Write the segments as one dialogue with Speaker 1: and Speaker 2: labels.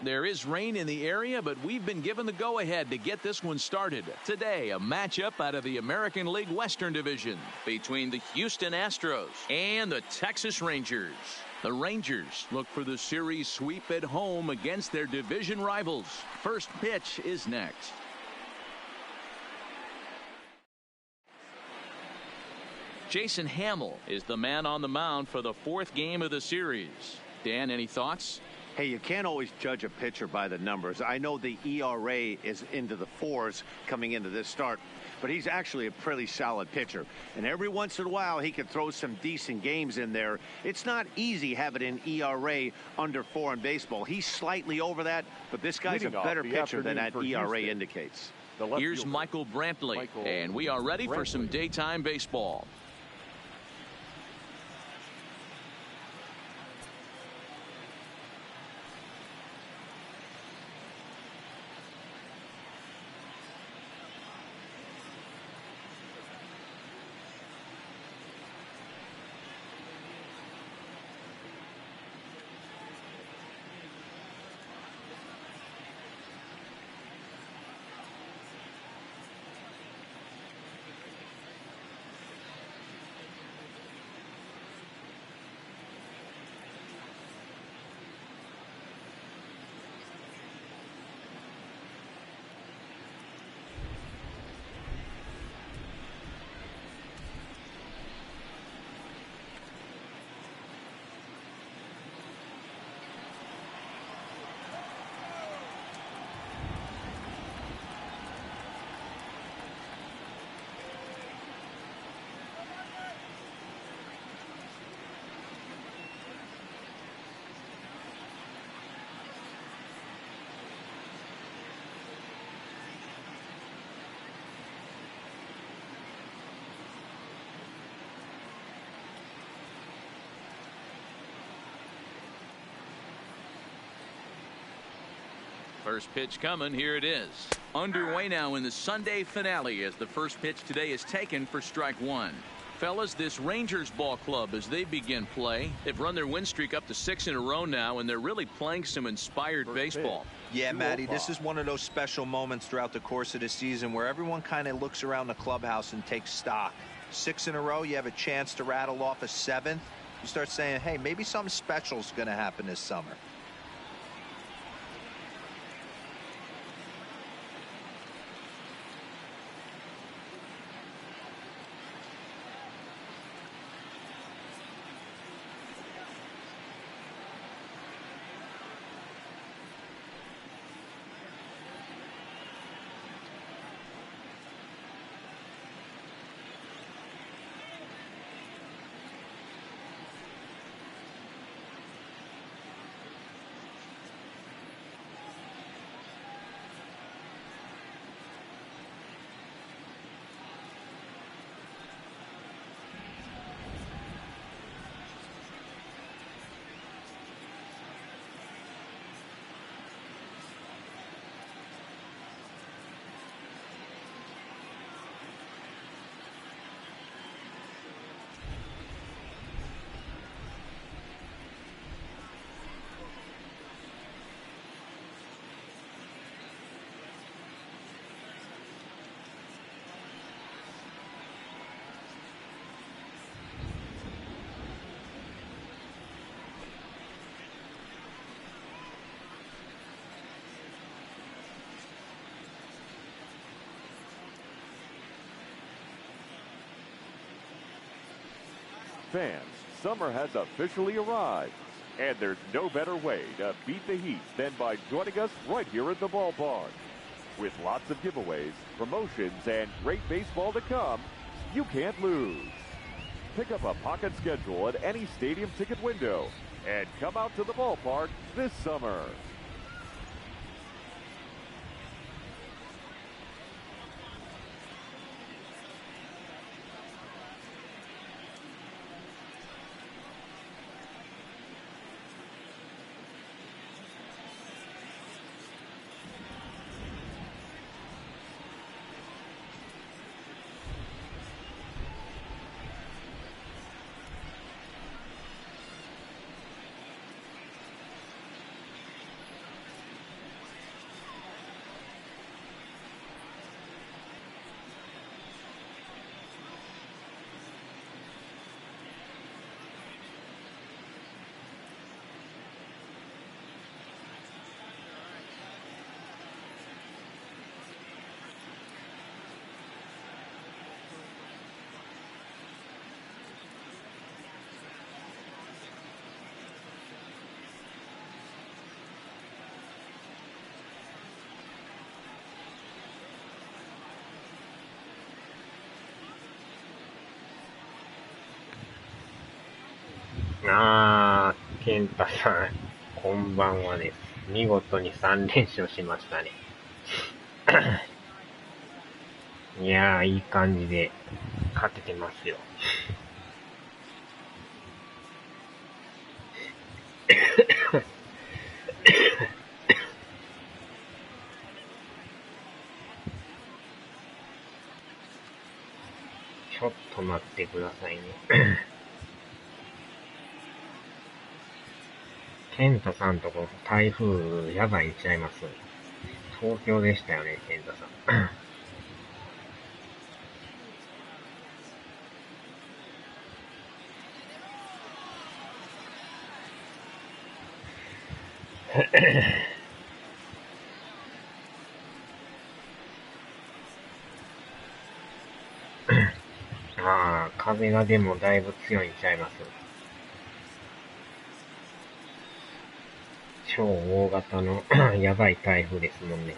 Speaker 1: There is rain in the area, but we've been given the go-ahead to get this one started. Today, a matchup out of the American League Western Division between the Houston Astros and the Texas Rangers. The Rangers look for the series sweep at home against their division rivals. First pitch is next. Jason Hamill is the man on the mound for the fourth game of the series. Dan, any thoughts?
Speaker 2: Hey, you can't always judge a pitcher by the numbers. I know the ERA is into the 4s coming into this start, but he's actually a pretty solid pitcher. And every once in a while, he can throw some decent games in there. It's not easy having an ERA under 4 in baseball. He's slightly over that, but this guy's a better pitcher than that ERA indicates.
Speaker 1: Here's Michael Brantley, and we are ready for some daytime baseball. First pitch coming. Here it is. Underway now in the Sunday finale as the first pitch today is taken for strike one. Fellas, this Rangers ball club, as they begin play, they've run their win streak up to 6 in a row now, and they're really playing some inspired baseball.
Speaker 3: Yeah, Matty, this is one of those special moments throughout the course of the season where everyone kind of looks around the clubhouse and takes stock. 6 in a row, you have a chance to rattle off a 7th. You start saying, hey, maybe something special is going to happen this summer.
Speaker 4: Fans, summer has officially arrived, and there's no better way to beat the heat than by joining us right here at the ballpark. With lots of giveaways, promotions, and great baseball to come, you can't lose. Pick up a pocket schedule at any stadium ticket window and come out to the ballpark this summer.
Speaker 5: 健太さん、こんばんはです。見事に3連勝しましたね。いやー、いい感じで勝ててますよ。ちょっと待ってくださいね。健太さんとこ台風やばいんちゃいます？東京でしたよね、健太さん。風がでもだいぶ強いんちゃいます？超大型のやばい台風ですもんね。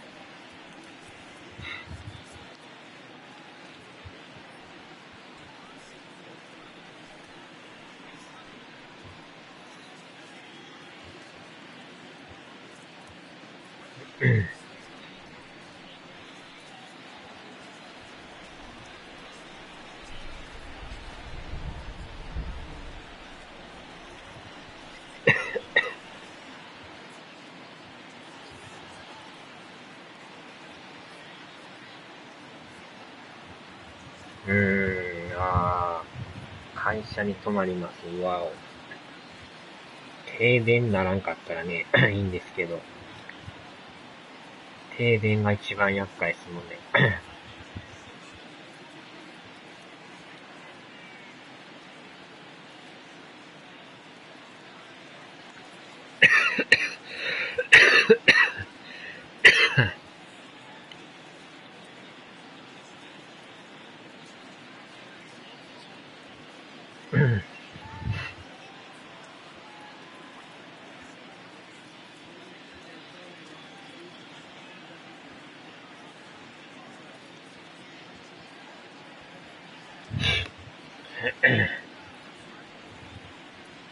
Speaker 5: 会社に泊まります。わお。停電ならんかったらね、いいんですけど。停電が一番厄介ですもんね。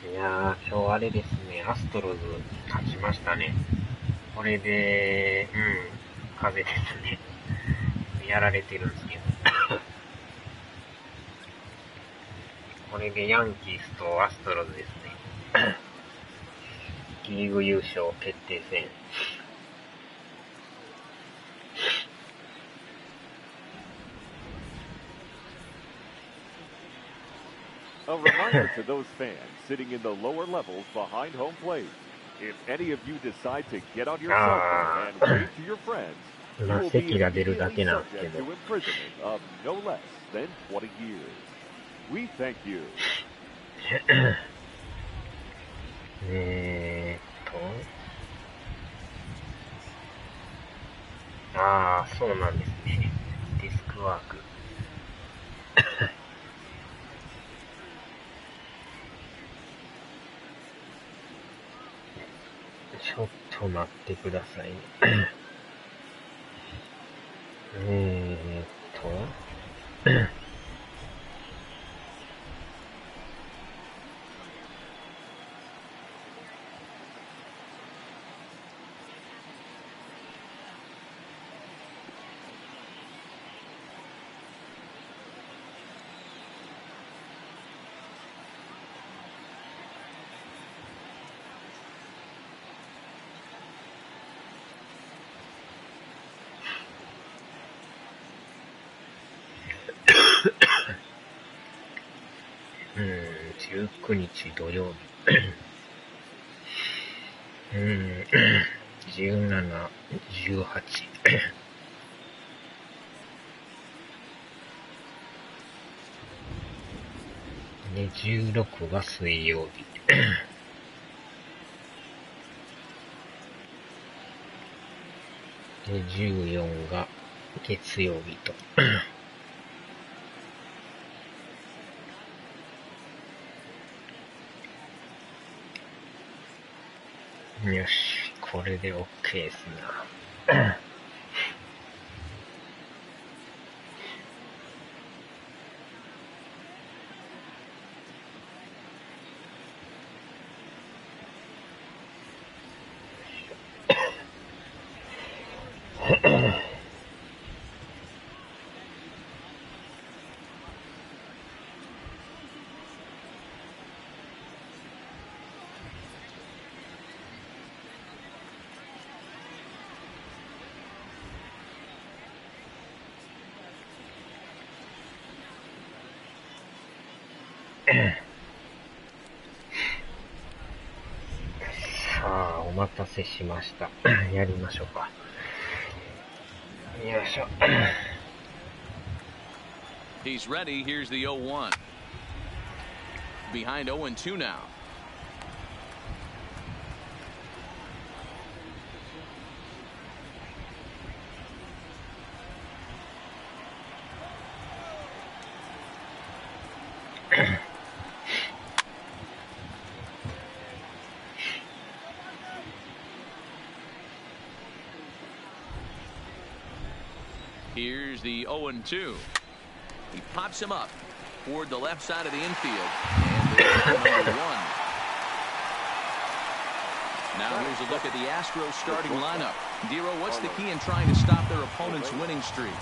Speaker 5: いやー、今日あれですね、アストロズ勝ちましたね。これで、風ですね。やられてるんですけど。これでヤンキースとアストロズですね。リーグ優勝決定戦。
Speaker 4: A reminder to those fans sitting in the lower levels behind home plate. If any of you decide to get on your cell phone and wave to your friends, you will be immediately subject to imprisonment of no less than 20 years. We thank you.
Speaker 5: そうなんですね。デスクワーク。ちょっと待ってくださいね。19日土曜日。17、18。で、16が水曜日。で、14が月曜日と。よし、これで OK ですな。さあ、お待たせしました。やりましょうか。よいしょ。
Speaker 1: He's ready. Here's the 0-1. Behind 0-2 now. Here's the 0-2. He pops him up toward the left side of the infield. And there's number 1. Now here's a look at the Astros starting lineup. Dero, what's the key in trying to stop their opponent's winning streak?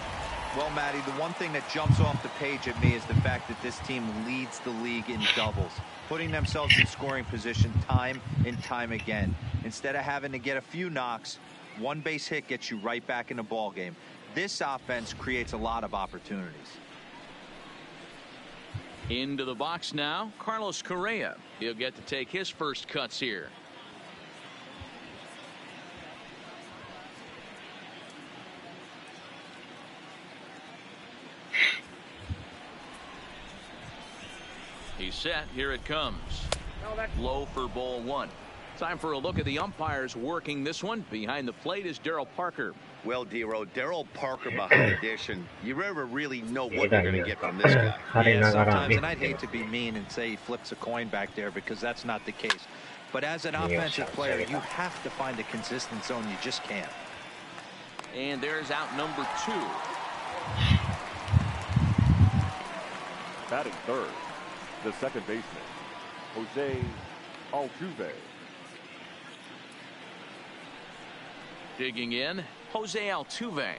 Speaker 3: Well, Matty, the one thing that jumps off the page at me is the fact that this team leads the league in doubles, putting themselves in scoring position time and time again. Instead of having to get a few knocks, one base hit gets you right back in the ball game. This offense creates a lot of opportunities.
Speaker 1: Into the box now, Carlos Correa. He'll get to take his first cuts here. He's set. Here it comes. Low for ball 1. Time for a look at the umpires working this one. Behind the plate is Darryl Parker.
Speaker 2: Well, Dero, Darryl Parker behind the dish, and you never really know what you're going to get from this guy.
Speaker 3: Yeah, sometimes, and I'd hate to be mean and say he flips a coin back there because that's not the case. But as an offensive player, you have to find a consistent zone. You just can't.
Speaker 1: And there's out number 2.
Speaker 4: Batting third, the second baseman, Jose Altuve.
Speaker 1: Digging in, Jose Altuve.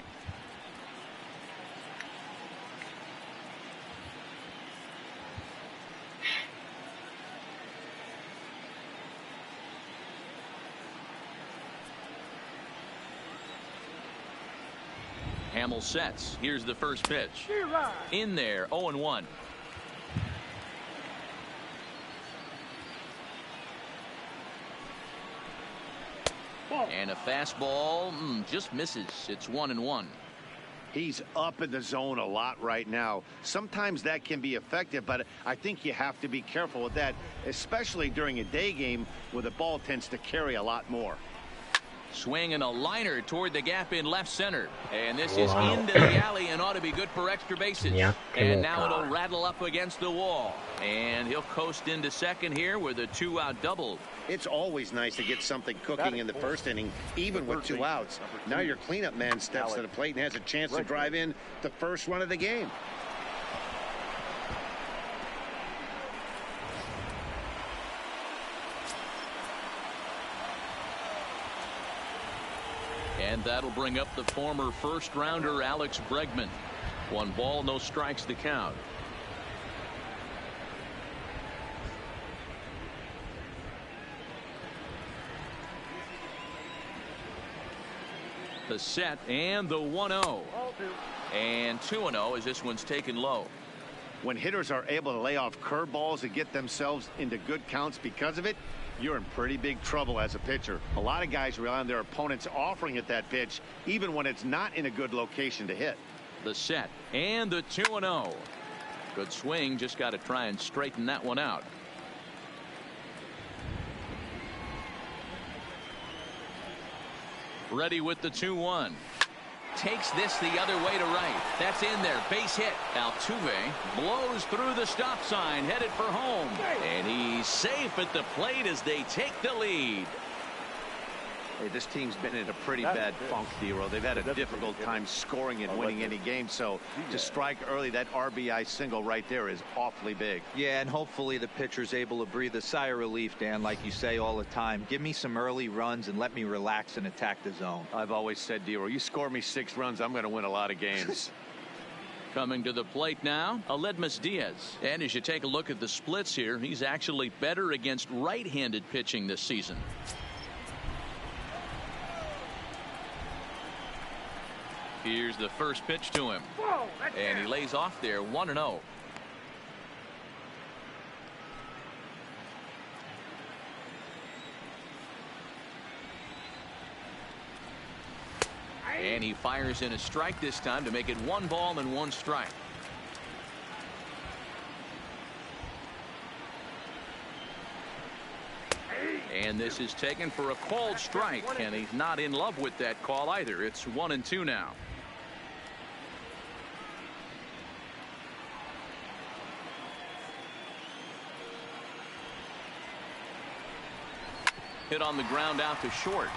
Speaker 1: Hamill sets. Here's the first pitch. In there, 0-1. And a fastball just misses. It's 1-1.
Speaker 2: He's up in the zone a lot right now. Sometimes that can be effective, but I think you have to be careful with that, especially during a day game where the ball tends to carry a lot more.
Speaker 1: Swinging a liner toward the gap in left center. And this is into the alley and ought to be good for extra bases. And now it'll rattle up against the wall. And he'll coast into second here with a 2-out double.
Speaker 2: It's always nice to get something cooking in the first inning, even with 2 outs. Now your cleanup man steps to the plate and has a chance to drive in the first run of the game.
Speaker 1: And that'll bring up the former first-rounder Alex Bregman. 1 ball, no strikes to count. The set and the 1-0. And 2-0 as this one's taken low.
Speaker 2: When hitters are able to lay off curveballs and get themselves into good counts because of it, you're in pretty big trouble as a pitcher. A lot of guys rely on their opponents offering at that pitch, even when it's not in a good location to hit.
Speaker 1: The set and the 2-0. Good swing, just got to try and straighten that one out. Ready with the 2-1. Takes this the other way to right. That's in there. Base hit. Altuve blows through the stop sign, headed for home. And he's safe at the plate as they take the lead.
Speaker 2: Hey, this team's been in a pretty bad funk, Dero. They've had a difficult time scoring and winning any game. So to strike early, that RBI single right there is awfully big.
Speaker 3: Yeah, and hopefully the pitcher's able to breathe a sigh of relief, Dan, like you say all the time. Give me some early runs and let me relax and attack the zone.
Speaker 2: I've always said, Dero, you score me 6 runs, I'm going to win a lot of games.
Speaker 1: Coming to the plate now, Aledmus Diaz. And as you take a look at the splits here, he's actually better against right-handed pitching this season. Here's the first pitch to him. And he lays off there, 1-0. And he fires in a strike this time to make it 1 ball and 1 strike. And this is taken for a called strike, and he's not in love with that call either. It's 1-2 now. Hit on the ground out to short.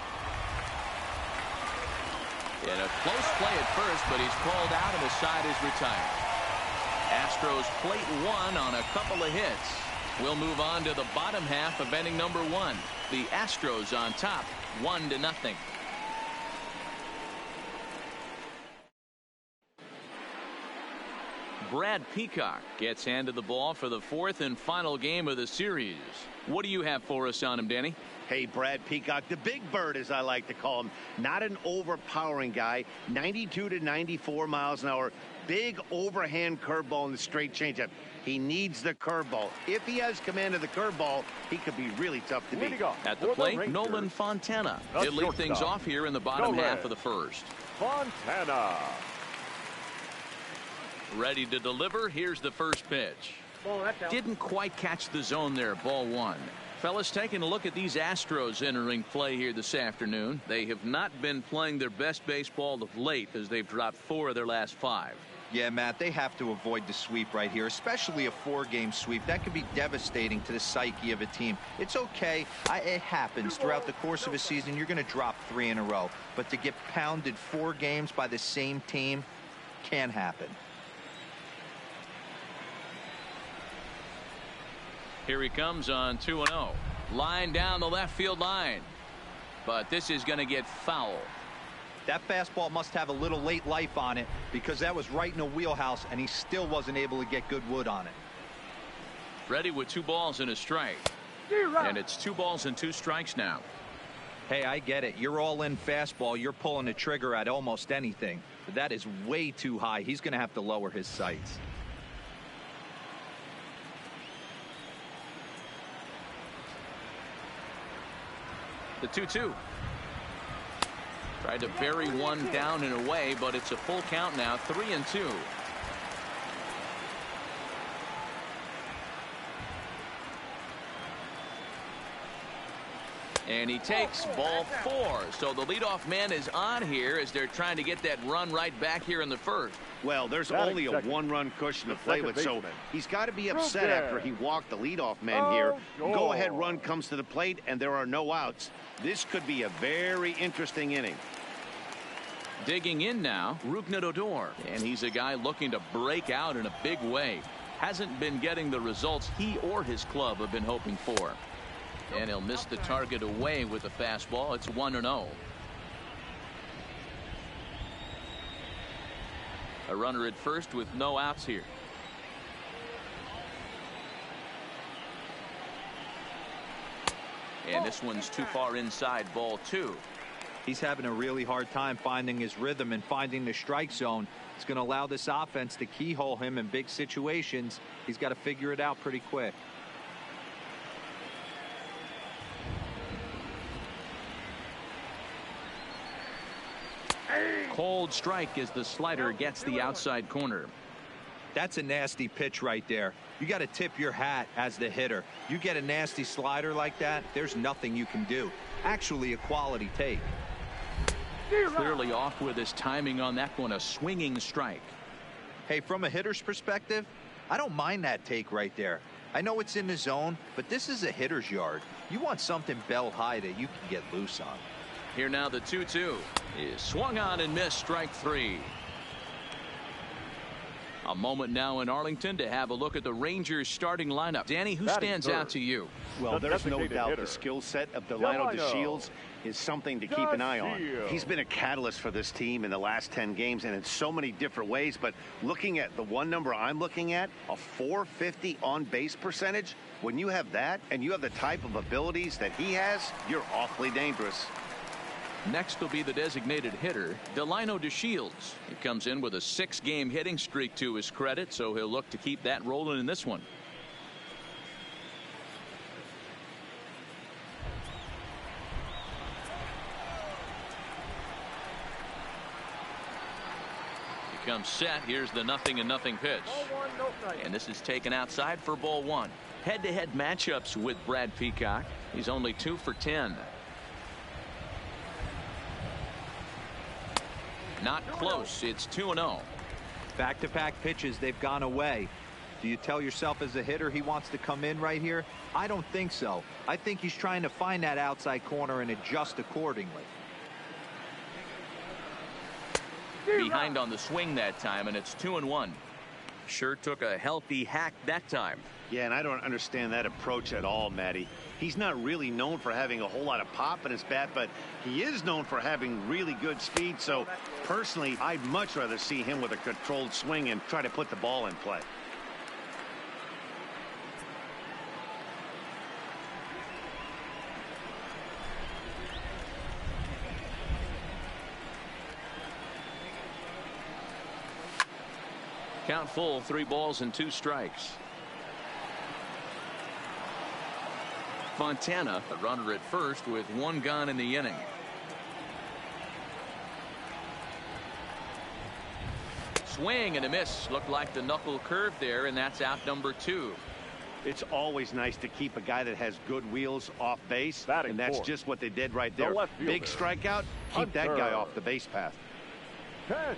Speaker 1: And a close play at first, but he's called out and the side is retired. Astros plate 1 on a couple of hits. We'll move on to the bottom half of inning number 1. The Astros on top, 1-0. Brad Peacock gets handed the ball for the 4th and final game of the series. What do you have for us on him, Danny?
Speaker 2: Hey, Brad Peacock, the big bird, as I like to call him. Not an overpowering guy. 92 to 94 miles an hour. Big overhand curveball and the straight changeup. He needs the curveball. If he has command of the curveball, he could be really tough to beat.
Speaker 1: At the plate, Nolan Fontana. He'll lead things off here in the bottom half of the first.
Speaker 4: Fontana.
Speaker 1: Ready to deliver. Here's the first pitch. Didn't quite catch the zone there. Ball 1. Fellas, taking a look at these Astros entering play here this afternoon. They have not been playing their best baseball of late as they've dropped 4 of their last 5.
Speaker 3: Yeah, Matt, they have to avoid the sweep right here, especially a 4-game sweep. That could be devastating to the psyche of a team. It's okay. It happens throughout the course of a season. You're going to drop 3 in a row. But to get pounded 4 games by the same team can happen.
Speaker 1: Here he comes on 2-0. Line down the left field line. But this is going to get foul.
Speaker 3: That fastball must have a little late life on it because that was right in the wheelhouse and he still wasn't able to get good wood on it.
Speaker 1: Ready with 2 balls and a strike. And it's 2 balls and 2 strikes now.
Speaker 3: Hey, I get it. You're all in fastball. You're pulling the trigger at almost anything. But that is way too high. He's going to have to lower his sights.
Speaker 1: The 2-2. Tried to bury one down and away, but it's a full count now. 3-2. And he takes ball 4. So the leadoff man is on here as they're trying to get that run right back here in the first.
Speaker 2: Well, there's only a 1-run cushion to play with, so he's got to be upset after he walked the leadoff man here. Go-ahead run comes to the plate, and there are no outs. This could be a very interesting inning.
Speaker 1: Digging in now, Rougned Odor. And he's a guy looking to break out in a big way. Hasn't been getting the results he or his club have been hoping for. And he'll miss the target away with the fastball. It's 1-0. A runner at first with no outs here. And this one's too far inside, ball 2.
Speaker 3: He's having a really hard time finding his rhythm and finding the strike zone. It's going to allow this offense to keyhole him in big situations. He's got to figure it out pretty quick.
Speaker 1: Cold strike as the slider gets the outside corner.
Speaker 3: That's a nasty pitch right there. You got to tip your hat as the hitter. You get a nasty slider like that, there's nothing you can do. Actually a quality take.
Speaker 1: Clearly off with his timing on that one. A swinging strike.
Speaker 3: Hey, from a hitter's perspective, I don't mind that take right there. I know it's in the zone, but this is a hitter's yard. You want something bell high that you can get loose on.
Speaker 1: Here now the 2-2 is swung on and missed, strike 3. A moment now in Arlington to have a look at the Rangers starting lineup. Danny, who stands out to you?
Speaker 2: Well, there's no doubt the skill set of Delino DeShields is something to keep an eye on. He's been a catalyst for this team in the last 10 games and in so many different ways. But looking at the one number I'm looking at, a .450 on base percentage, when you have that and you have the type of abilities that he has, you're awfully dangerous.
Speaker 1: Next will be the designated hitter, Delino DeShields. He comes in with a 6-game hitting streak to his credit, so he'll look to keep that rolling in this one. comes set. Here's the 0-0 pitch. And this is taken outside for ball 1. Head-to-head matchups with Brad Peacock. He's only 2 for 10. Not close. It's 2-0.
Speaker 3: Back-to-back pitches, they've gone away. Do you tell yourself as a hitter he wants to come in right here? I don't think so. I think he's trying to find that outside corner and adjust accordingly.
Speaker 1: Behind on the swing that time, and it's 2-1. Sure took a healthy hack that time.
Speaker 2: Yeah, and I don't understand that approach at all, Matty. He's not really known for having a whole lot of pop in his bat, but he is known for having really good speed. So personally, I'd much rather see him with a controlled swing and try to put the ball in play.
Speaker 1: Count full, 3 balls and 2 strikes. Fontana, a runner at first with 1 gone in the inning. Swing and a miss. Looked like the knuckle curve there, and that's out number 2.
Speaker 2: It's always nice to keep a guy that has good wheels off base, and that's just what they did right there. Big strikeout, keep that guy off the base path.
Speaker 4: Pence.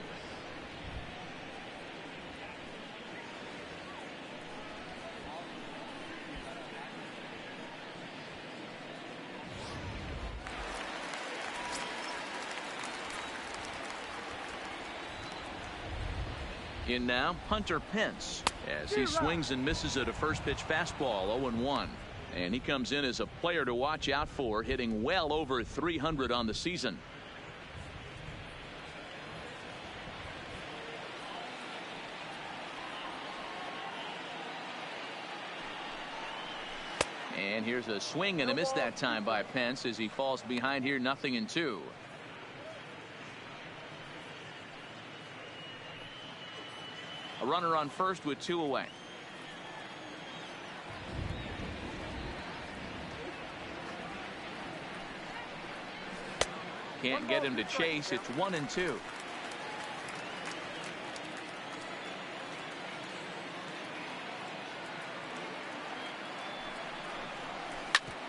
Speaker 1: In now, Hunter Pence, as he swings and misses at a first pitch fastball, 0-1. And he comes in as a player to watch out for, hitting well over 300 on the season. And here's a swing and a miss that time by Pence as he falls behind here, 0-2. A runner on first with 2 away. Can't get him to chase. It's 1-2.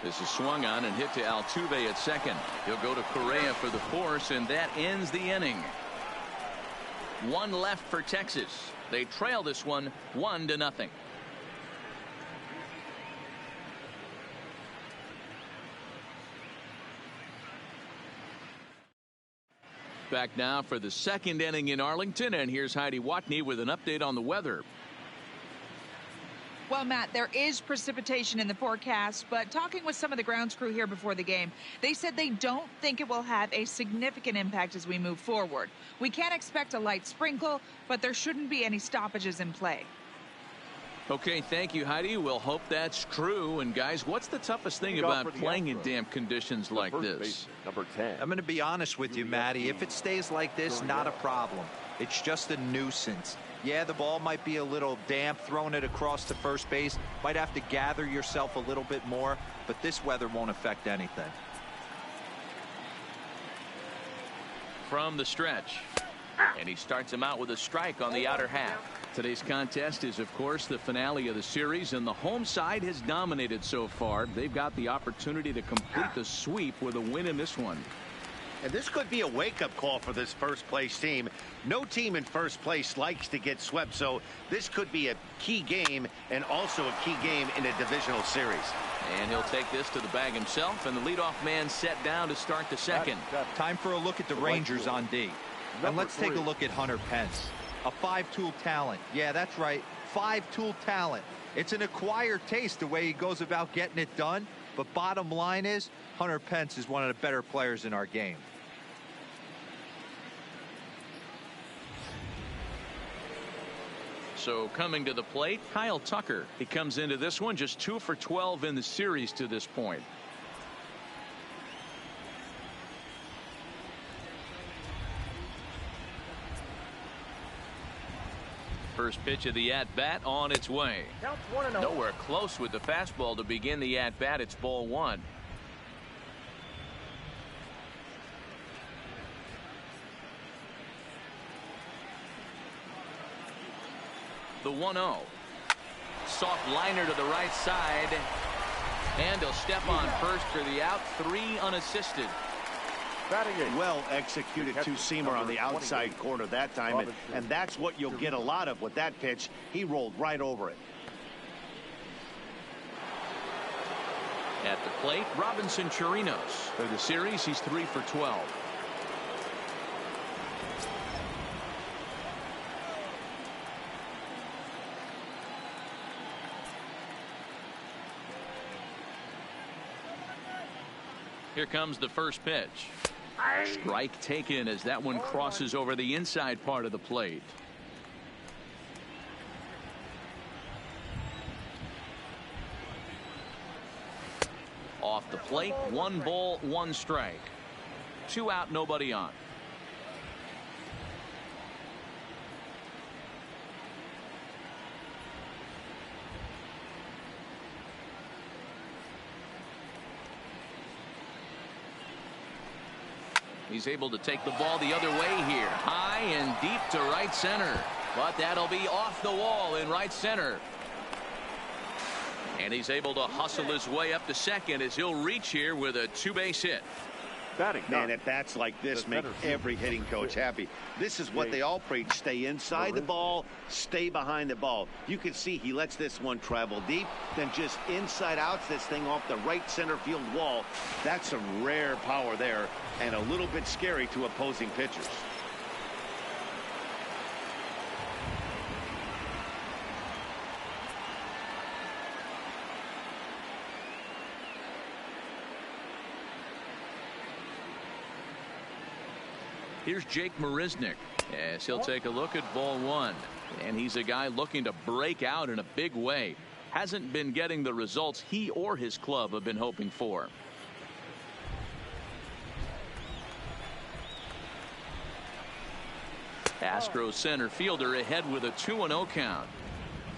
Speaker 1: This is swung on and hit to Altuve at second. He'll go to Correa for the force, and that ends the inning. 1 left for Texas. They trail this one 1-0. Back now for the 2nd inning in Arlington, and here's Heidi Watney with an update on the weather.
Speaker 6: Well, Matt, there is precipitation in the forecast, but talking with some of the grounds crew here before the game, they said they don't think it will have a significant impact as we move forward. We can expect a light sprinkle, but there shouldn't be any stoppages in play.
Speaker 1: Okay, thank you, Heidi. We'll hope that's true. And guys, what's the toughest thing about playing in damp conditions like this?
Speaker 4: Number 10.
Speaker 3: I'm going to be honest with you, Matty. If it stays like this, not a problem. It's just a nuisance. Yeah, the ball might be a little damp, throwing it across to first base. Might have to gather yourself a little bit more, but this weather won't affect anything.
Speaker 1: From the stretch. And he starts him out with a strike on the outer half. Today's contest is, of course, the finale of the series, and the home side has dominated so far. They've got the opportunity to complete the sweep with a win in this one.
Speaker 2: And this could be a wake-up call for this first-place team. No team in first place likes to get swept, so this could be a key game and also a key game in a divisional series.
Speaker 1: And he'll take this to the bag himself, and the leadoff man set down to start the second.
Speaker 3: Time for a look at the Rangers on D. And let's take a look at Hunter Pence. A 5-tool talent. Yeah, that's right. 5-tool talent. It's an acquired taste the way he goes about getting it done. But bottom line is, Hunter Pence is one of the better players in our game.
Speaker 1: So coming to the plate, Kyle Tucker. He comes into this one just 2 for 12 in the series to this point. First pitch of the at-bat on its way. Nowhere close with the fastball to begin the at-bat. It's ball 1. The 1-0. Soft liner to the right side. And he'll step on first for the out. 3 unassisted.
Speaker 2: Well executed two-seamer on the outside corner that time. And that's what you'll get a lot of with that pitch. He rolled right over it.
Speaker 1: At the plate, Robinson Chirinos. For the series, he's 3 for 12. Here comes the first pitch. Strike taken as that one crosses over the inside part of the plate. Off the plate, 1 ball, 1 strike. 2 out, nobody on. He's able to take the ball the other way here. High and deep to right center. But that'll be off the wall in right center. And he's able to hustle his way up to second as he'll reach here with a 2-base hit.
Speaker 2: Man, at bats like this make every hitting coach happy. This is what they all preach. Stay inside the ball, stay behind the ball. You can see he lets this one travel deep, then just inside outs this thing off the right center field wall. That's some rare power there and a little bit scary to opposing pitchers.
Speaker 1: Here's Jake Marisnick as he'll take a look at ball 1. And he's a guy looking to break out in a big way. Hasn't been getting the results he or his club have been hoping for. Astros center fielder ahead with a 2-0 count.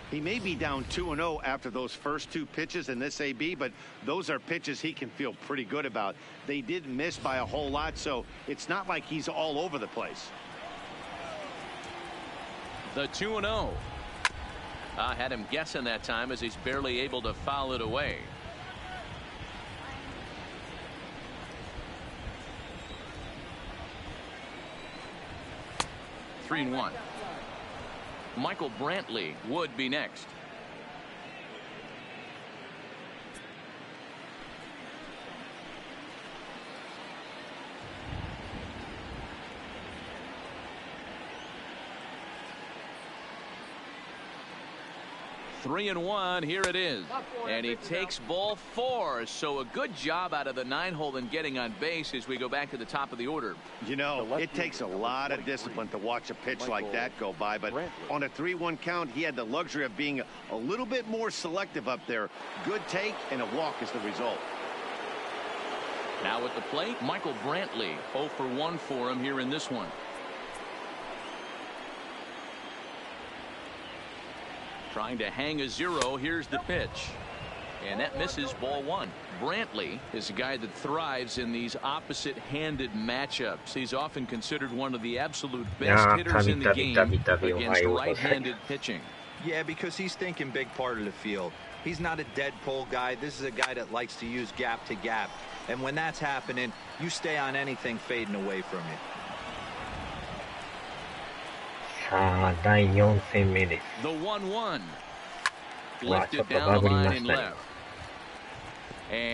Speaker 2: He may be down 2-0 after those first 2 pitches in this AB, but those are pitches he can feel pretty good about. They didn't miss by a whole lot, so it's not like he's all over the place.
Speaker 1: The 2-0. Had him guessing that time as he's barely able to foul it away. Three and 1. Michael Brantley would be next. Three and 1. Here it is. And he takes ball 4. So a good job out of the 9-hole in getting on base as we go back to the top of the order.
Speaker 2: You know, it takes a lot of discipline to watch a pitch like that go by. But on a 3-1 count, he had the luxury of being a little bit more selective up there. Good take and a walk is the result.
Speaker 1: Now at the plate, Michael Brantley. 0 for 1 for him here in this one. Trying to hang a 0. Here's the pitch. And that misses ball 1. Brantley is a guy that thrives in these opposite-handed matchups. He's often considered one of the absolute best hitters in the game against right-handed pitching.
Speaker 3: Yeah, because he's thinking big part of the field. He's not a dead pull guy. This is a guy that likes to use gap to gap. And when that's happening, you stay on anything fading away from you.
Speaker 5: さあ、第4戦目です。
Speaker 1: The 1-1.
Speaker 5: わあ、ちょ
Speaker 1: Lifted
Speaker 5: っと
Speaker 1: down
Speaker 5: バ
Speaker 1: the
Speaker 5: グりま
Speaker 1: line
Speaker 5: し
Speaker 1: and
Speaker 5: たね。
Speaker 1: left.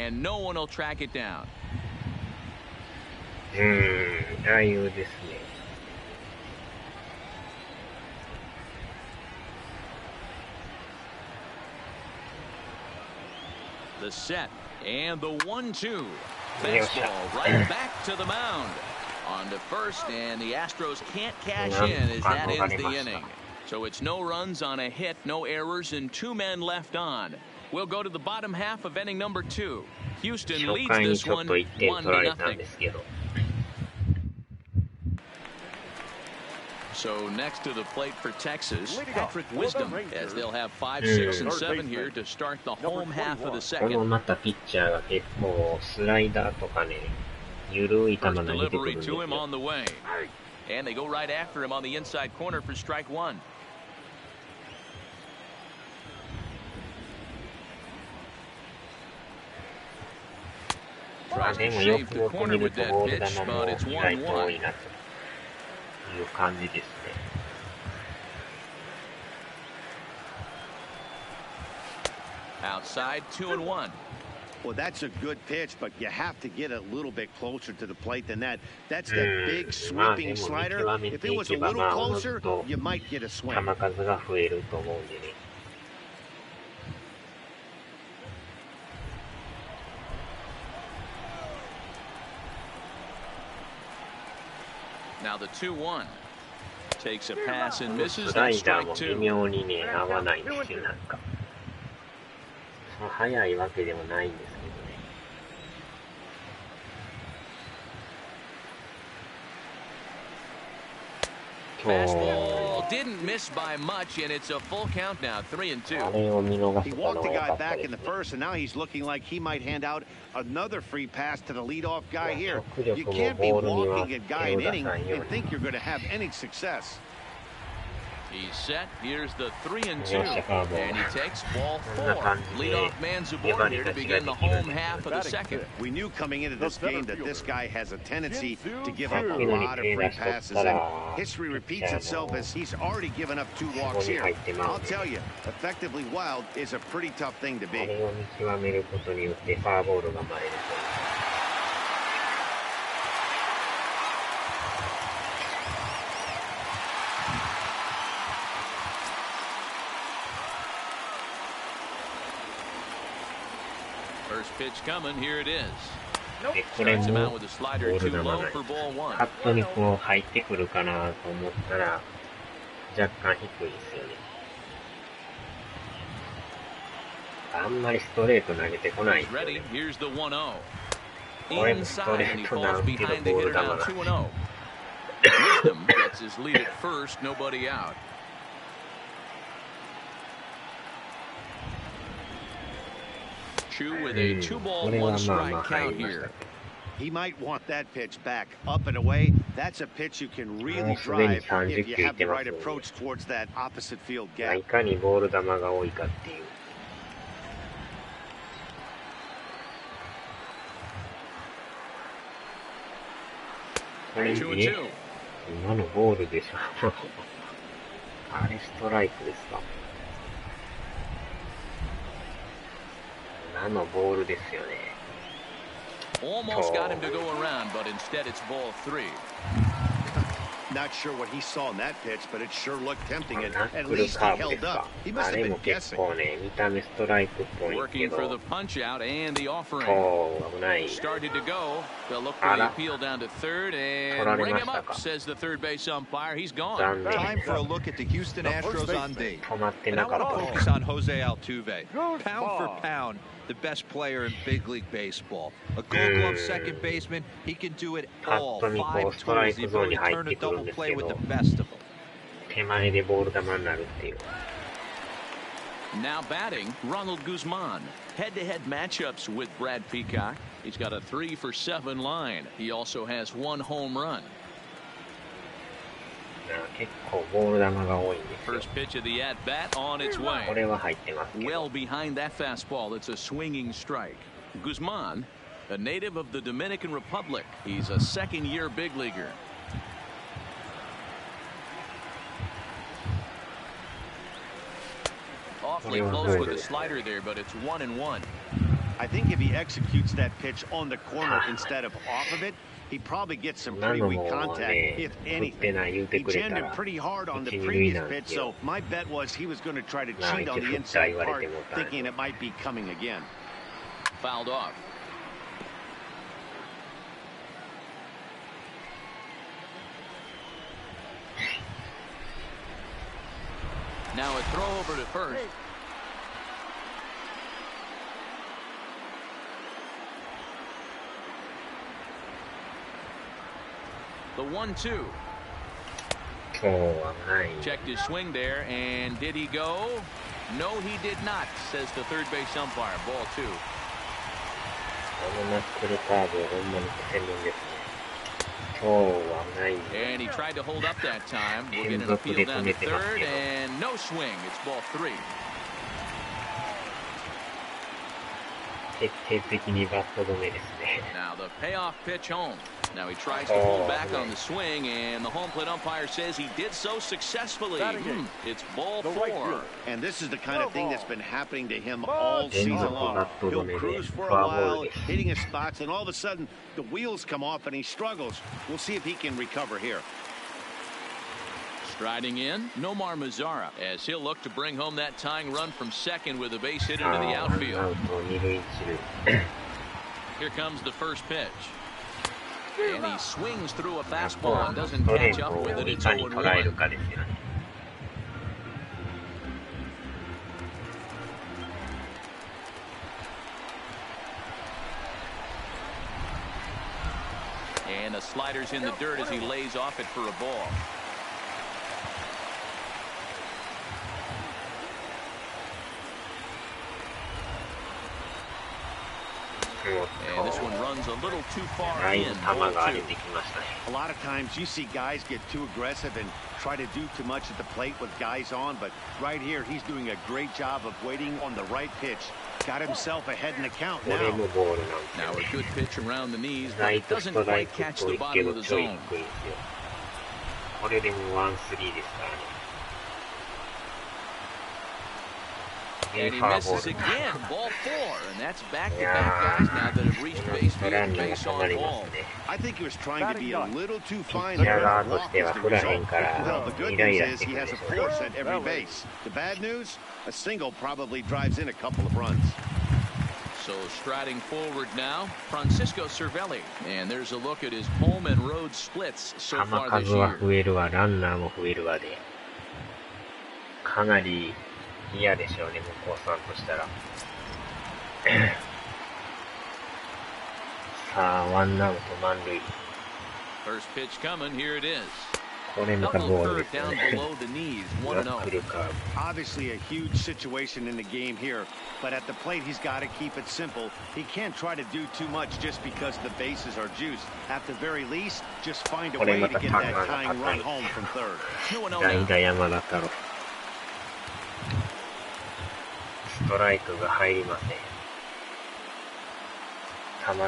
Speaker 1: And no one will track it down.
Speaker 5: ああいうですね。
Speaker 1: The set and the 1-2. Fastball right back to the mound. On to first, and the Astros can't cash in as that ends the inning. So it's no runs on a hit, no errors, and 2 men left on. We'll go to the bottom half of inning number 2. Houston
Speaker 5: 初
Speaker 1: leads
Speaker 5: 回に
Speaker 1: this
Speaker 5: ちょっ
Speaker 1: one
Speaker 5: と1点取られたん
Speaker 1: 1-0.
Speaker 5: ですけど。
Speaker 1: So next to the plate for Texas, Patrick Wisdom, as they'll have 5, 6, and 7 here to start the home half of the
Speaker 5: この
Speaker 1: second.
Speaker 5: またピッチャーが結構スライダーとかね、緩い球投
Speaker 1: First
Speaker 5: げてくる
Speaker 1: delivery
Speaker 5: んです
Speaker 1: to him
Speaker 5: よ。
Speaker 1: on the way. And they go right after him on the inside corner for strike 1. tries
Speaker 5: で
Speaker 1: to
Speaker 5: もよ
Speaker 1: shave
Speaker 5: く
Speaker 1: the
Speaker 5: よく
Speaker 1: corner
Speaker 5: 見る
Speaker 1: with
Speaker 5: と
Speaker 1: that
Speaker 5: ボール
Speaker 1: pitch,
Speaker 5: 球も
Speaker 1: but it's
Speaker 5: 意外と多
Speaker 1: 1-1.
Speaker 5: いなという感じですね。
Speaker 1: Outside, 2-1.
Speaker 2: Well, that's a good pitch, but you have to get a little bit closer to the plate than that. That's that big sweeping slider. If it was a little closer, you might get a swing.
Speaker 5: 球数が増えると思うんでね。
Speaker 1: Now the 2-1 takes a pass and
Speaker 5: ス
Speaker 1: misses
Speaker 5: ラ
Speaker 1: that
Speaker 5: イダー
Speaker 1: strike
Speaker 5: も微
Speaker 1: two.
Speaker 5: 妙にね、合わないんですよ、なんか。そう速いわけでもないんですけどね。
Speaker 1: Fastball didn't miss by much, and it's a full count now, 3-2.
Speaker 5: あれを見逃
Speaker 2: He
Speaker 5: すの
Speaker 2: walked
Speaker 5: が
Speaker 2: the
Speaker 5: 良
Speaker 2: guy
Speaker 5: かった
Speaker 2: back
Speaker 5: で
Speaker 2: in
Speaker 5: す
Speaker 2: the
Speaker 5: ね。
Speaker 2: first, and now he's looking like he might hand out another free pass to the leadoff guy here.
Speaker 5: 速
Speaker 2: You
Speaker 5: 力も
Speaker 2: can't be
Speaker 5: ボールには
Speaker 2: walking a
Speaker 5: 手
Speaker 2: guy
Speaker 5: を
Speaker 2: an
Speaker 5: 出
Speaker 2: inning
Speaker 5: さんよう
Speaker 2: and
Speaker 5: に。
Speaker 2: think you're going to have any success.
Speaker 1: He's set. Here's the 3-2,
Speaker 5: よっしゃ、カーブ。
Speaker 1: and he takes ball
Speaker 5: こんな
Speaker 1: four.
Speaker 5: 感じで
Speaker 1: Leadoff man's
Speaker 5: 粘
Speaker 1: aboard
Speaker 5: り
Speaker 1: here
Speaker 5: 勝
Speaker 1: to
Speaker 5: ちが
Speaker 1: begin
Speaker 5: で
Speaker 1: the
Speaker 5: きるん
Speaker 1: home
Speaker 5: です
Speaker 1: half of the second.
Speaker 2: We knew coming into this game that this guy has a tendency to give
Speaker 5: さ
Speaker 2: up
Speaker 5: っ
Speaker 2: a
Speaker 5: きのに
Speaker 2: lot of
Speaker 5: 手
Speaker 2: free
Speaker 5: 出しとっ
Speaker 2: passes,
Speaker 5: た
Speaker 2: and
Speaker 5: ら、
Speaker 2: history
Speaker 5: ピッ
Speaker 2: repeats
Speaker 5: チャ
Speaker 2: itself
Speaker 5: ー
Speaker 2: as he's already given up 2
Speaker 5: も
Speaker 2: walks
Speaker 5: そこに
Speaker 2: here.
Speaker 5: 入ってまう
Speaker 2: I'll
Speaker 5: んで、
Speaker 2: tell you, effectively wild is a pretty tough thing to
Speaker 5: あ
Speaker 2: be.
Speaker 5: れを見極めることによってフォアボールが生まれるという。
Speaker 1: First pitch coming. Here it is.
Speaker 5: で、これ
Speaker 1: Strikes
Speaker 5: も
Speaker 1: him
Speaker 5: ボ
Speaker 1: out with a
Speaker 5: ー
Speaker 1: slider
Speaker 5: ル
Speaker 1: too
Speaker 5: 球な
Speaker 1: low
Speaker 5: んで
Speaker 1: for ball
Speaker 5: カ
Speaker 1: one.
Speaker 5: ットにこう入ってくるかなと思ったら若干低いですよね。あんまりストレート投げてこないん
Speaker 1: He's
Speaker 5: ですよ
Speaker 1: ready.
Speaker 5: ね。
Speaker 1: Here's the 1-0.
Speaker 5: これもストレ
Speaker 1: Inside, and he
Speaker 5: ートな
Speaker 1: falls
Speaker 5: んけど
Speaker 1: behind the
Speaker 5: ボール
Speaker 1: hitter
Speaker 5: 球
Speaker 1: now
Speaker 5: なんです。
Speaker 1: 2-0. Wisdom gets his lead at first. Nobody out. Chu with a 2-ball,
Speaker 5: これは
Speaker 1: one
Speaker 5: まあま
Speaker 1: strike
Speaker 5: あ入
Speaker 1: count
Speaker 5: りました
Speaker 1: here.
Speaker 5: ね。
Speaker 2: He might want that pitch back up and away. That's a pitch you can really drive if you have the right approach towards that opposite field
Speaker 5: まあ
Speaker 2: gap.
Speaker 5: いかにボール球が多いかっていう。これね、
Speaker 1: 2-2.
Speaker 5: 今のボールでしょ。あれストライクですか。今のボールですよね。
Speaker 1: Almost got him to go around, but instead it's ball 3.
Speaker 2: Not sure what he saw in that pitch, but it sure looked tempting, and
Speaker 5: ナッ
Speaker 2: at
Speaker 5: クル
Speaker 2: least
Speaker 5: カ
Speaker 2: he
Speaker 5: ーブです
Speaker 2: held
Speaker 5: か
Speaker 2: up. He。must
Speaker 5: あ
Speaker 2: have
Speaker 5: れ
Speaker 2: been
Speaker 5: も結
Speaker 2: guessing.
Speaker 5: 構ね、見た目ストライクっぽいけ
Speaker 1: Working for
Speaker 5: ど、
Speaker 1: the punch out and the offering.
Speaker 5: 危ない。
Speaker 1: Started to go. They'll look for the appeal down to third and ring him up, says the third base umpire. He's gone.
Speaker 5: 残念。
Speaker 3: Time for a look at the Houston Astros on D.
Speaker 5: 止まって
Speaker 3: And
Speaker 5: な
Speaker 3: I
Speaker 5: かっ
Speaker 3: want
Speaker 5: た
Speaker 3: to
Speaker 5: ね。
Speaker 3: focus on Jose Altuve. Pound for pound, the best player in big league baseball. A Gold Glove second baseman, he can do it all.
Speaker 5: パッと見こう
Speaker 3: Five
Speaker 5: ストライ
Speaker 3: tools, the
Speaker 5: クゾーン
Speaker 3: ability
Speaker 5: に
Speaker 3: to
Speaker 5: 入
Speaker 3: turn
Speaker 5: っ
Speaker 3: a
Speaker 5: てくるん
Speaker 3: double
Speaker 5: です
Speaker 3: play
Speaker 5: け
Speaker 3: with
Speaker 5: ど、
Speaker 3: the best of them.
Speaker 5: 手前でボール球になるっていう。
Speaker 1: Now batting, Ronald Guzman. Head-to-head matchups with Brad Peacock. He's got a 3-for-7 line. He also has 1 home run.
Speaker 5: 結構ボール球が多いんですよ。
Speaker 1: First pitch of the at-bat on its
Speaker 5: こ
Speaker 1: way.
Speaker 5: れは入ってますけど。
Speaker 1: Well behind that fastball. It's a swinging strike. Guzman, a native of the Dominican Republic. He's a second-year big leaguer. Awfully close with a slider there, but it's 1-1.
Speaker 2: I think if he executes that pitch on the corner instead of off of it, he probably gets some pretty weak contact, if anything. He jammed it pretty hard on the previous pitch, so my bet was he was going to try to cheat on the inside part, thinking it might be coming again.
Speaker 1: Fouled off. Now a throw over to first. The 1-2. Checked his swing there, and did he go? No, he did not, says the third base umpire. Ball 2.
Speaker 5: このナックルカーブほんまに専門ですね。今日はないんで。
Speaker 1: And he tried to hold up that time. We'll get an appeal down to third, and no swing. It's ball 3.
Speaker 5: 徹底的にバット止めですね。
Speaker 1: Now the payoff pitch home. Now he tries to pull back on the swing, and the home plate umpire says he did so successfully. It's ball 4.
Speaker 2: And this is the kind of thing that's been happening to him all season long. He'll cruise for a while, hitting his spots, and all of a sudden the wheels come off and he struggles. We'll see if he can recover here.
Speaker 1: Striding in, Nomar Mazara, as he'll look to bring home that tying run from second with a base hit into the outfield. Here comes the first pitch. And he swings through a fastball and doesn't catch up with it. It's 0-1. And the slider's in the dirt as he lays off it for a ball. And this one runs a little too far in.
Speaker 2: A lot of times you see guys get too aggressive and try to do too much at the plate with guys on, but right here he's doing a great job of waiting on the right pitch. Got himself ahead in the count now.
Speaker 1: Now a good pitch around the knees, but it doesn't quite catch the bottom of the zone. And he misses again. Ball 4, and that's back-to-back guys now that have reached base and base on ball.
Speaker 2: I think he was trying to be a little too fine here. Well, the good news is he has a force at every base. The bad news, a single probably drives in a couple of runs.
Speaker 1: So striding forward now, Francisco Cervelli. And there's a look at his home and road splits so far this year.
Speaker 5: 嫌でしょうね、向こうさんとしたら。さあ、ワンアウト満塁。
Speaker 1: First pitch coming, here it is.
Speaker 5: これまたボールですよね。
Speaker 2: Obviously a huge situation in the game here, but at the plate he's got to keep it simple. He can't try to do too much just because the bases are juiced. At the very least, just find a way to get that tying run home from third.
Speaker 5: 代打山田太郎。ストライクが入りません。球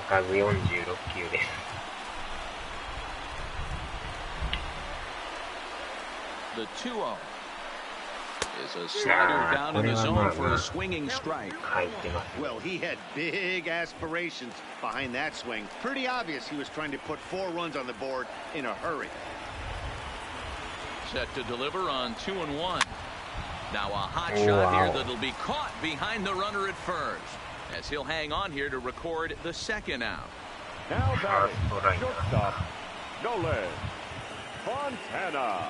Speaker 5: 数46球です。
Speaker 1: The 2-0 is a slider down in the zone for a swinging strike.
Speaker 2: Well, he had big aspirations behind that swing. Pretty obvious he was trying to put 4 runs on the board in a hurry.
Speaker 1: Set to deliver on 2-1. Now a hot shot here that'll be caught behind the runner at first, as he'll hang on here to record the second out.
Speaker 4: Now batting, shortstop, Nolan Fontana.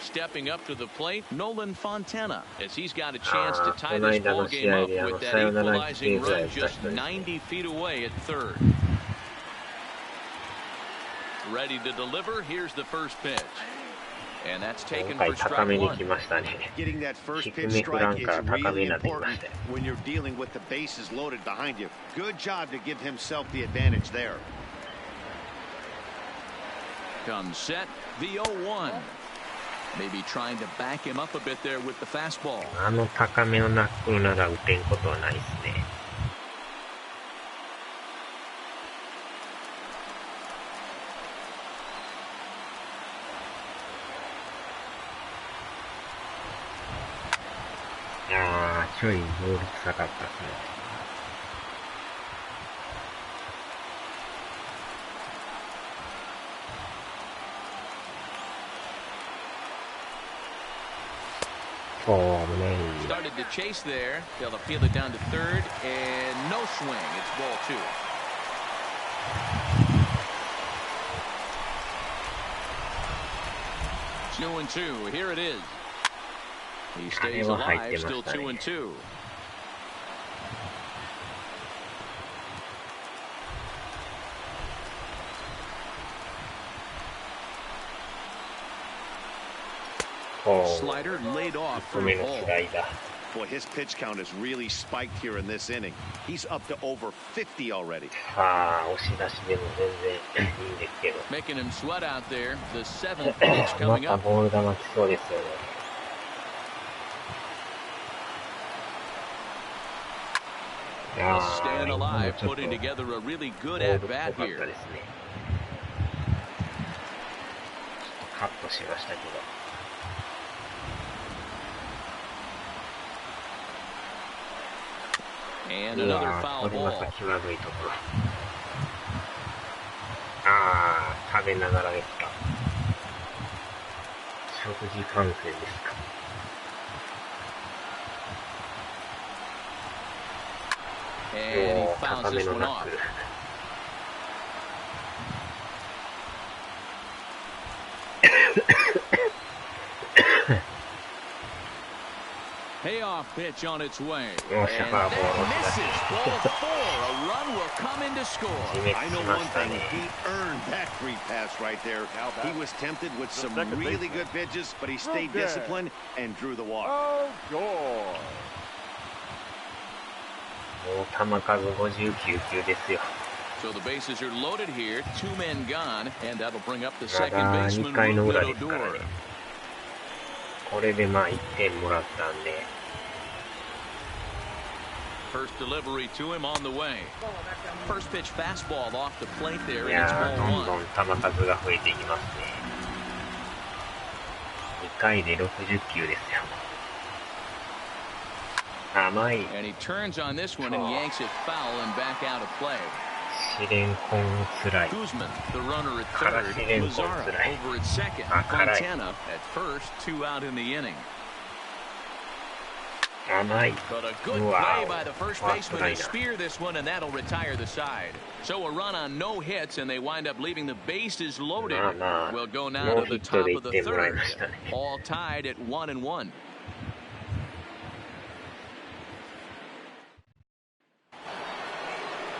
Speaker 1: Stepping up to the plate, Nolan Fontana, as he's got a chance to tie this ballgame up with that equalizing run just 90 feet away at third. Ready to deliver, here's the first pitch. And that's taken for strike 1.
Speaker 2: Getting that first pitch strike is really important when you're dealing with the bases loaded behind you. Good job to give himself the advantage there.
Speaker 1: Comes set, the 0-1. Maybe trying to back him up a bit there with the fastball.
Speaker 5: あの高めのナックルなら打てんことはないですね。ちょいボール臭かったですね。
Speaker 1: Started to chase there. They'll field it down to third, and no swing. It's ball 2. 2-2. Here it is. He stays alive, still 2-2. Slider laid off for a ball.
Speaker 2: Boy, his pitch count has really spiked here in this inning. He's up to over 50 already.
Speaker 1: Making him sweat out there. The 7th pitch coming up. He'll stand alive, putting together a really good at-bat here.
Speaker 5: カットしましたけど。
Speaker 1: And another foul
Speaker 5: これま
Speaker 1: ball.
Speaker 5: た際どいところ。ああ、食べながらですか。食事観戦ですか。
Speaker 1: And he
Speaker 5: 高
Speaker 1: fouls
Speaker 5: め
Speaker 1: this
Speaker 5: の
Speaker 1: one
Speaker 5: ナッ
Speaker 1: off.
Speaker 5: クル。
Speaker 1: Payoff pitch on its way.
Speaker 5: Oh,
Speaker 1: And
Speaker 5: shut
Speaker 1: that
Speaker 5: up, boy.
Speaker 1: misses. Ball 4. A run will come in to score.
Speaker 2: I know one thing. He earned that free pass right there. He was tempted with some really good pitches, but he stayed disciplined and drew the walk.
Speaker 4: Oh, joy.
Speaker 5: もう球数59球ですよ。
Speaker 1: So the bases are loaded here. 2 men gone, and that'll bring up the
Speaker 5: ま
Speaker 1: second
Speaker 5: だ
Speaker 1: baseman
Speaker 5: 2回の裏
Speaker 1: Ruben
Speaker 5: ですからね。
Speaker 1: Odor.
Speaker 5: これでまあ1点もらったんで。
Speaker 1: First delivery to him on the way. First pitch fastball off the plate there,
Speaker 5: い
Speaker 1: and it's
Speaker 5: やー、ど
Speaker 1: ball
Speaker 5: んど
Speaker 1: 1.
Speaker 5: ん球数が増えていきますね。2回で60球ですよ。甘い。
Speaker 1: And he turns on this one and yanks it foul and back out of play.
Speaker 5: 試練コンつらい。
Speaker 1: Guzman, the runner at
Speaker 5: から
Speaker 1: third.
Speaker 5: 試練コン
Speaker 1: Lazara
Speaker 5: つらい。
Speaker 1: over at second.
Speaker 5: あ、辛い。
Speaker 1: Fontana at first, 2 out in the inning.
Speaker 5: 甘い。
Speaker 1: But a good
Speaker 5: Wow.
Speaker 1: play by the first baseman to
Speaker 5: Right.
Speaker 1: spear this one, and that'll retire the side. So a run on no hits, and they wind up leaving the bases loaded.
Speaker 5: まあまあ、
Speaker 1: We'll go
Speaker 5: ノ
Speaker 1: now
Speaker 5: ー
Speaker 1: to
Speaker 5: ヒ
Speaker 1: the
Speaker 5: ット
Speaker 1: top
Speaker 5: で
Speaker 1: of
Speaker 5: 1
Speaker 1: the
Speaker 5: 点もらい
Speaker 1: third.
Speaker 5: ましたね。
Speaker 1: All tied at 1-1.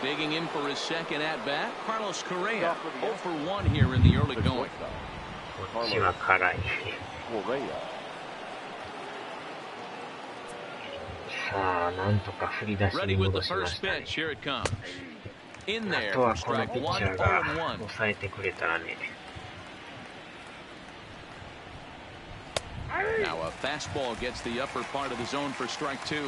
Speaker 1: Digging in for his second at-bat, Carlos Correa, 0 for 1 here in the early going.
Speaker 5: こっちは辛い。
Speaker 4: Correa.
Speaker 5: さあ、なんとか振り出し
Speaker 1: Ready
Speaker 5: に
Speaker 1: with
Speaker 5: 戻
Speaker 1: the
Speaker 5: しま
Speaker 1: first
Speaker 5: したね。
Speaker 1: pitch. Here it comes. In
Speaker 5: あ
Speaker 1: there
Speaker 5: と
Speaker 1: for
Speaker 5: はこの
Speaker 1: strike
Speaker 5: ピッ
Speaker 1: one,
Speaker 5: チャーが
Speaker 1: 0-1.
Speaker 5: 抑えてくれたらね。
Speaker 1: Now a fastball gets the upper part of the zone for strike 2.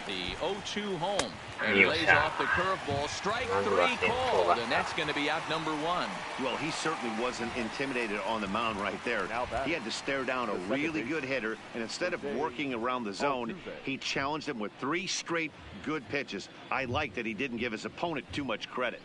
Speaker 1: The 0-2 home. And he lays off the curveball. Strike 3 called, and that's going to be out number 1.
Speaker 2: Well, he certainly wasn't intimidated on the mound right there. He had to stare down a really good hitter, and instead of working around the zone, he challenged him with 3 straight good pitches. I like that he didn't give his opponent too much credit.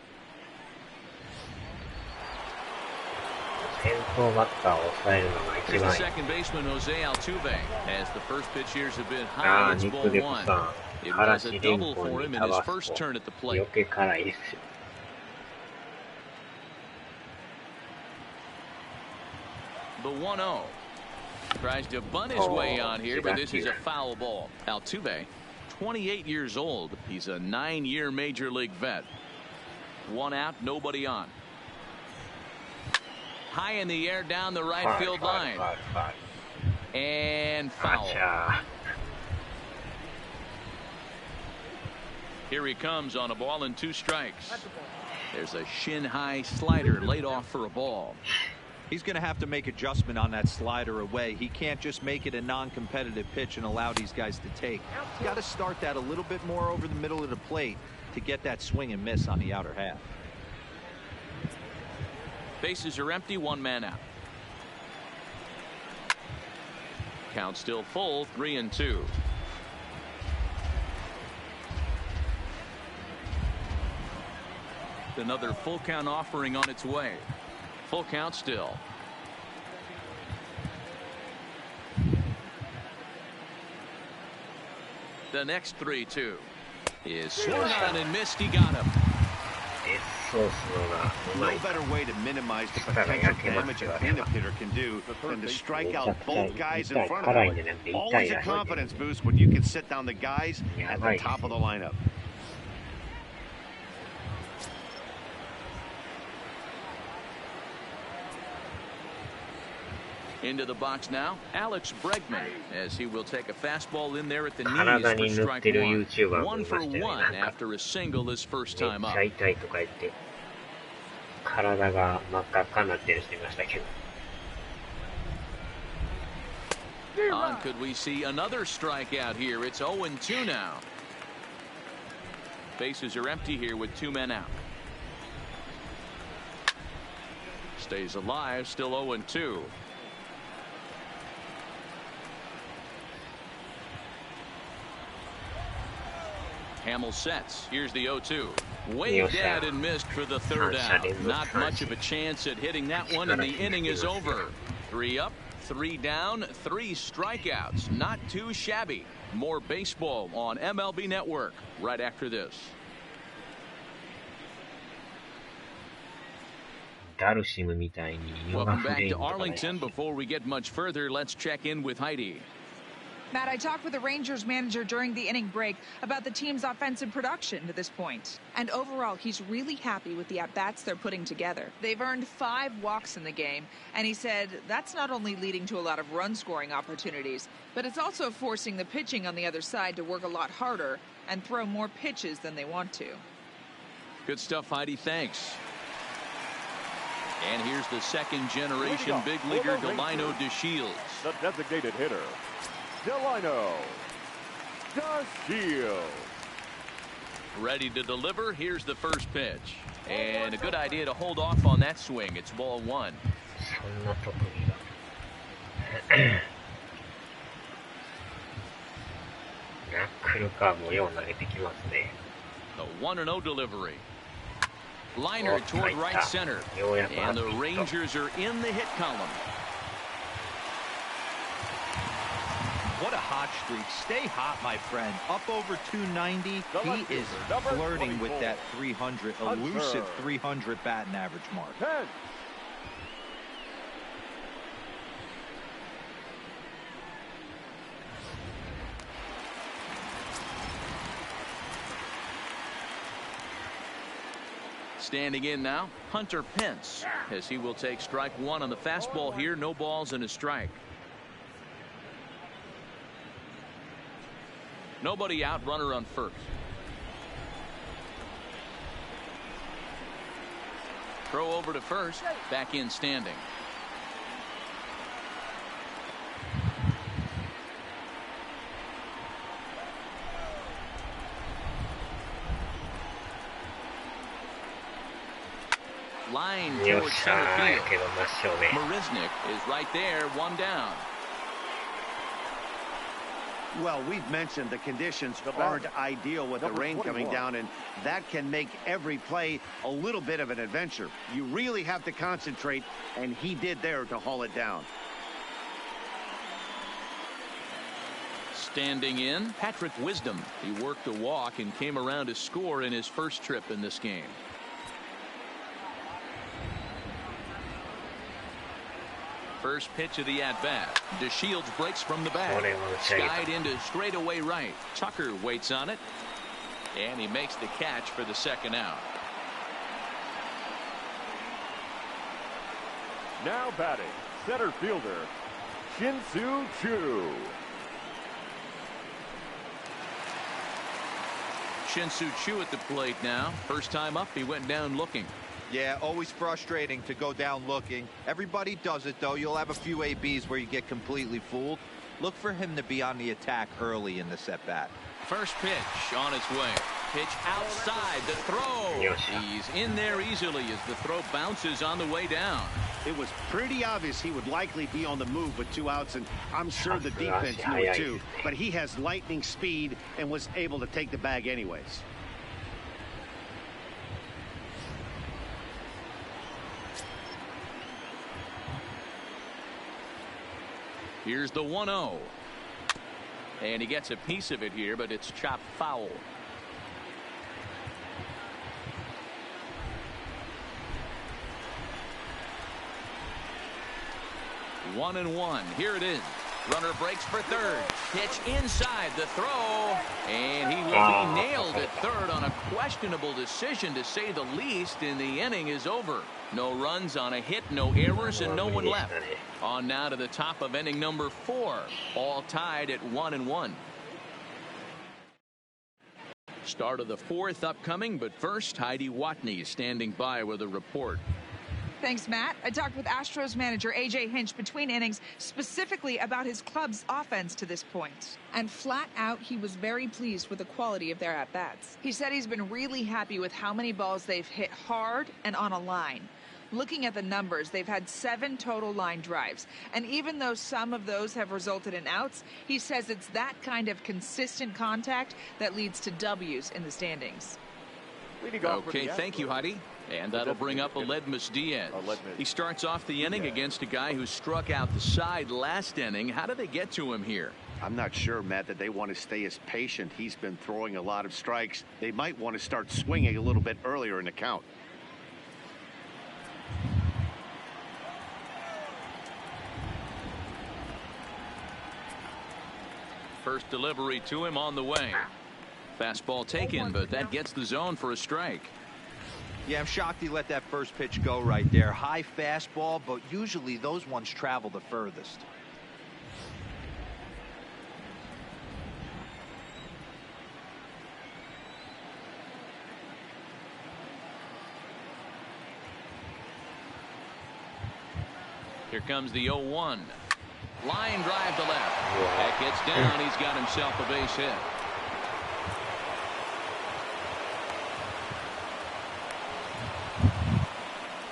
Speaker 5: 先頭バッターを抑えるのが一
Speaker 1: Here's
Speaker 5: 番
Speaker 1: the
Speaker 5: いい。
Speaker 1: second baseman, Jose Altuve. As the first pitch here's a bit
Speaker 5: あ
Speaker 1: high,
Speaker 5: あ、
Speaker 1: it's
Speaker 5: 肉
Speaker 1: ball
Speaker 5: でこ
Speaker 1: 1.
Speaker 5: さ、
Speaker 1: It
Speaker 5: から
Speaker 1: was
Speaker 5: し
Speaker 1: a
Speaker 5: れん
Speaker 1: double
Speaker 5: こん
Speaker 1: for
Speaker 5: に
Speaker 1: him
Speaker 5: 飛
Speaker 1: in his
Speaker 5: ばす
Speaker 1: first
Speaker 5: と
Speaker 1: turn at the
Speaker 5: 余
Speaker 1: plate.
Speaker 5: 計辛いですよ。
Speaker 1: The 1-0. Tries to bunt his way on here, but this is a foul ball. Altuve, 28 years old. He's a 9-year major league vet. 1 out, nobody on. High in the air down the right field line. And
Speaker 5: あ
Speaker 1: foul.
Speaker 5: ちゃ
Speaker 1: Here he comes on a ball and 2 strikes. There's a shin-high slider laid off for a ball.
Speaker 3: He's going to have to make adjustment on that slider away. He can't just make it a non-competitive pitch and allow these guys to take. He's got to start that a little bit more over the middle of the plate to get that swing and miss on the outer half.
Speaker 1: Bases are empty, 1 man out. Count still full, 3-2. Another full count offering on its way. Full count still. The next 3-2 is swung on and missed. He got him.
Speaker 5: デスソースのがうま
Speaker 2: No
Speaker 5: い。
Speaker 2: better way to minimize the potential damage a cleanup hitter can do than to strike out both guys in front of him. Always a confidence boost when you can sit down the guys at the top of the lineup.
Speaker 1: Into the box now, Alex Bregman, as he will take a fastball in there at the
Speaker 5: 体
Speaker 1: knees
Speaker 5: に
Speaker 1: for
Speaker 5: 塗っ
Speaker 1: strike
Speaker 5: てる
Speaker 1: 1.
Speaker 5: YouTuber も
Speaker 1: 1
Speaker 5: い
Speaker 1: for
Speaker 5: ましたよ
Speaker 1: 1
Speaker 5: ね。なんか
Speaker 1: after a single his first
Speaker 5: めっ
Speaker 1: time
Speaker 5: ち
Speaker 1: up.
Speaker 5: ゃ痛いとか言って、体が真っ赤っかになってる人いましたけど。
Speaker 1: On could we see another strikeout here? It's 0-2 now. Bases are empty here with 2 men out. Stays alive, still 0-2. Hamill sets. Here's the 0-2. Way dead and missed for the 3rd out. Not much of a chance at hitting that one, and the inning is over. 3 up, 3 down, 3 strikeouts. Not too shabby. More baseball on MLB Network right after this. Welcome back to Arlington. Before we get much further, let's check in with Heidi.
Speaker 6: Matt, I talked with the Rangers manager during the inning break about the team's offensive production to this point. And overall, he's really happy with the at-bats they're putting together. They've earned 5 walks in the game, and he said that's not only leading to a lot of run-scoring opportunities, but it's also forcing the pitching on the other side to work a lot harder and throw more pitches than they want to.
Speaker 1: Good stuff, Heidi. Thanks. And here's the second-generation big leaguer, Delino DeShields.
Speaker 4: The designated hitter, Delino DeShields.
Speaker 1: Ready to deliver. Here's the first pitch. And a good idea to hold off on that swing. It's ball 1. The 1-0 delivery. Liner toward right center. And the Rangers are in the hit column.
Speaker 3: What a hot streak. Stay hot, my friend. Up over 290. He is flirting with that 300, elusive 300 batting average mark.
Speaker 4: 10.
Speaker 1: Standing in now, Hunter Pence, as he will take strike 1 on the fastball here. No balls and a strike. Nobody out, runner on first. Throw over to first, back in standing. Line towards center field. Marisnik is right there, 1 down.
Speaker 2: Well, we've mentioned the conditions aren't ideal with the rain coming down, and that can make every play a little bit of an adventure. You really have to concentrate, and he did there to haul it down.
Speaker 1: Standing in, Patrick Wisdom. He worked a walk and came around to score in his first trip in this game. First pitch of the at-bat. DeShields breaks from the bat. Skied into straightaway right. Tucker waits on it. And he makes the catch for the 2nd out.
Speaker 4: Now batting, center fielder, Shin-Soo Choo.
Speaker 1: Shin-Soo Choo at the plate now. First time up, he went down looking.
Speaker 3: Yeah, always frustrating to go down looking. Everybody does it, though. You'll have a few ABs where you get completely fooled. Look for him to be on the attack early in the at-bat.
Speaker 1: First pitch on its way. Pitch outside, the throw. He's in there easily as the throw bounces on the way down.
Speaker 2: It was pretty obvious he would likely be on the move with 2 outs, and I'm sure the defense knew it too. But he has lightning speed and was able to take the bag anyways.
Speaker 1: Here's the 1-0. And he gets a piece of it here, but it's chopped foul. One and one. Here it is. Runner breaks for third. Pitch inside the throw. And he will be nailed at third on a questionable decision, to say the least, and the inning is over. No runs on a hit, no errors, and no one left. On now to the top of inning number 4. All tied at 1-1. Start of the 4th upcoming, but first, Heidi Watney standing by with a report.
Speaker 6: Thanks, Matt. I talked with Astros manager A.J. Hinch between innings specifically about his club's offense to this point. And flat out, he was very pleased with the quality of their at-bats. He said he's been really happy with how many balls they've hit hard and on a line. Looking at the numbers, they've had 7 total line drives. And even though some of those have resulted in outs, he says it's that kind of consistent contact that leads to W's in the standings.
Speaker 1: Okay, thank you, Heidi. And that'll bring up Aledmus Diaz. He starts off the inning against a guy who struck out the side last inning. How did they get to him here?
Speaker 2: I'm not sure, Matt, that they want to stay as patient. He's been throwing a lot of strikes. They might want to start swinging a little bit earlier in the count.
Speaker 1: First delivery to him on the way. Fastball taken, but that gets the zone for a strike.
Speaker 3: Yeah, I'm shocked he let that first pitch go right there. High fastball, but usually those ones travel the furthest.
Speaker 1: Here comes the 0-1. Line drive to left. That gets down. He's got himself a base hit.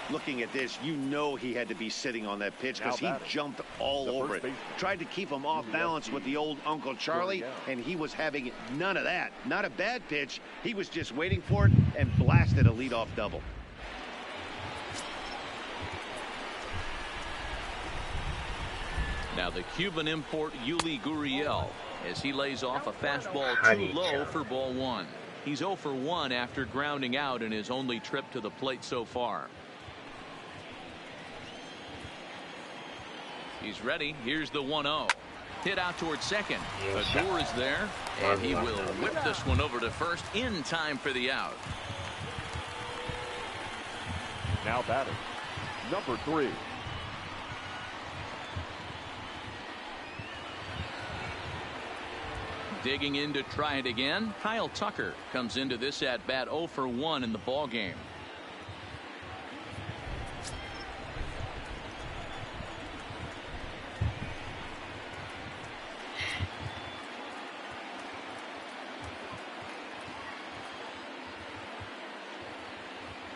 Speaker 2: Looking at this, you know he had to be sitting on that pitch because he jumped all over it. Tried to keep him off balance with the old Uncle Charlie, and he was having none of that. Not a bad pitch. He was just waiting for it and blasted a leadoff double.
Speaker 1: Now the Cuban import Yuli Gurriel as he lays off a fastball too low for ball 1. He's 0 for 1 after grounding out in his only trip to the plate so far. He's ready. Here's the 1-0. Hit out towards second. Adore is there, and he will whip this one over to first in time for the out.
Speaker 4: Now batting, number 3.
Speaker 1: Digging in to try it again. Kyle Tucker comes into this at bat 0 for 1 in the ball game.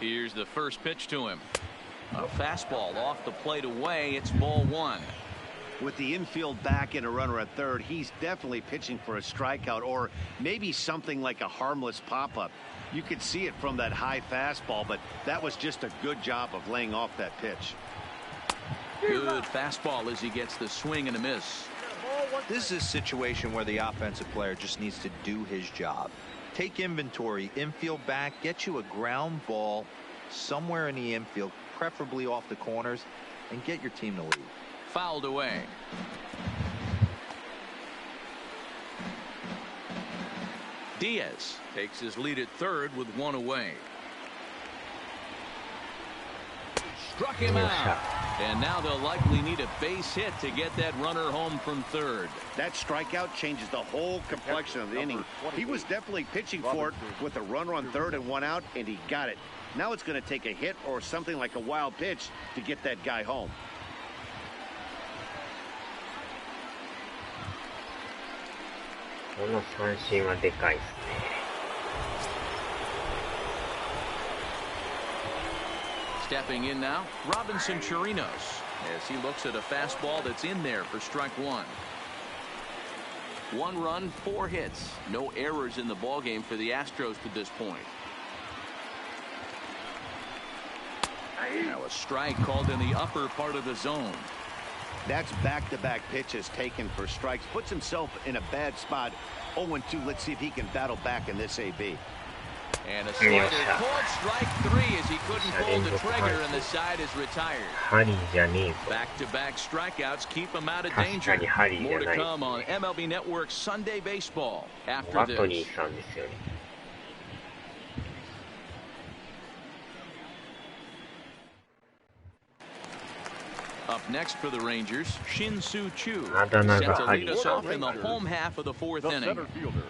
Speaker 1: Here's the first pitch to him. A fastball off the plate away. It's ball 1.
Speaker 2: With the infield back and a runner at third, he's definitely pitching for a strikeout or maybe something like a harmless pop-up. You could see it from that high fastball, but that was just a good job of laying off that pitch.
Speaker 1: Good fastball as he gets the swing and a miss.
Speaker 3: This is a situation where the offensive player just needs to do his job. Take inventory, infield back, get you a ground ball somewhere in the infield, preferably off the corners, and get your team to lead.
Speaker 1: Fouled away. Diaz takes his lead at third with 1 away. Struck him out. And now they'll likely need a base hit to get that runner home from third.
Speaker 2: That strikeout changes the whole complexion of the inning. He was definitely pitching for it with a runner on third and 1 out, and he got it. Now it's going to take a hit or something like a wild pitch to get that guy home.
Speaker 1: Stepping in now, Robinson Chirinos, as he looks at a fastball that's in there for strike 1. 1 run, 4 hits. No errors in the ballgame for the Astros to this point. Now a strike called in the upper part of the zone.
Speaker 2: That's back-to-back pitches taken for strikes. Puts himself in a bad spot. 0-2. Let's see if he can battle back in this AB.
Speaker 1: And a slider called strike 3 as he couldn't pull the trigger and the side is retired. Back-to-back strikeouts keep him out of danger. More to come on MLB Network's Sunday Baseball after this. Up next for the Rangers, Shin-Soo Choo, set to lead us off in the home half of the 4th inning.
Speaker 4: Center fielder,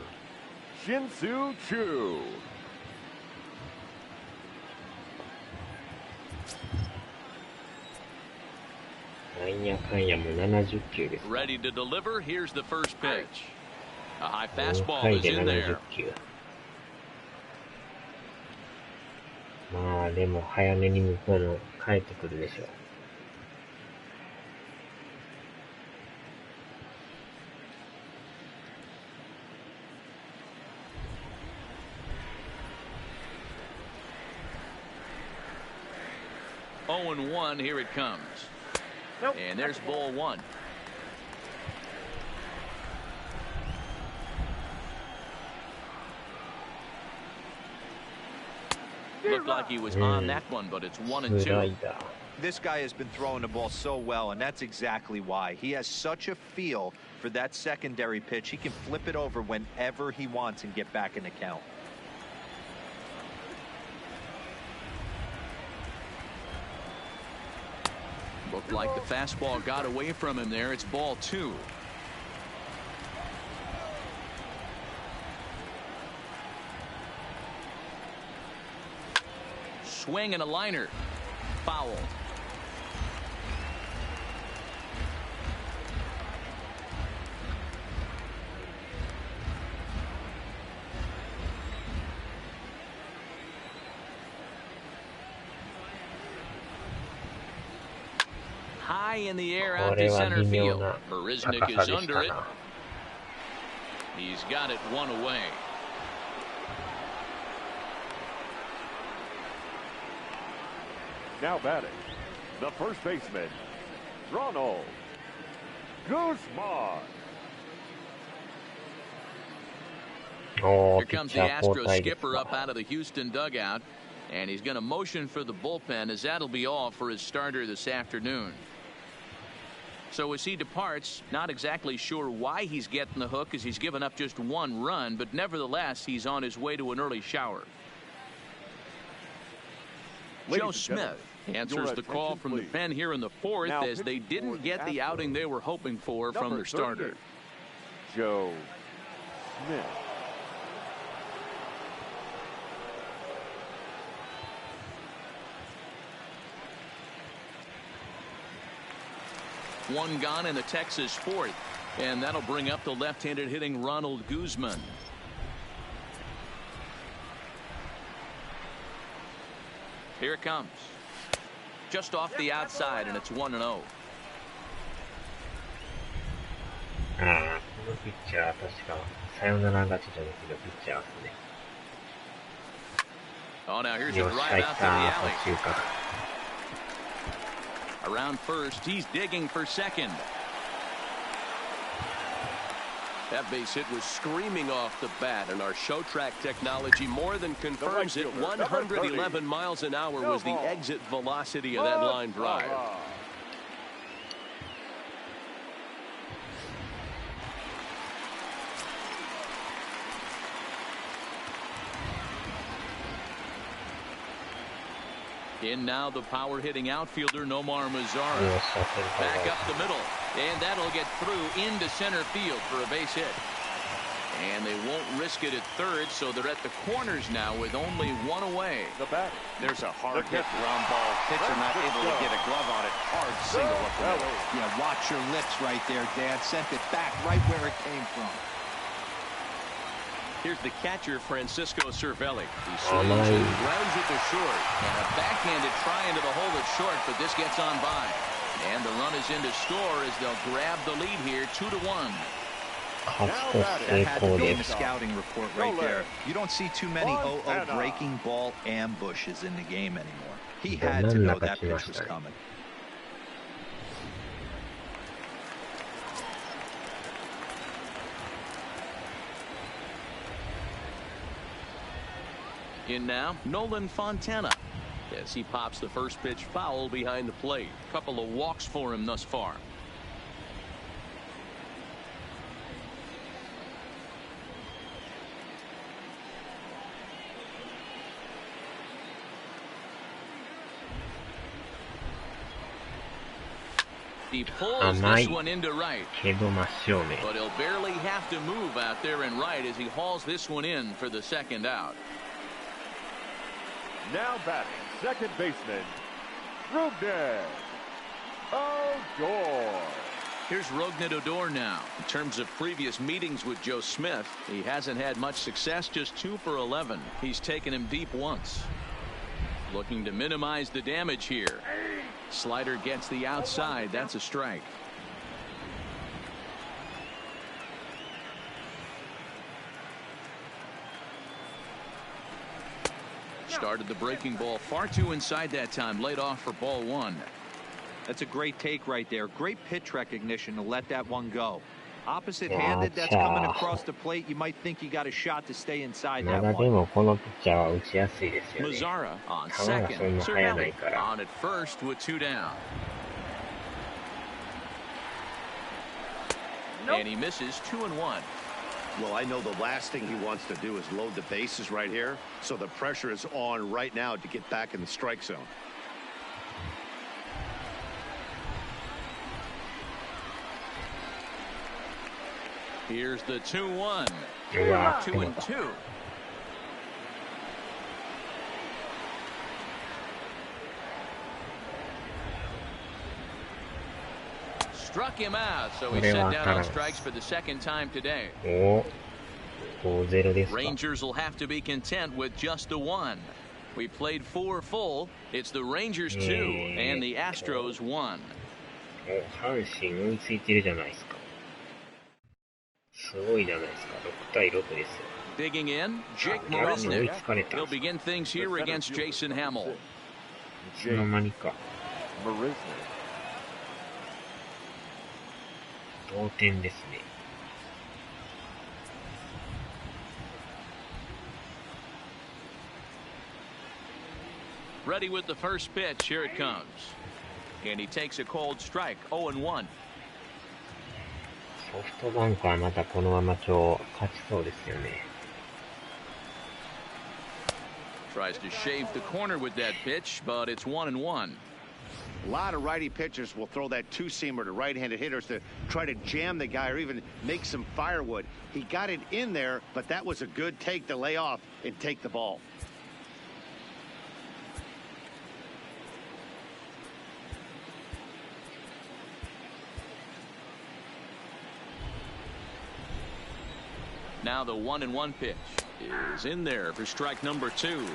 Speaker 4: Shin-Soo Choo.
Speaker 5: なんやかんやもう70球です。
Speaker 1: Ready to deliver. Here's the first pitch. A high
Speaker 5: 4
Speaker 1: fastball
Speaker 5: 回
Speaker 1: is
Speaker 5: で
Speaker 1: in
Speaker 5: 70
Speaker 1: there.
Speaker 5: 球。まあでも早めに向こうも帰ってくるでしょう。
Speaker 1: 0-1, here it comes. And there's ball one. Looked like he was on that one, but it's 1-2.
Speaker 3: This guy has been throwing the ball so well, and that's exactly why. He has such a feel for that secondary pitch. He can flip it over whenever he wants and get back in the count.
Speaker 1: Looked like the fastball got away from him there. It's ball two. Swing and a liner. Foul. High in the air out to center field. Marisnik is under it. He's got it one away.
Speaker 4: Now batting, the first baseman, Ronald Guzman.
Speaker 1: Here comes the Astros skipper up out of the Houston dugout, and he's going to motion for the bullpen, as that'll be all for his starter this afternoon. So as he departs, not exactly sure why he's getting the hook, as he's given up just one run, but nevertheless he's on his way to an early shower. Joe Smith answers the call from the pen here in the fourth, as they didn't get the outing they were hoping for from their starter.
Speaker 4: Joe Smith.
Speaker 1: One gone in the Texas fourth, and that'll bring up the left-handed hitting Ronald Guzman. Here it comes. Just off the outside, and it's 1-0.
Speaker 5: このピッチャー、確かサヨナラ勝ちじゃなくてピッチャーですね。
Speaker 1: Oh, now here's a drive out to the alley. Around first, he's digging for second.
Speaker 7: That base hit was screaming off the bat, and our show track technology more than confirms it. 111 miles an hour was the exit velocity of that line drive.
Speaker 1: In now the power hitting outfielder Nomar Mazara. Back up the middle, and that'll get through into center field for a base hit. And they won't risk it at third, so they're at the corners now with only one away.
Speaker 4: The bat.
Speaker 2: There's a hard hit ground ball. Pitcher not able to get a glove on it. Hard single up the middle.
Speaker 3: Yeah, watch your lips right there, Dad. Sent it back right where it came from.
Speaker 7: Here's the catcher, Francisco Cervelli. He swings and grounds it to short.
Speaker 1: And a backhanded try into the hole at short, but this gets on by. And the run is in to score as they'll grab the lead here, 2-1.
Speaker 3: That had to be in the scouting report right there. You don't see too many 0-0 breaking ball ambushes in the game anymore. He had to know that pitch was coming.
Speaker 1: In now, Nolan Fontana, as he pops the first pitch foul behind the plate. Couple of walks for him thus far. He pulls this one into right, but he'll barely have to move out there in right as he hauls this one in for the second out.
Speaker 4: Now batting, second baseman, Rubner Odor.
Speaker 1: Here's Rougned Odor now. In terms of previous meetings with Joe Smith, he hasn't had much success, just 2 for 11. He's taken him deep once. Looking to minimize the damage here. Slider gets the outside. That's a strike. Started the breaking ball far too inside that time. Laid off for ball 1.
Speaker 3: That's a great take right there. Great pitch recognition to let that one go. Opposite-handed, that's coming across the plate. You might think you got a shot to stay inside that one.
Speaker 1: Mazzara on second. Cervelli on at first with 2 down. And he misses 2-1.
Speaker 2: Well, I know the last thing he wants to do is load the bases right here. So the pressure is on right now to get back in the strike zone.
Speaker 1: Here's the 2-1. 2-2. Struck him out, so he's set down on strikes for the second time today. Rangers will have to be content with just the 1. We played 4 full. It's the Rangers 2 and the Astros 1.
Speaker 5: 阪神追いついてるじゃないですか。すごいじゃないですか。6対6ですよ。
Speaker 1: Digging in, Jake Marisnick. He'll begin things here against Jason Hamill.
Speaker 5: いつの間にか。同点ですね。
Speaker 1: Ready with the first pitch. Here it comes. And he takes a cold strike. 0-1.
Speaker 5: ソフトバンクはまたこのまま勝ちそうですよね。
Speaker 1: Tries to shave the corner with that pitch, but it's 1-1.
Speaker 2: A lot of righty pitchers will throw that two-seamer to right-handed hitters to try to jam the guy or even make some firewood. He got it in there, but that was a good take to lay off and take the ball.
Speaker 1: Now the 1-1 pitch is in there for strike number 2.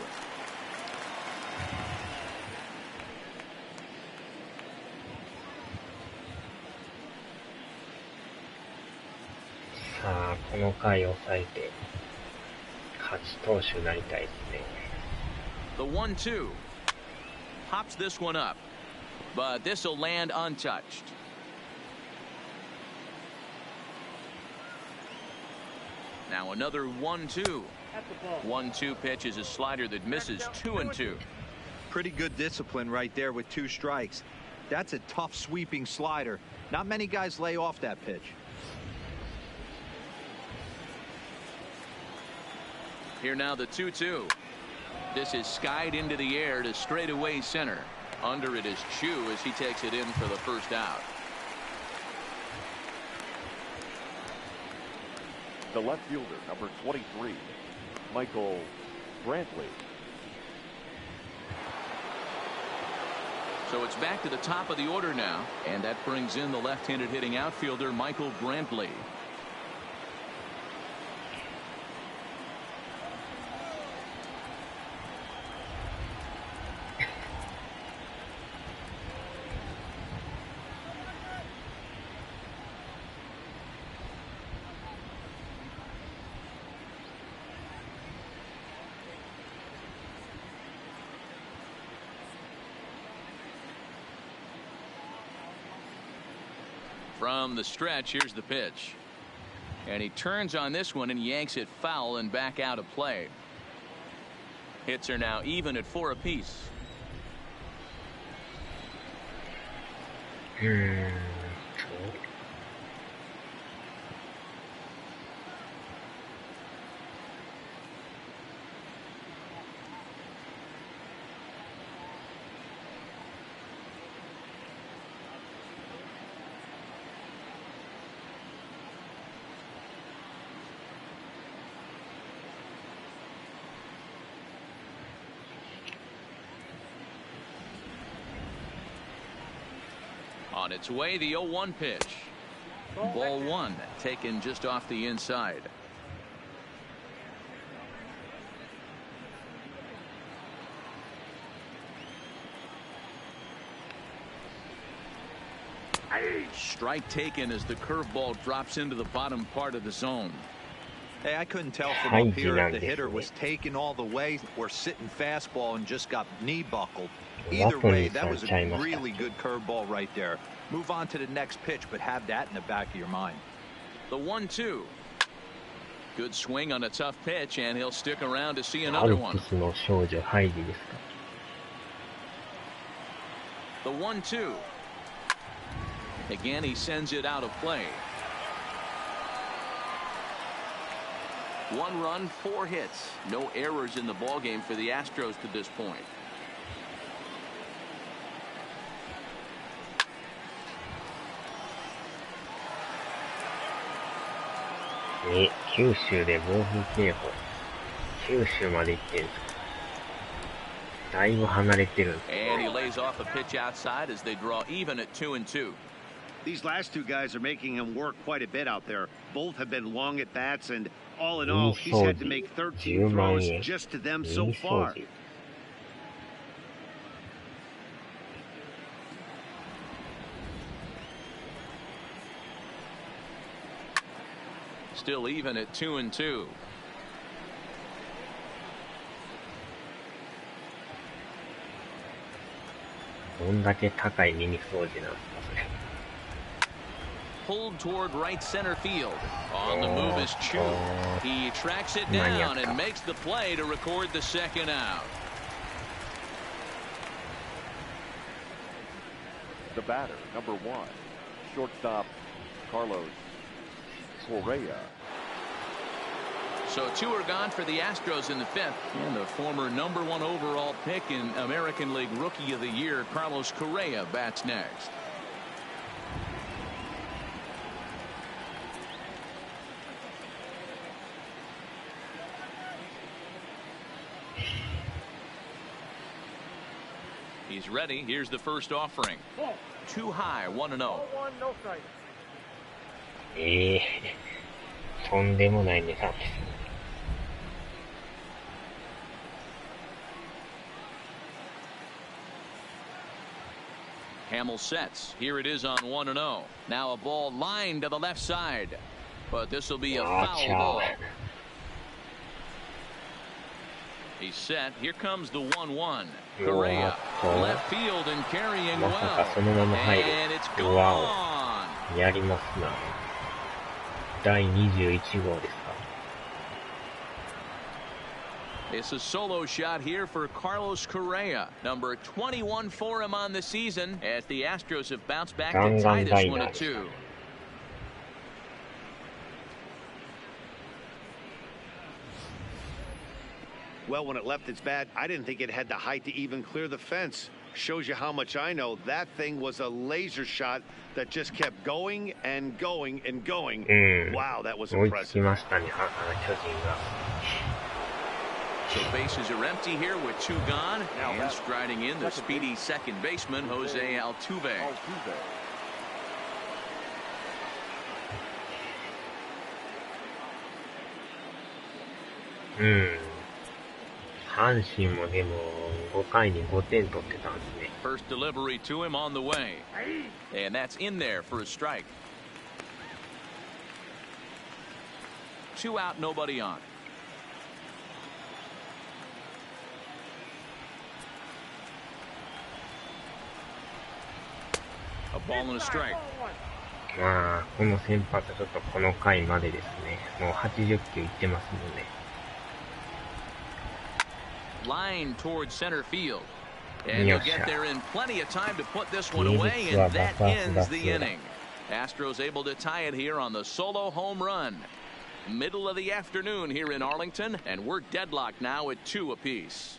Speaker 5: さあ、この回を抑えて勝ち投手になりたいですね。
Speaker 1: The 1-2 pops this one up, but this will land untouched. Now another 1-2. 1-2 pitch is a slider that misses 2-2.
Speaker 3: Pretty good discipline right there with 2 strikes. That's a tough sweeping slider. Not many guys lay off that pitch.
Speaker 1: Here now the 2-2. This is skied into the air to straightaway center. Under it is Chu as he takes it in for the first out.
Speaker 4: The left fielder, number 23, Michael Brantley.
Speaker 1: So it's back to the top of the order now, and that brings in the left-handed hitting outfielder Michael Brantley. From the stretch, here's the pitch. And he turns on this one and yanks it foul and back out of play. Hits are now even at 4 apiece. On its way, the 0-1 pitch. Ball one, taken just off the inside. Strike taken as the curveball drops into the bottom part of the zone.
Speaker 3: Hey, I couldn't tell from up here if the hitter was taken all the way or sitting fastball and just got knee buckled. Either way, that was a really good curveball right there. Move on to the next pitch, but have that in the back of your mind.
Speaker 1: The 1-2. Good swing on a tough pitch, and he'll stick around to see another one. The 1-2. Again, he sends it out of play. 1 run, 4 hits. No errors in the ballgame for the Astros to this point. And he lays off a pitch outside as they draw even at 2-2.
Speaker 2: These last two guys are making him work quite a bit out there. Both have been long at bats, and all in all, he's had to make 13 throws just to them so far.
Speaker 1: Still even at 2-2. Pulled toward right center field. On the move is Chu. He tracks it down and makes the play to record the second out.
Speaker 4: The batter, number 1, shortstop Carlos Correa.
Speaker 1: So 2 are gone for the Astros in the 5th. And the former number 1 overall pick in American League Rookie of the Year, Carlos Correa, bats next. He's ready. Here's the first offering. Too high, 1-0.
Speaker 5: とんでもない値段です。
Speaker 1: Hamill sets. Here it is on 1-0. Now a ball lined to the left side. But this will be a foul ball. He's set. Here comes the 1-1. Correa. Left field and carrying well. And it's gone.
Speaker 5: やりますな。第21号ですか。
Speaker 1: It's a solo shot here for Carlos Correa, number 21 for him on the season, as the Astros have bounced back to tie this one at 2.
Speaker 2: Well, when it left its bat, I didn't think it had the height to even clear the fence. Shows you how much I know. That thing was a laser shot that just kept going and going and going. Wow, that was impressive.
Speaker 1: So bases are empty here with 2 gone. And striding in the speedy second baseman, Jose Altuve. First delivery to him on the way. And that's in there for a strike. 2 out, nobody on. A ball and a strike.
Speaker 5: まあ、この先発ちょっとこの回までですね。もう80球いってますもんね。
Speaker 1: Line towards center field. And he'll get there in plenty of time to put this one away, and that ends the inning. Astros able to tie it here on the solo home run. Middle of the afternoon here in Arlington, and we're deadlocked now at 2 apiece.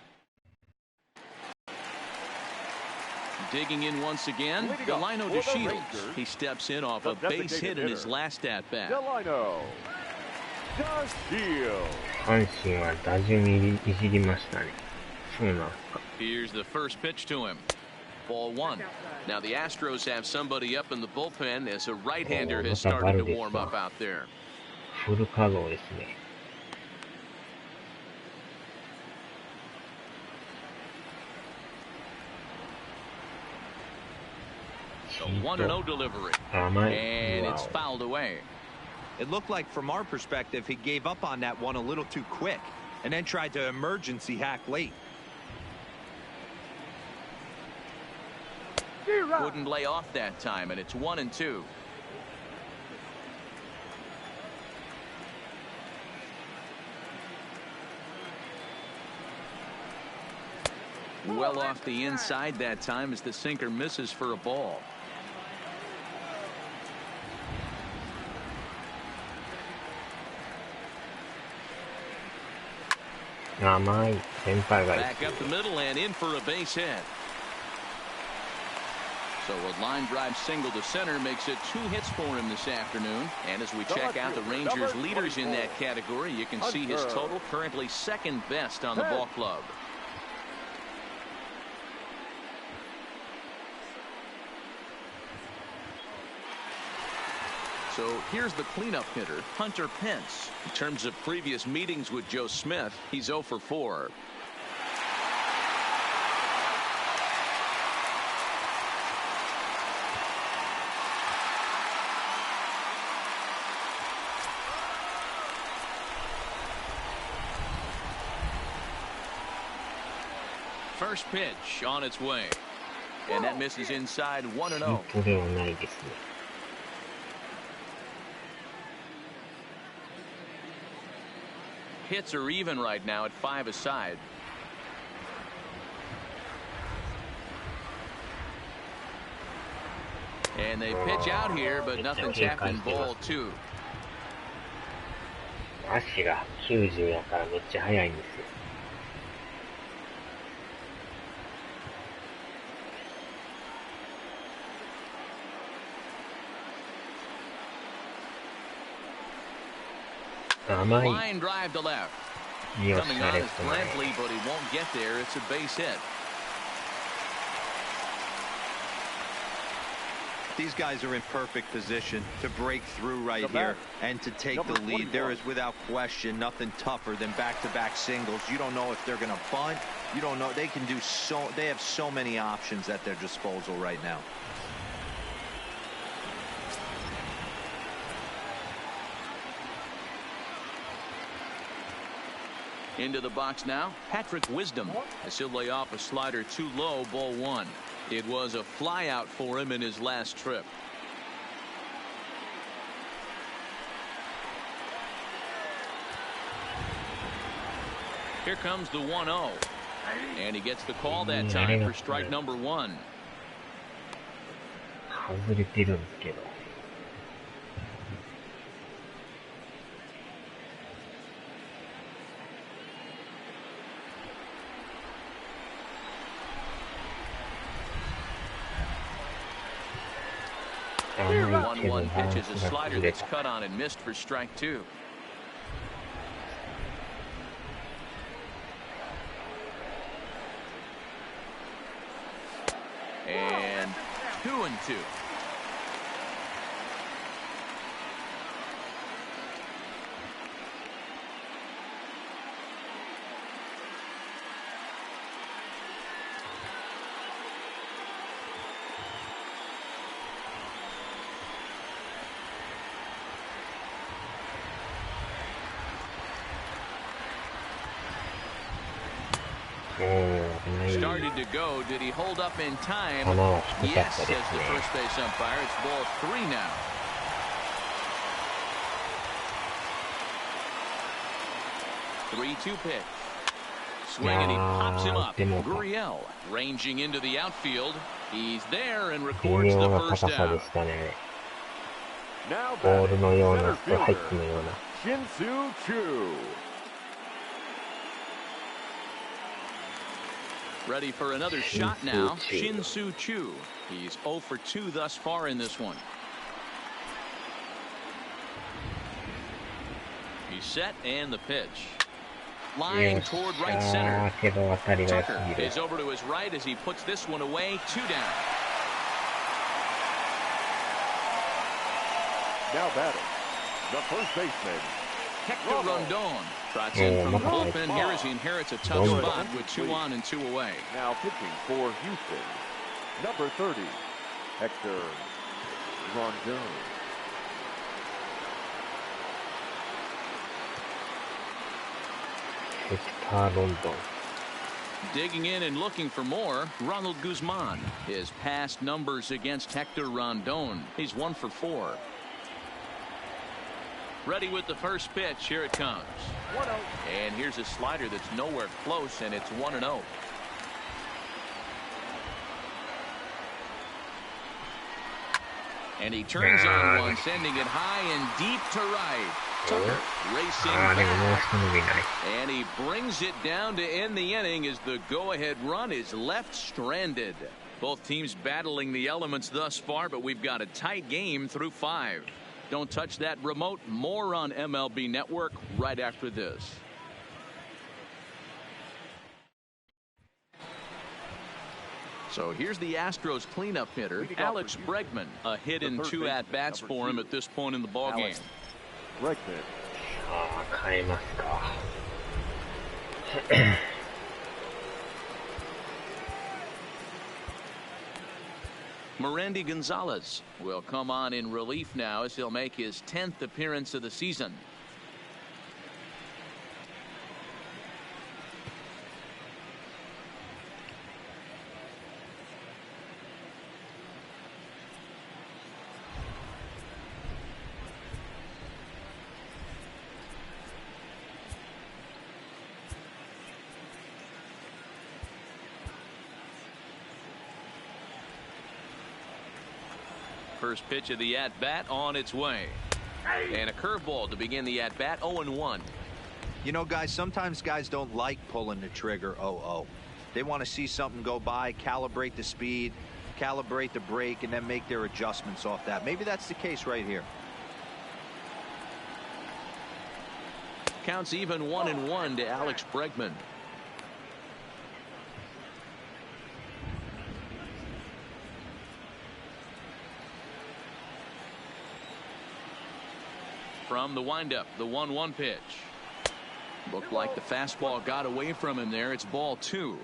Speaker 1: Digging in once again, Delino DeShields. He steps in off a base hit in his last at-bat.
Speaker 4: Delino DeShields.
Speaker 5: 阪神は打順いじりましたね。そうなんすか。
Speaker 1: Here's the first pitch to him. Ball one. Now the Astros have somebody up in the bullpen as a right-hander has started to warm up out there.
Speaker 5: フル稼働ですね。
Speaker 1: The 1-0 delivery. And it's fouled away.
Speaker 3: It looked like, from our perspective, he gave up on that one a little too quick and then tried to emergency hack late.
Speaker 1: Wouldn't lay off that time, and it's 1-2. Well off the inside that time as the sinker misses for a ball. Back up the middle and in for a base hit. So a line drive single to center makes it 2 hits for him this afternoon. And as we check out the Rangers leaders in that category, you can see his total currently second best on the ball club. So here's the cleanup hitter, Hunter Pence. In terms of previous meetings with Joe Smith, he's 0 for 4. First pitch on its way. And that misses inside 1-0. Hits are even right now at 5 aside. And they pitch out here, but nothing's happened. Ball 2.
Speaker 5: 足が90やからめっちゃ速いんですよ。
Speaker 1: Line drive to left. Coming on is Brantley, but he won't get there. It's a base hit.
Speaker 3: These guys are in perfect position to break through right here and to take the lead. There is without question nothing tougher than back-to-back singles. You don't know if they're going to bunt. You don't know. They can do so. They have so many options at their disposal right now.
Speaker 1: Into the box now, Patrick Wisdom, as he'll lay off a slider too low. Ball 1. It was a fly out for him in his last trip. Here comes the 1-0. And he gets the call that time for strike number 1.
Speaker 5: 外れてるんですけど。
Speaker 1: 1-1 pitch is a slider that's cut on and missed for strike 2. And 2-2. Started to go. Did he hold up in time? Yes, says the first base umpire. It's ball 3 now. Three-two pitch. Swing and he pops him up. Gurriel ranging into the outfield. He's there and records the first down.
Speaker 4: Now batting, center fielder, Shin-Soo Choo.
Speaker 1: Ready for another shot now. Shin-Soo Choo. He's 0 for 2 thus far in this one. He's set and the pitch. flying toward right center.
Speaker 5: けど当たりが良す
Speaker 1: Tucker
Speaker 5: ぎる。
Speaker 1: is over to his right as he puts this one away. 2 down.
Speaker 4: Now batting, the first baseman,
Speaker 1: Hector Rondon trots in from the bullpen here as he inherits a tough spot with 2 on and 2 away.
Speaker 4: now pitching for Houston, number 30, Hector Rondon.
Speaker 5: Hector Rondon.
Speaker 1: Digging in and looking for more, Ronald Guzman. His past numbers against Hector Rondon. He's 1 for 4. Ready with the first pitch. Here it comes. 1-0. And here's a slider that's nowhere close, and it's 1-0. And he turns on one, sending it high and deep to right. Tucker racing back. And he brings it down to end the inning as the go-ahead run is left stranded. Both teams battling the elements thus far, but we've got a tight game through 5. Don't touch that remote. More on MLB Network right after this. So here's the Astros cleanup hitter, Alex Bregman. A hit in 2 at-bats for him at this point in the ballgame.
Speaker 4: Bregman.
Speaker 5: 変えますか。
Speaker 1: Merandy Gonzalez will come on in relief now as he'll make his 10th appearance of the season. First pitch of the at-bat on its way. And a curveball to begin the at-bat. 0-1.
Speaker 3: You know, guys, sometimes guys don't like pulling the trigger 0-0. They want to see something go by, calibrate the speed, calibrate the brake, and then make their adjustments off that. Maybe that's the case right here.
Speaker 1: Counts even 1-1 to Alex Bregman. From the windup, the 1-1 pitch. Looked like the fastball got away from him there. It's ball 2.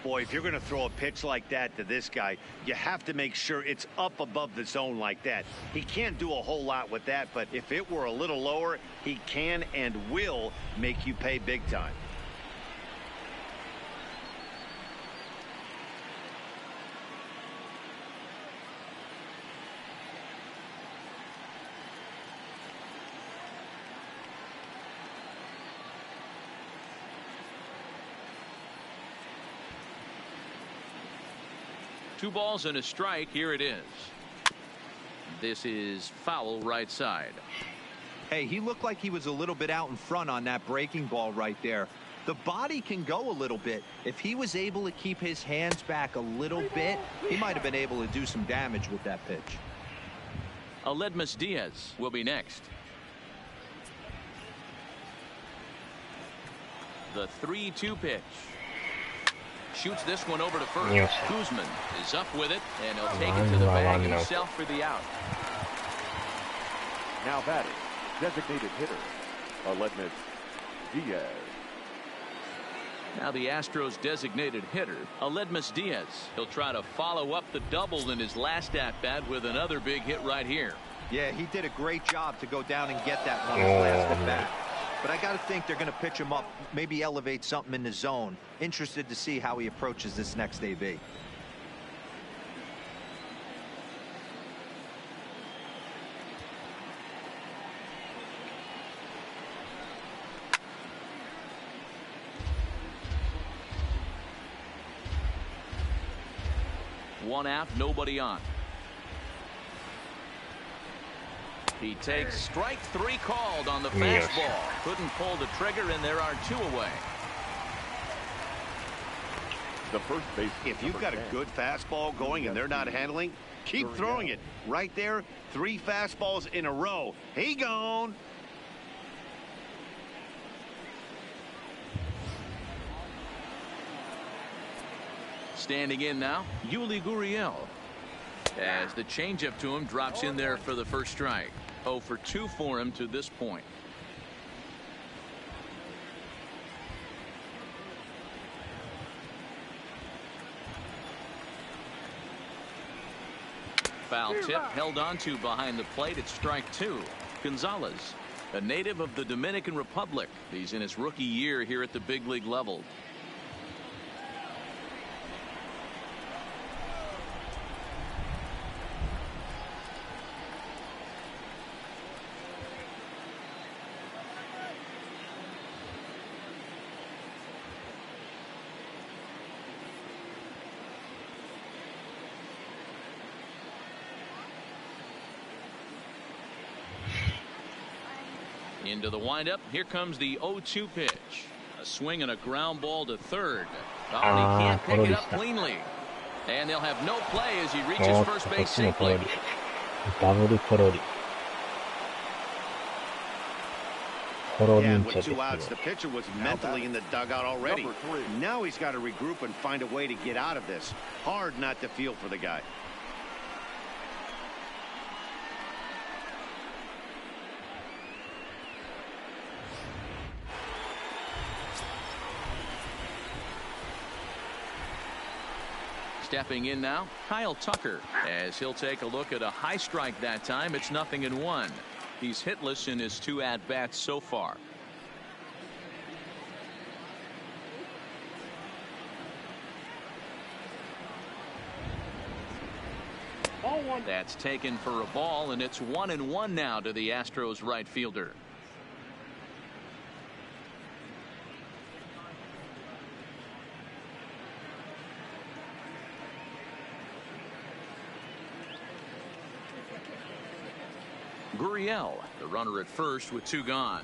Speaker 2: Boy, if you're going to throw a pitch like that to this guy, you have to make sure it's up above the zone like that. He can't do a whole lot with that, but if it were a little lower, he can and will make you pay big time.
Speaker 1: Two balls and a strike. Here it is. This is foul right side.
Speaker 3: Hey, he looked like he was a little bit out in front on that breaking ball right there. The body can go a little bit. If he was able to keep his hands back a little bit, he might have been able to do some damage with that pitch.
Speaker 1: Aledmus Diaz will be next. The 3-2 pitch. Shoots this one over to first. Guzman is up with it, and he'll take it to the bag himself for the out.
Speaker 4: Now batting, designated hitter, Aledmus Diaz.
Speaker 1: Now the Astros designated hitter, Aledmus Diaz. He'll try to follow up the double in his last at-bat with another big hit right here.
Speaker 3: Yeah, he did a great job to go down and get that one his last at-bat. But I got to think they're going to pitch him up, maybe elevate something in the zone. Interested to see how he approaches this next AB.
Speaker 1: One out, nobody on. He takes strike 3 called on the fastball. Couldn't pull the trigger, and there are 2 away.
Speaker 4: The first base.
Speaker 2: If you've got a good fastball going and they're not handling, keep throwing it. Right there, 3 fastballs in a row. He gone.
Speaker 1: Standing in now, Yuli Gurriel. As the changeup to him drops in there for the first strike. 0 for 2 for him to this point. Foul tip held onto behind the plate at strike 2. Gonzalez, a native of the Dominican Republic. He's in his rookie year here at the big league level. Into the windup. Here comes the 0-2 pitch. A swing and a ground ball to third. Oh, and he can't pick it up cleanly. And they'll have no play as he reaches first base safely.
Speaker 2: Yeah, with 2 outs, the pitcher was mentally in the dugout already. Now he's got to regroup and find a way to get out of this. Hard not to feel for the guy.
Speaker 1: Stepping in now, Kyle Tucker, as he'll take a look at a high strike that time. It's 0-1. He's hitless in his 2 at-bats so far. That's taken for a ball, and it's 1-1 now to the Astros right fielder. Gurriel, the runner at first with 2 gone.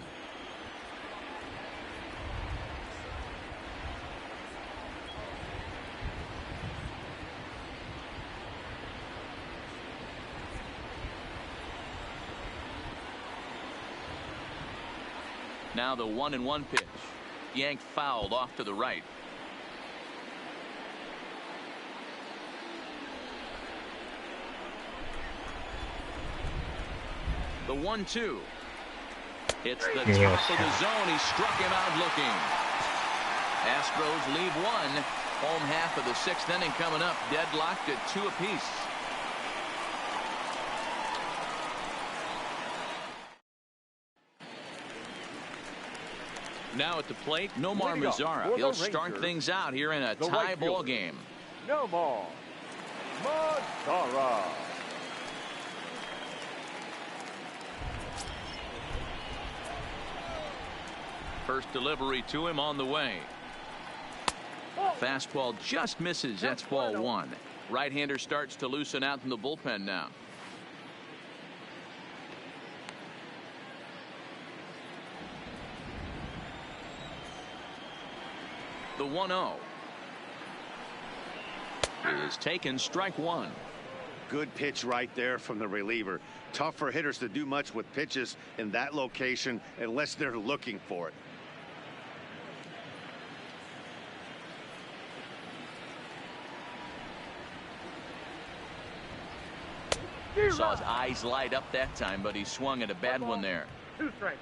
Speaker 1: Now the 1-1 pitch. Yanked fouled off to the right. The 1-2. It's the top of the zone. He struck him out looking. Astros lead 1. Home half of the 6th inning coming up. Deadlocked at 2 apiece. Now at the plate, Nomar Mazara. He'll start things out here in a tie ball game.
Speaker 4: Nomar Mazara.
Speaker 1: First delivery to him on the way. Fastball just misses. That's ball 1. Right-hander starts to loosen out in the bullpen now. The 1-0 is taken. Strike 1.
Speaker 2: Good pitch right there from the reliever. Tough for hitters to do much with pitches in that location unless they're looking for it.
Speaker 1: Saw his eyes light up that time, but he swung at a bad one there.
Speaker 5: 2 strikes.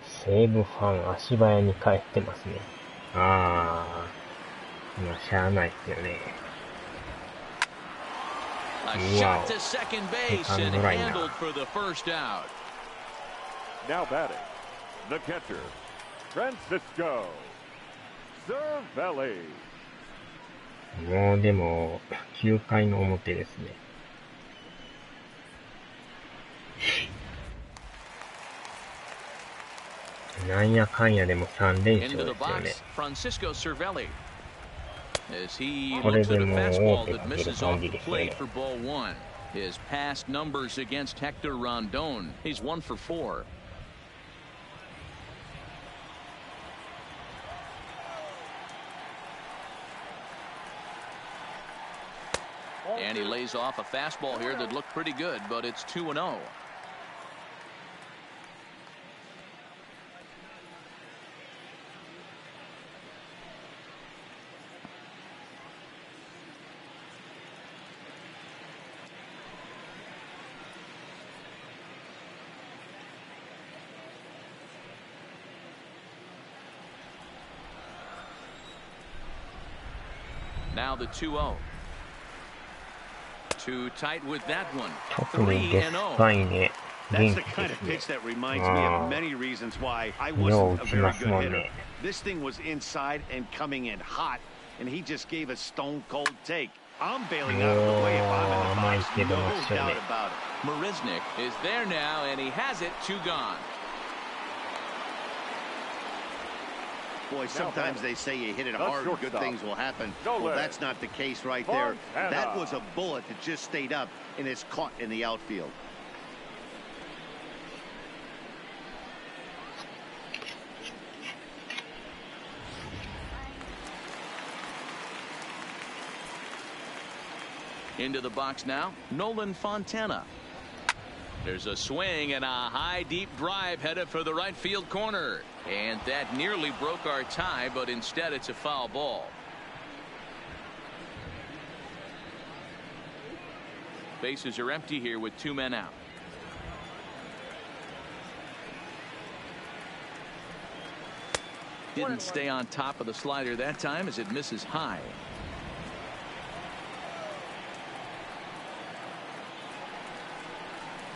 Speaker 5: 西武ファン足早に帰ってますね。ああ、まあしゃあないっすよね。
Speaker 1: A shot to second base and handled for the first out.
Speaker 4: Now batting, the catcher, Francisco Cervelli.
Speaker 5: もうでも9回の表ですね。なんやかんやでも3連勝ですよね。
Speaker 1: Francisco Cervelli, as he looks at a fastball that misses off the plate for ball 1. His past numbers against Hector Rondon, he's 1 for 4. And he lays off a fastball here that looked pretty good, but it's 2-0. Now the 2-0. Too tight with that one.
Speaker 5: 特にデスパイネ
Speaker 2: That's
Speaker 5: 元
Speaker 2: the
Speaker 5: 気
Speaker 2: kind
Speaker 5: で
Speaker 2: of
Speaker 5: すね
Speaker 2: pitch that reminds me of many reasons why I
Speaker 5: よう
Speaker 2: wasn't
Speaker 5: 打
Speaker 2: a
Speaker 5: ち
Speaker 2: very
Speaker 5: ます
Speaker 2: good
Speaker 5: もん
Speaker 2: hitter.
Speaker 5: ね
Speaker 2: This thing was inside and coming in hot, and he just gave a stone cold take. I'm bailing out of the way if I'm in the box. No doubt about it.
Speaker 1: Marisnik is there now, and he has it. 2 gone.
Speaker 2: Boy, sometimes they say you hit it hard, good things will happen.
Speaker 4: No
Speaker 2: Well,
Speaker 4: way.
Speaker 2: that's not the case right there. That was a bullet that just stayed up and is caught in the outfield.
Speaker 1: Into the box now, Nolan Fontana. There's a swing and a high deep drive headed for the right field corner, and that nearly broke our tie, but instead it's a foul ball. Bases are empty here with 2 men out. Didn't stay on top of the slider that time as it misses high.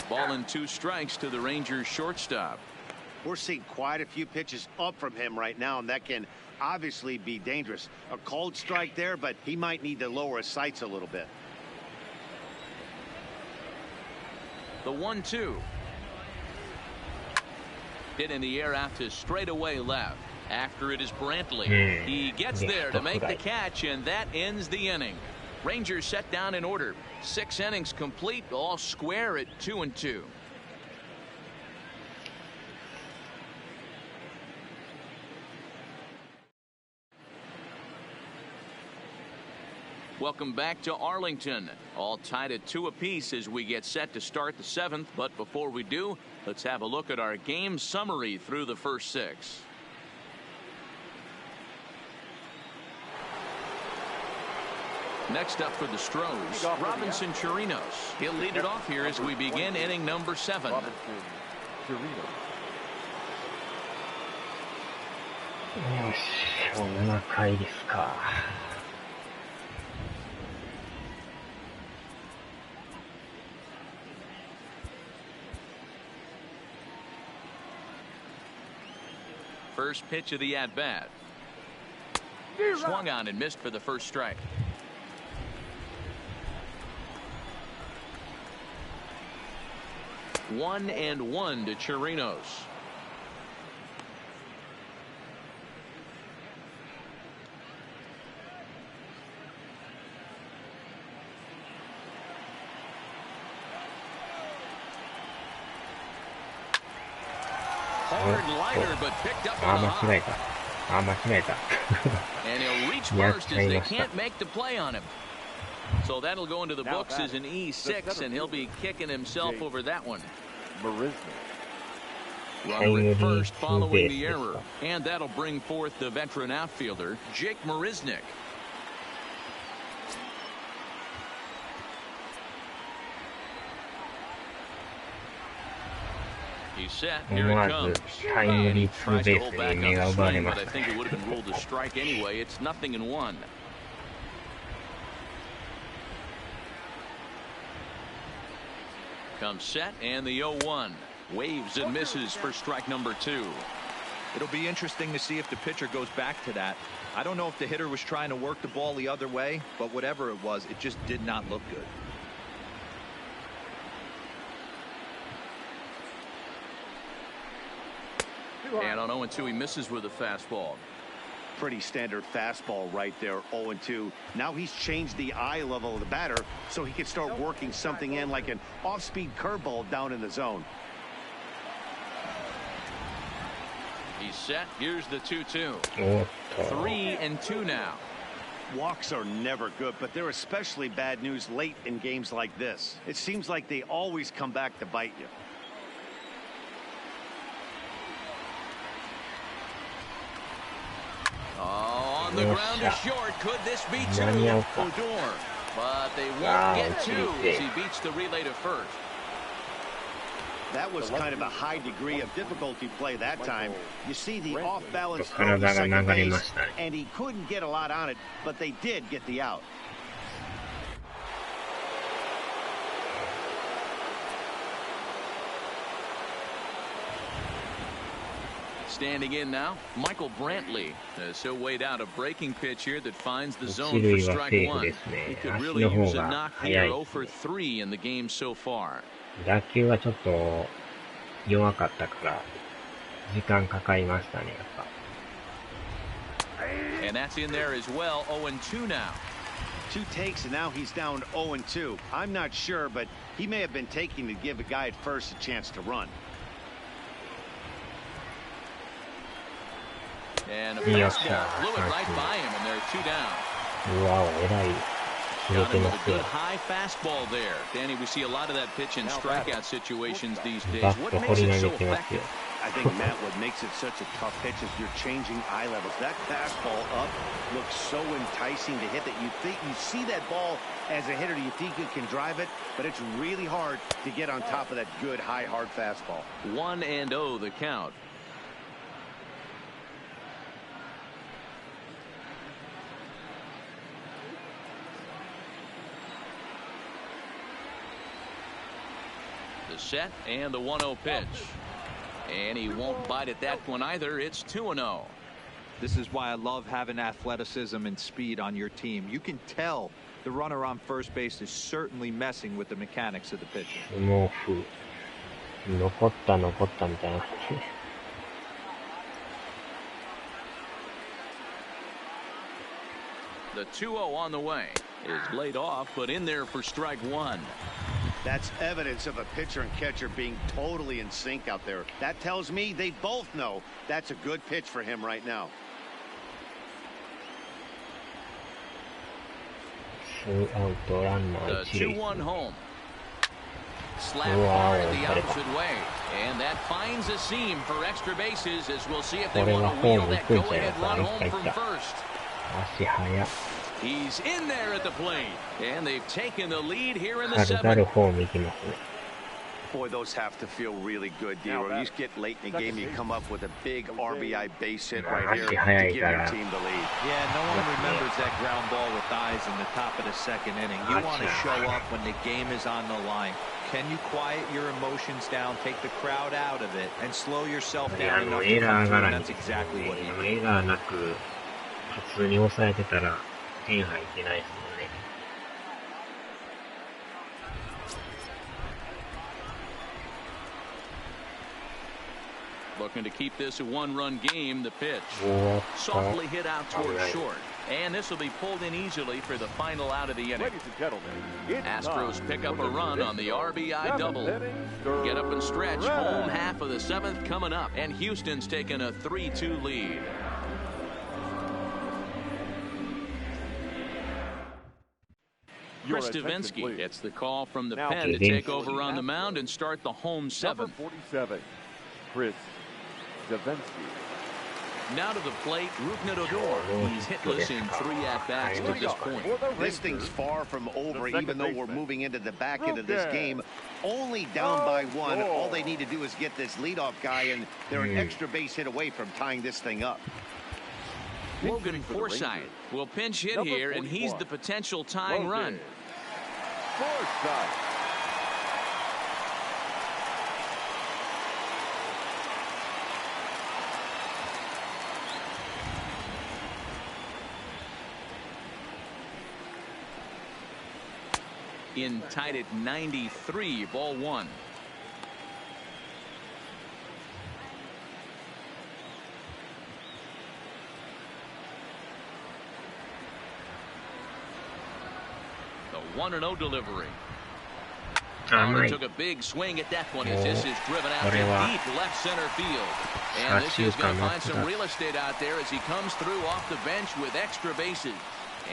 Speaker 1: Ball and 2 strikes to the Rangers shortstop.
Speaker 2: We're seeing quite a few pitches up from him right now, and that can obviously be dangerous. A cold strike there, but he might need to lower his sights a little bit.
Speaker 1: The 1-2. Hit in the air out to straightaway left. After it is Brantley. He gets there to make the catch, and that ends the inning. Rangers set down in order. 6 innings complete, all square at 2-2. Welcome back to Arlington. All tied at 2 apiece as we get set to start the 7th. But before we do, let's have a look at our game summary through the first 6. Next up for the Stros, Robinson Chirinos. He'll lead it off here as we begin inning number 7.
Speaker 5: よし、7回ですか。
Speaker 1: First pitch of the at-bat. Swung on and missed for the first strike. One and one to Chirinos. Hard liner, but picked up on the hop.
Speaker 5: 間違えた。間違えた。
Speaker 1: And he'll reach first as they can't make the play on him. So that'll go into the books as an E6, and he'll be kicking himself over that one. Runner at first following the error, and that'll bring forth the veteran outfielder, Jake Marisnik. He's set. Here it comes. And he tries to hold back on the swing, but I think it would have been ruled a strike anyway. It's 0-1. Comes set, and the 0-1. Waves and misses for strike number 2.
Speaker 3: It'll be interesting to see if the pitcher goes back to that. I don't know if the hitter was trying to work the ball the other way, but whatever it was, it just did not look good.
Speaker 1: And on 0-2, he misses with a fastball.
Speaker 2: Pretty standard fastball right there, 0-2. Now he's changed the eye level of the batter so he can start working something in like an off-speed curveball down in the zone.
Speaker 1: He's set. Here's the 2-2. 3-2 now.
Speaker 2: Walks are never good, but they're especially bad news late in games like this. It seems like they always come back to bite you.
Speaker 1: Oh, on the ground to short. Could this be 2? Odor. But they won't get 2 as he beats the relay to first.
Speaker 2: That was kind of a high degree of difficulty play that time. You see the off-balance throw
Speaker 5: 体
Speaker 2: to
Speaker 5: が
Speaker 2: second
Speaker 5: 流れま
Speaker 2: base,
Speaker 5: したね。
Speaker 2: and he couldn't get a lot on it, but they did get the out.
Speaker 1: Standing in now, Michael Brantley, as he'll wait out a breaking pitch here that finds the
Speaker 5: 一
Speaker 1: zone
Speaker 5: 塁
Speaker 1: for
Speaker 5: は
Speaker 1: strike
Speaker 5: セーフ
Speaker 1: one.
Speaker 5: ですね。
Speaker 1: He could
Speaker 5: 足
Speaker 1: really
Speaker 5: の方
Speaker 1: use a
Speaker 5: が
Speaker 1: knock
Speaker 5: 速
Speaker 1: here.
Speaker 5: い
Speaker 1: 0
Speaker 5: です
Speaker 1: for
Speaker 5: ね。
Speaker 1: 3 in the game so far.
Speaker 5: 打球はちょっと弱かったから時間かかりましたね、やっぱ。
Speaker 1: And that's in there as well. 0-2 now.
Speaker 2: 2 takes, and now he's down 0-2. I'm not sure, but he may have been taking to give a guy at first a chance to run.
Speaker 1: And a
Speaker 5: Yeah,
Speaker 1: fastball blew it right
Speaker 5: yeah.
Speaker 1: by him, and they're 2 down.
Speaker 5: うわお、えらい切れ
Speaker 1: Got
Speaker 5: て
Speaker 1: him
Speaker 5: ま
Speaker 1: with a
Speaker 5: すよ。
Speaker 1: good high fastball there. Danny, we see a lot of that pitch in strikeout situations these days.
Speaker 5: バッ
Speaker 1: What
Speaker 5: ト掘
Speaker 1: makes
Speaker 5: り
Speaker 1: it
Speaker 5: 投
Speaker 1: so
Speaker 5: げてますよ。
Speaker 1: effective?
Speaker 2: I think, Matt, what makes it such a tough pitch is you're changing eye levels. That fastball up looks so enticing to hit that you think you see that ball as a hitter, you think you can drive it, but it's really hard to get on top of that good, high, hard fastball.
Speaker 1: 1-0 the count. The set and the 1-0 pitch. And he won't bite at that one either. It's 2-0.
Speaker 3: This is why I love having athleticism and speed on your team. You can tell the runner on first base is certainly messing with the mechanics of the pitcher.
Speaker 5: もう残ったみたいな。
Speaker 1: The 2-0 on the way is laid off, but in there for strike one.
Speaker 2: That's evidence of a pitcher and catcher being totally in sync out there. That tells me they both know that's a good pitch for him right now.
Speaker 5: ツーアウトランナー
Speaker 1: The
Speaker 5: 一塁。
Speaker 1: 2-1 home. Slap
Speaker 5: Wow,
Speaker 1: hard the
Speaker 5: that is-
Speaker 1: opposite way. And that finds a seam for extra bases as we'll see if they
Speaker 5: これは
Speaker 1: want to
Speaker 5: ホー
Speaker 1: wheel
Speaker 5: ム
Speaker 1: that
Speaker 5: 行くんじゃない
Speaker 1: go-ahead
Speaker 5: か
Speaker 1: run
Speaker 5: な。
Speaker 1: home
Speaker 5: 入っ
Speaker 1: from
Speaker 5: た。
Speaker 1: first.
Speaker 5: 足速っ。
Speaker 1: He's in there at the plate. And they've taken the lead here in the
Speaker 5: 軽々
Speaker 1: seventh.
Speaker 5: ホーム行きますね。
Speaker 2: Boy, those have to feel really good, D-Row. You get late in the game, you come up with a big RBI base hit right here to give your team the lead.
Speaker 3: Yeah, no one remembers that ground ball with eyes in the top of the second inning. You want to show up when the game is on the line. Can you quiet your emotions down, take the crowd out of it, and slow yourself
Speaker 5: あ
Speaker 3: down
Speaker 5: の
Speaker 3: enough
Speaker 5: エ
Speaker 3: to
Speaker 5: ラ
Speaker 3: come
Speaker 5: ー
Speaker 3: through?
Speaker 5: がら
Speaker 3: And
Speaker 5: に
Speaker 3: that's exactly what he
Speaker 5: エ
Speaker 3: did.
Speaker 5: ラーなく普通に抑えてたら点入ってないですもんね。
Speaker 1: Looking to keep this a one-run game. The pitch.
Speaker 5: 終わっ
Speaker 1: Softly hit out
Speaker 5: た。
Speaker 1: toward
Speaker 5: 危ない。
Speaker 1: short. And this will be pulled in easily for the final out of the inning.
Speaker 4: Ladies and gentlemen, it's
Speaker 1: Astros
Speaker 4: time
Speaker 1: pick up
Speaker 4: for
Speaker 1: a
Speaker 4: the
Speaker 1: run on the RBI double. Get up and stretch. Home half of the seventh coming up. And Houston's taking a 3-2 lead. Chris Davinsky gets the call from the pen to take over on the mound and start the home seventh.
Speaker 4: Number 47, Chris Davinsky.
Speaker 1: Now to the plate, Rougned Odor. He's hitless in 3 at-bats to this point.
Speaker 2: This thing's far from over, even though we're moving into the back end of this game. Only down by 1. All they need to do is get this leadoff guy, and they're an extra base hit away from tying this thing up.
Speaker 1: Logan Forsythe will pinch hit here, and he's the potential tying run.
Speaker 4: Forsythe.
Speaker 1: In tied at 93, ball 1. The 1-0 delivery. Carter took a big swing at that one as this is driven out to deep left center field. And this is going to find some real estate out there as he comes through off the bench with extra bases.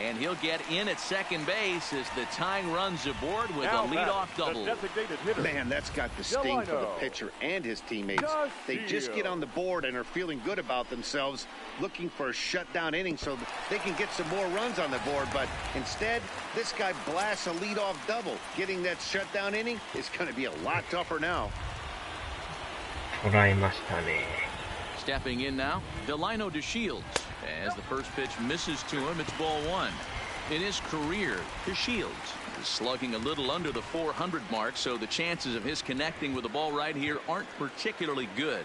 Speaker 1: And he'll get in at second base as the tying runs aboard with a leadoff double.
Speaker 2: Man, that's got the sting for the pitcher and his teammates. They just get on the board and are feeling good about themselves, looking for a shutdown inning so that they can get some more runs on the board. But instead, this guy blasts a leadoff double. Getting that shutdown inning is going to be a lot tougher now.
Speaker 5: 捉えましたね。
Speaker 1: Stepping in now, Delino DeShields. As the first pitch misses to him, it's ball one. In his career, DeShields is slugging a little under the 400 mark, so the chances of his connecting with the ball right here aren't particularly good.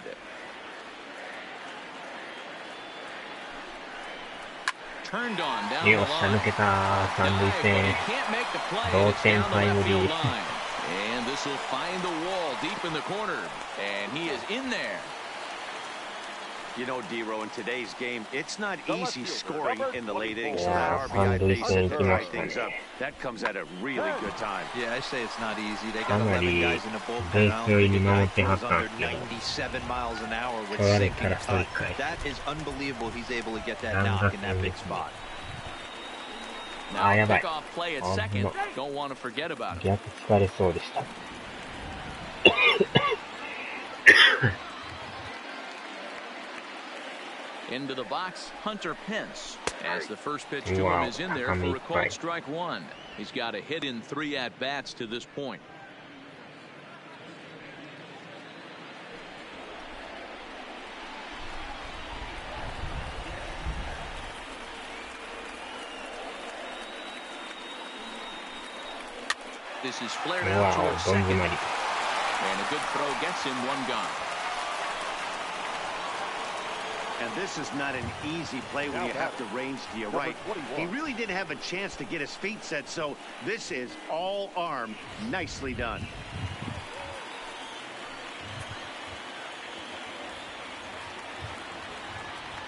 Speaker 1: Turned on down the
Speaker 5: よっしゃ、抜け
Speaker 1: line.
Speaker 5: た。三塁
Speaker 1: Dive, but
Speaker 5: 線。
Speaker 1: he can't make the play,
Speaker 5: 同
Speaker 1: and it's
Speaker 5: 点
Speaker 1: down the
Speaker 5: タイ
Speaker 1: left
Speaker 5: ムリ
Speaker 1: field
Speaker 5: ー。
Speaker 1: line. And this will find the wall deep in the corner. And he is in there.
Speaker 2: You know, D-Row, in today's game, it's not easy scoring in the late innings. So
Speaker 5: Yeah,
Speaker 2: that RBI base hit to tie
Speaker 5: 三塁線行きましたね。
Speaker 2: things up. That comes at a really good time.
Speaker 3: Yeah, I say it's not easy. They
Speaker 5: か
Speaker 3: got
Speaker 5: な
Speaker 3: 11
Speaker 5: り
Speaker 3: guys in the bullpen.
Speaker 5: ベ
Speaker 3: I
Speaker 5: ー
Speaker 3: don't
Speaker 5: ス寄り
Speaker 3: think
Speaker 5: に
Speaker 3: a
Speaker 5: 守
Speaker 3: guy
Speaker 5: ってはっ
Speaker 3: throws
Speaker 5: たん
Speaker 3: under
Speaker 5: ですけど、
Speaker 3: 97 miles an hour with
Speaker 5: 取られ
Speaker 3: sinking
Speaker 5: たらそう
Speaker 3: cut.
Speaker 5: かい。
Speaker 3: That is unbelievable. He's able to get that
Speaker 5: 何
Speaker 3: knock
Speaker 5: 打
Speaker 3: in
Speaker 5: 点
Speaker 3: that
Speaker 5: で
Speaker 3: big
Speaker 5: すね。
Speaker 3: spot.
Speaker 1: Now,
Speaker 5: やばい。
Speaker 1: pickoff play at
Speaker 5: あん
Speaker 1: second.
Speaker 5: ま
Speaker 1: Don't want to forget about it.
Speaker 5: 逆疲れそうでした。
Speaker 1: Into the box, Hunter Pence. As the first pitch to him
Speaker 5: Wow,
Speaker 1: is in there for a called strike one. He's got a hit in 3 at-bats to this point. This is flared out
Speaker 5: わお、
Speaker 1: towards
Speaker 5: どん
Speaker 1: second.
Speaker 5: 詰まり。
Speaker 1: And a good throw gets him one gone.
Speaker 2: And this is not an easy play when you have to range to your right. He really didn't have a chance to get his feet set, so this is all arm. Nicely done.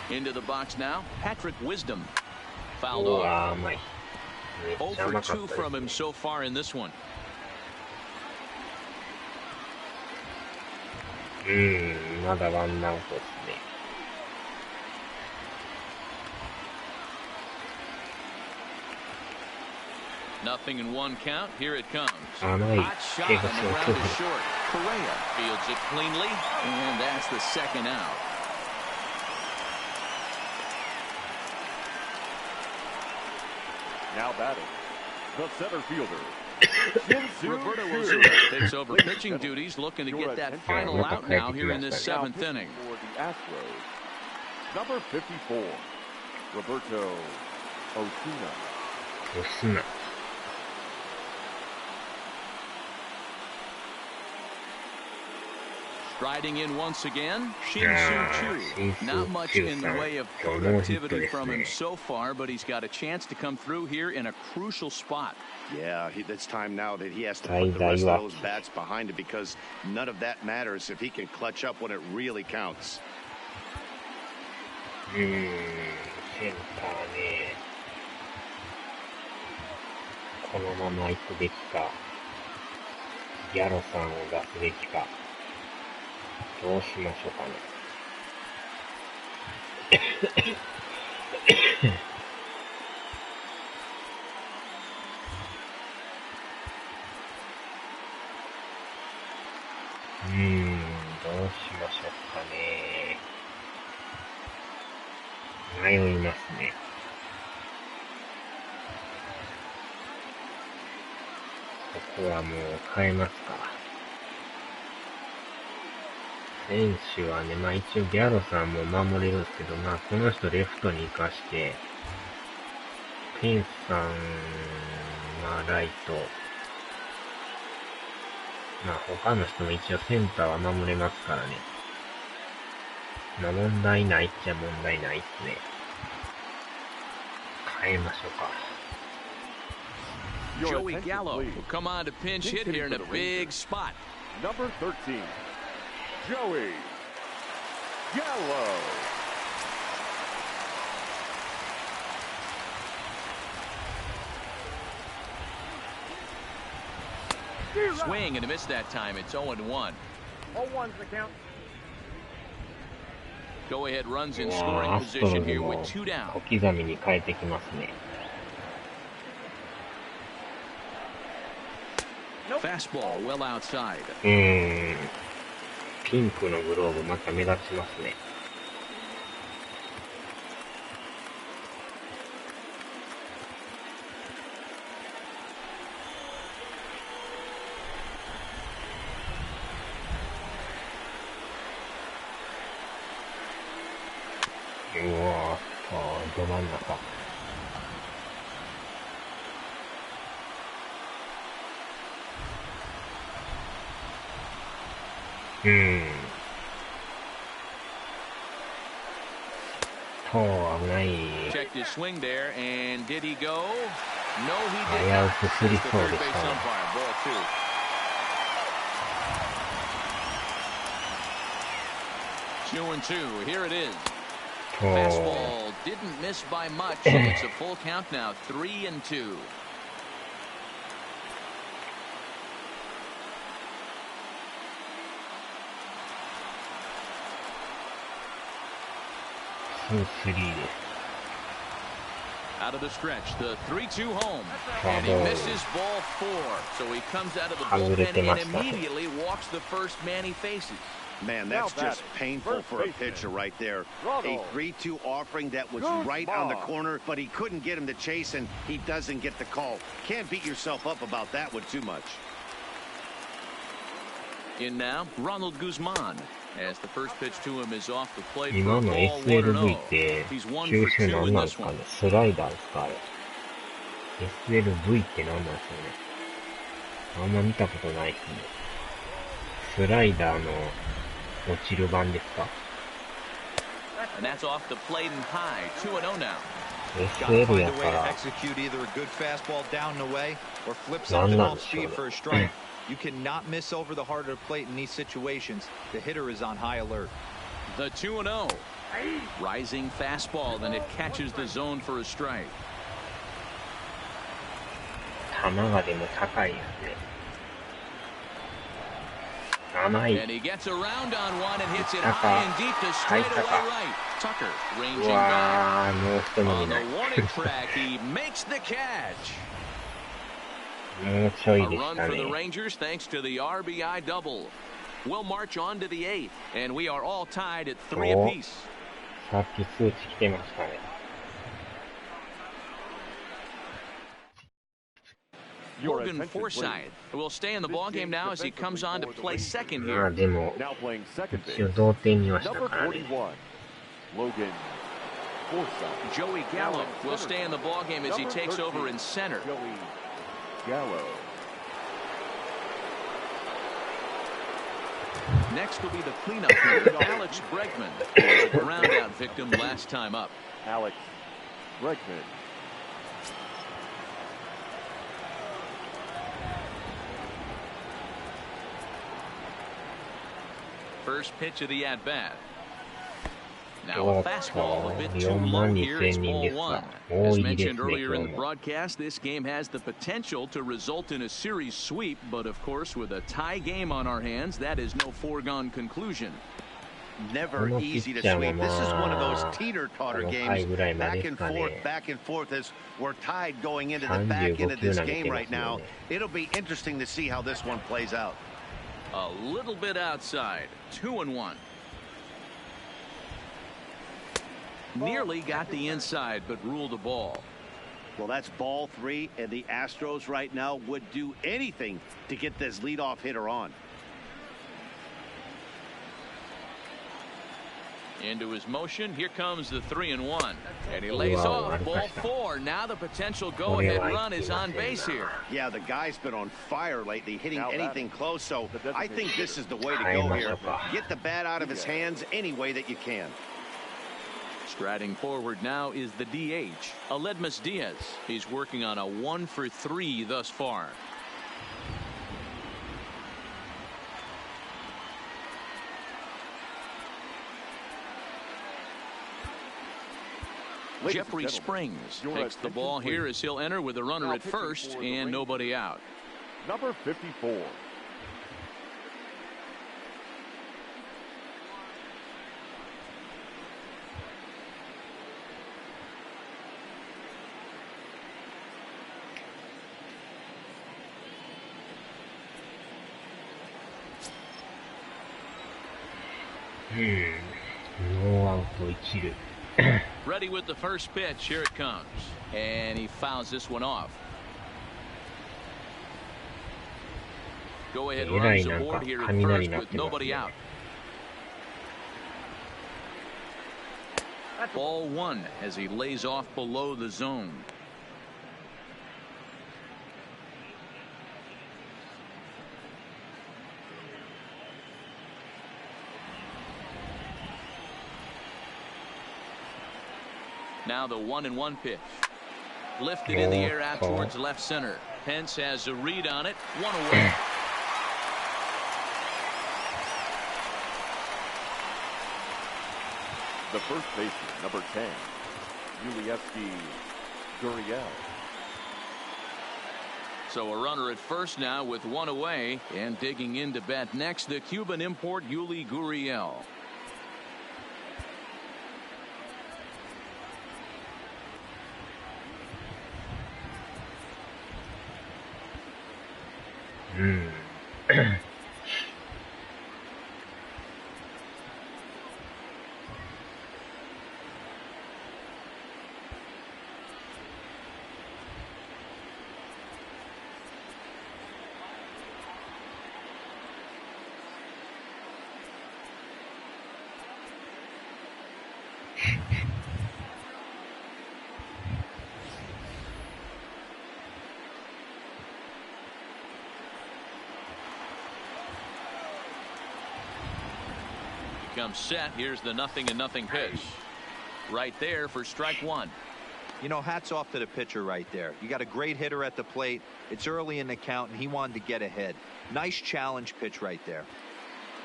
Speaker 1: Into the box now, Patrick Wisdom. Fouled
Speaker 5: う
Speaker 1: off.
Speaker 5: わー、甘い。めっ
Speaker 1: 0
Speaker 5: ちゃ
Speaker 1: for
Speaker 5: 甘かっ
Speaker 1: 2
Speaker 5: た
Speaker 1: from
Speaker 5: で
Speaker 1: him
Speaker 5: すね。
Speaker 1: so far in this one.
Speaker 5: まだワンアウトですね。
Speaker 1: Nothing in one count. Here it comes.
Speaker 5: 甘い
Speaker 1: Hot shot
Speaker 5: 手
Speaker 1: on
Speaker 5: が
Speaker 1: the
Speaker 5: すご
Speaker 1: ground
Speaker 5: く
Speaker 1: is short. Correa fields it cleanly, and that's the second out.
Speaker 4: Now batting, the center fielder,
Speaker 1: Roberto Osuna takes over pitching duties, looking to get that final out now here in this 7th inning.
Speaker 4: For the Astros, number 54, Roberto Osuna.
Speaker 5: 押すな。
Speaker 1: Striding in once again, Shin
Speaker 5: Yeah,
Speaker 1: Soo
Speaker 5: Shin
Speaker 1: Choo. Not much
Speaker 5: Soo-Choo
Speaker 1: in the way of
Speaker 5: san.
Speaker 1: productivity
Speaker 5: No-hitter
Speaker 1: from him
Speaker 5: ですね。
Speaker 1: so far, but he's got a chance to come through here in a crucial spot.
Speaker 2: Yeah, it's time now that he has to put the rest of those bats behind it because none of that matters if he can clutch up when it really counts.
Speaker 5: センターね。このまま行くべきか。ギャロさんを出すべきか。どうしましょうかね。どうしましょうかね。迷いますね。ここはもう変えますか。選手はね、まあ一応ギャロさんも守れるんですけど、まあこの人レフトに行かして、ペンスさんはライト、まあ他の人も一応センターは守れますからね。まあ問題ないっちゃ問題ないっすね。変えましょうか。
Speaker 1: Joey Gallo will come on to pinch hit here in a big spot.
Speaker 4: Number 13, Joey Gallo.
Speaker 1: Swing and a miss that time. It's 0-1.
Speaker 4: 0-1's the count.
Speaker 1: Go ahead runs in
Speaker 5: いやー
Speaker 1: scoring
Speaker 5: アストロ
Speaker 1: position
Speaker 5: ズ
Speaker 1: here
Speaker 5: も
Speaker 1: with 2 down.
Speaker 5: 小刻みに変えてきますね。
Speaker 1: Fastball well outside.
Speaker 5: ピンクのグローブまた目立ちますね。真ん中。危ない。
Speaker 1: Checked his swing there, and did he go? No, he
Speaker 5: 危
Speaker 1: did
Speaker 5: う
Speaker 1: not.
Speaker 5: くすり
Speaker 1: The
Speaker 5: そう
Speaker 1: third
Speaker 5: で
Speaker 1: base
Speaker 5: したね。
Speaker 1: umpire, ball two. Two and two. Here it is. Fastball didn't miss by much. It's a full count now. 3-2.
Speaker 5: 2-3 です。
Speaker 1: Out of the stretch, the 3-2 home, and he misses ball four. So he comes out of the bullpen and immediately walks the first man he faces.
Speaker 2: Man, that's just painful for a pitcher right there. A 3-2 offering that was right on the corner, but he couldn't get him to chase, and he doesn't get the call. Can't beat yourself up about that one too much.
Speaker 1: In now, Ronald Guzman, as the first pitch to him is off the plate.
Speaker 5: 今の SLV って球種何なんですかね。スライダーですかあれ。SLV って何なんですよね。あんま見たことないですね。スライダーの落ちる版ですか。
Speaker 1: And that's off the plate and high. 2-0 now.
Speaker 5: SL やから何なんでしょうね。
Speaker 3: You cannot miss over the heart of the plate in these situations. The hitter is on high alert.
Speaker 1: The 2-0. Rising fastball, then it catches the zone for a strike.
Speaker 5: 球がでも高いですね。甘い。
Speaker 1: And he gets around on one and hits it high and deep to straightaway right. Tucker ranging back. On the warning track, he makes the catch.
Speaker 5: もうちょい
Speaker 1: A
Speaker 5: でし
Speaker 1: run
Speaker 5: た
Speaker 1: for the
Speaker 5: ね。
Speaker 1: Rangers thanks to the RBI double. We'll march on to the eighth, and we are all tied at 3 apiece.
Speaker 5: さっき数値来てましたね。
Speaker 1: Morgan Forsythe will stay in the ballgame now as he comes on to play second
Speaker 5: まあ
Speaker 1: here.
Speaker 5: でも、
Speaker 4: Now playing second
Speaker 5: 一応
Speaker 4: base.
Speaker 5: 同点にはした
Speaker 4: Number
Speaker 5: からね。
Speaker 4: 41, Logan Forsythe.
Speaker 1: Joey Gallo will stay in the ballgame as he takes over in center.
Speaker 4: Joey Gallo.
Speaker 1: Next will be the cleanup hitter, Alex Bregman, the ground-out victim last time up.
Speaker 4: Alex Bregman.
Speaker 1: First pitch of the at-bat. Now a fastball a bit too low here. It's ball one. As mentioned earlier in the broadcast, this game has the potential to result in a series sweep, but of course with a tie game on our hands, that is no foregone conclusion.
Speaker 2: Never easy to sweep. This is one of those teeter-totter games. Back and forth as we're tied going into the back end of this game right now. It'll be interesting to see how this one plays out.
Speaker 1: A little bit outside. 2-1. Nearly got the inside, but ruled a ball.
Speaker 2: Well, that's ball three, and the Astros right now would do anything to get this leadoff hitter on.
Speaker 1: Into his motion, here comes the 3-1, and he lays off ball four. Now the potential go-ahead run is on base here.
Speaker 2: Yeah, the guy's been on fire lately, hitting anything close, so I think this is the way to go here. Get the bat out of his hands any way that you can.
Speaker 1: Striding forward now is the DH, Aledmus Diaz. He's working on a 1-for-3 thus far. Jeffrey Springs takes the ball here as he'll enter with a runner at first and nobody out.
Speaker 4: Number 54.
Speaker 1: Ready with the first pitch. Here it comes. And he fouls this one off. Go ahead runs aboard here at first with nobody out. Ball one as he lays off below the zone. Now the 1-1 pitch. Lifted in the air out towards left center. Pence has a read on it. One away.
Speaker 4: The first baseman, number 10, Gurriel.
Speaker 1: So a runner at first now with one away, and digging in to bat next, the Cuban import Yuli Gurriel. Comes set. Here's the 0-0 pitch. Right there for strike one.
Speaker 3: You know, hats off to the pitcher right there. You got a great hitter at the plate. It's early in the count, and he wanted to get ahead. Nice challenge pitch right there.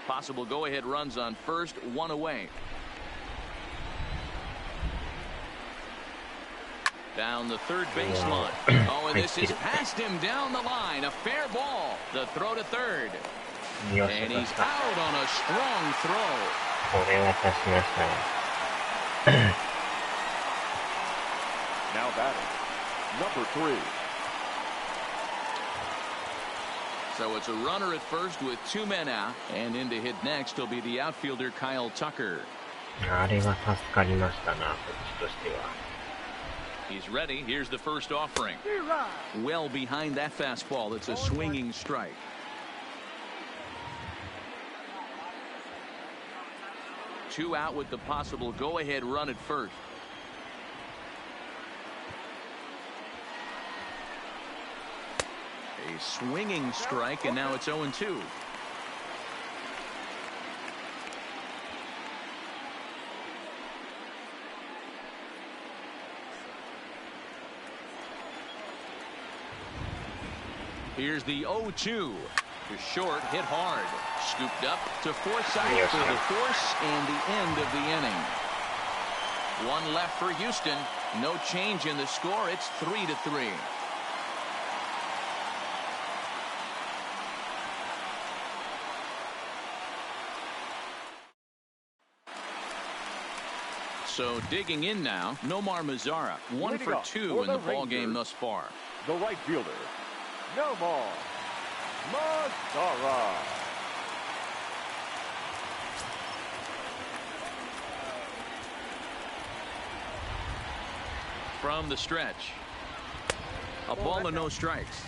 Speaker 1: Possible go-ahead runs on first, one away. Down the third baseline. Oh, and this is past him down the line. A fair ball. The throw to third. And he's out on a strong throw.
Speaker 4: Now batting, number 3.
Speaker 1: So it's a runner at first with 2 men out, and in to hit next will be the outfielder Kyle Tucker. He's ready. Here's the first offering. Well behind that fastball. It's a swinging strike. Two out with the possible go-ahead run at first. A swinging strike, and now it's 0-2. Here's the 0-2. To short, hit hard. Scooped up to Forsythe for the force and the end of the inning. One left for Houston. No change in the score. It's 3-3. So digging in now, Nomar Mazara, 1 for 2 in the ball game thus far.
Speaker 4: The right fielder, Nomar Mazara.
Speaker 1: From the stretch, a ball and no strikes.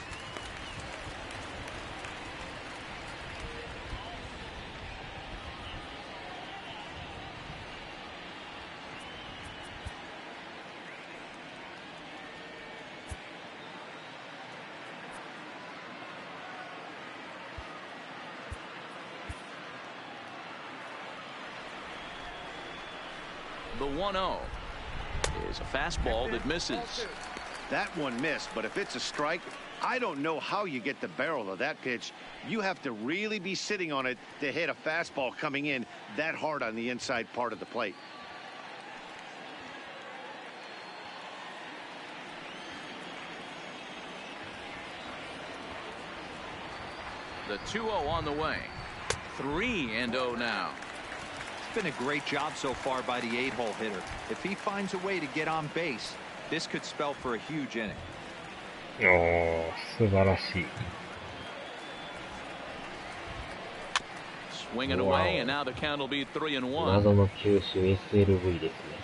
Speaker 1: The 1-0 is a fastball that misses.
Speaker 2: That one missed, but if it's a strike, I don't know how you get the barrel of that pitch. You have to really be sitting on it to hit a fastball coming in that hard on the inside part of the plate.
Speaker 1: The 2-0 on the way. 3-0 now.
Speaker 3: It's been a great job so far by the 8-hole hitter. If he finds a way to get on base, this could spell for a huge inning.
Speaker 5: Oh, 素晴らしい.
Speaker 1: Swinging away, and now the count will be 3-1.
Speaker 5: 謎の球種 SLV ですね。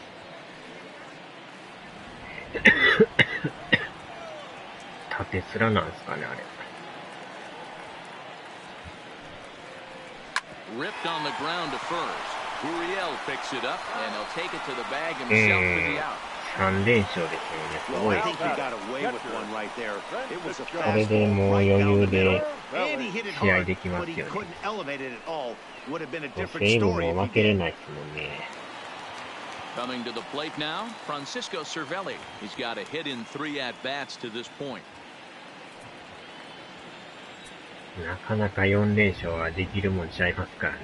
Speaker 5: 縦面なんですかね、あれ。
Speaker 1: Ripped on the ground to first. Uriel picks it up, and he'll take it to the bag himself for the out.
Speaker 5: 3連勝ですよね、すごい。
Speaker 2: I think he got away with one right there. It was a
Speaker 5: これでもう
Speaker 2: fastball
Speaker 5: 余
Speaker 2: right down
Speaker 5: 裕
Speaker 2: the
Speaker 5: で
Speaker 2: middle, and he hit it
Speaker 5: 試合
Speaker 2: hard,
Speaker 5: できま
Speaker 2: but
Speaker 5: す
Speaker 2: he
Speaker 5: よね。
Speaker 2: couldn't elevate it at all. Would have been a
Speaker 5: セ
Speaker 2: different
Speaker 5: ーブ
Speaker 2: story
Speaker 5: も
Speaker 2: if
Speaker 5: 負け
Speaker 2: he
Speaker 5: れ
Speaker 2: did.
Speaker 5: ないですもんね。
Speaker 1: Coming to the plate now, Francisco Cervelli. He's got a hit in 3 at-bats to this point.
Speaker 5: なかなか4連勝はできるもんちゃいますからね。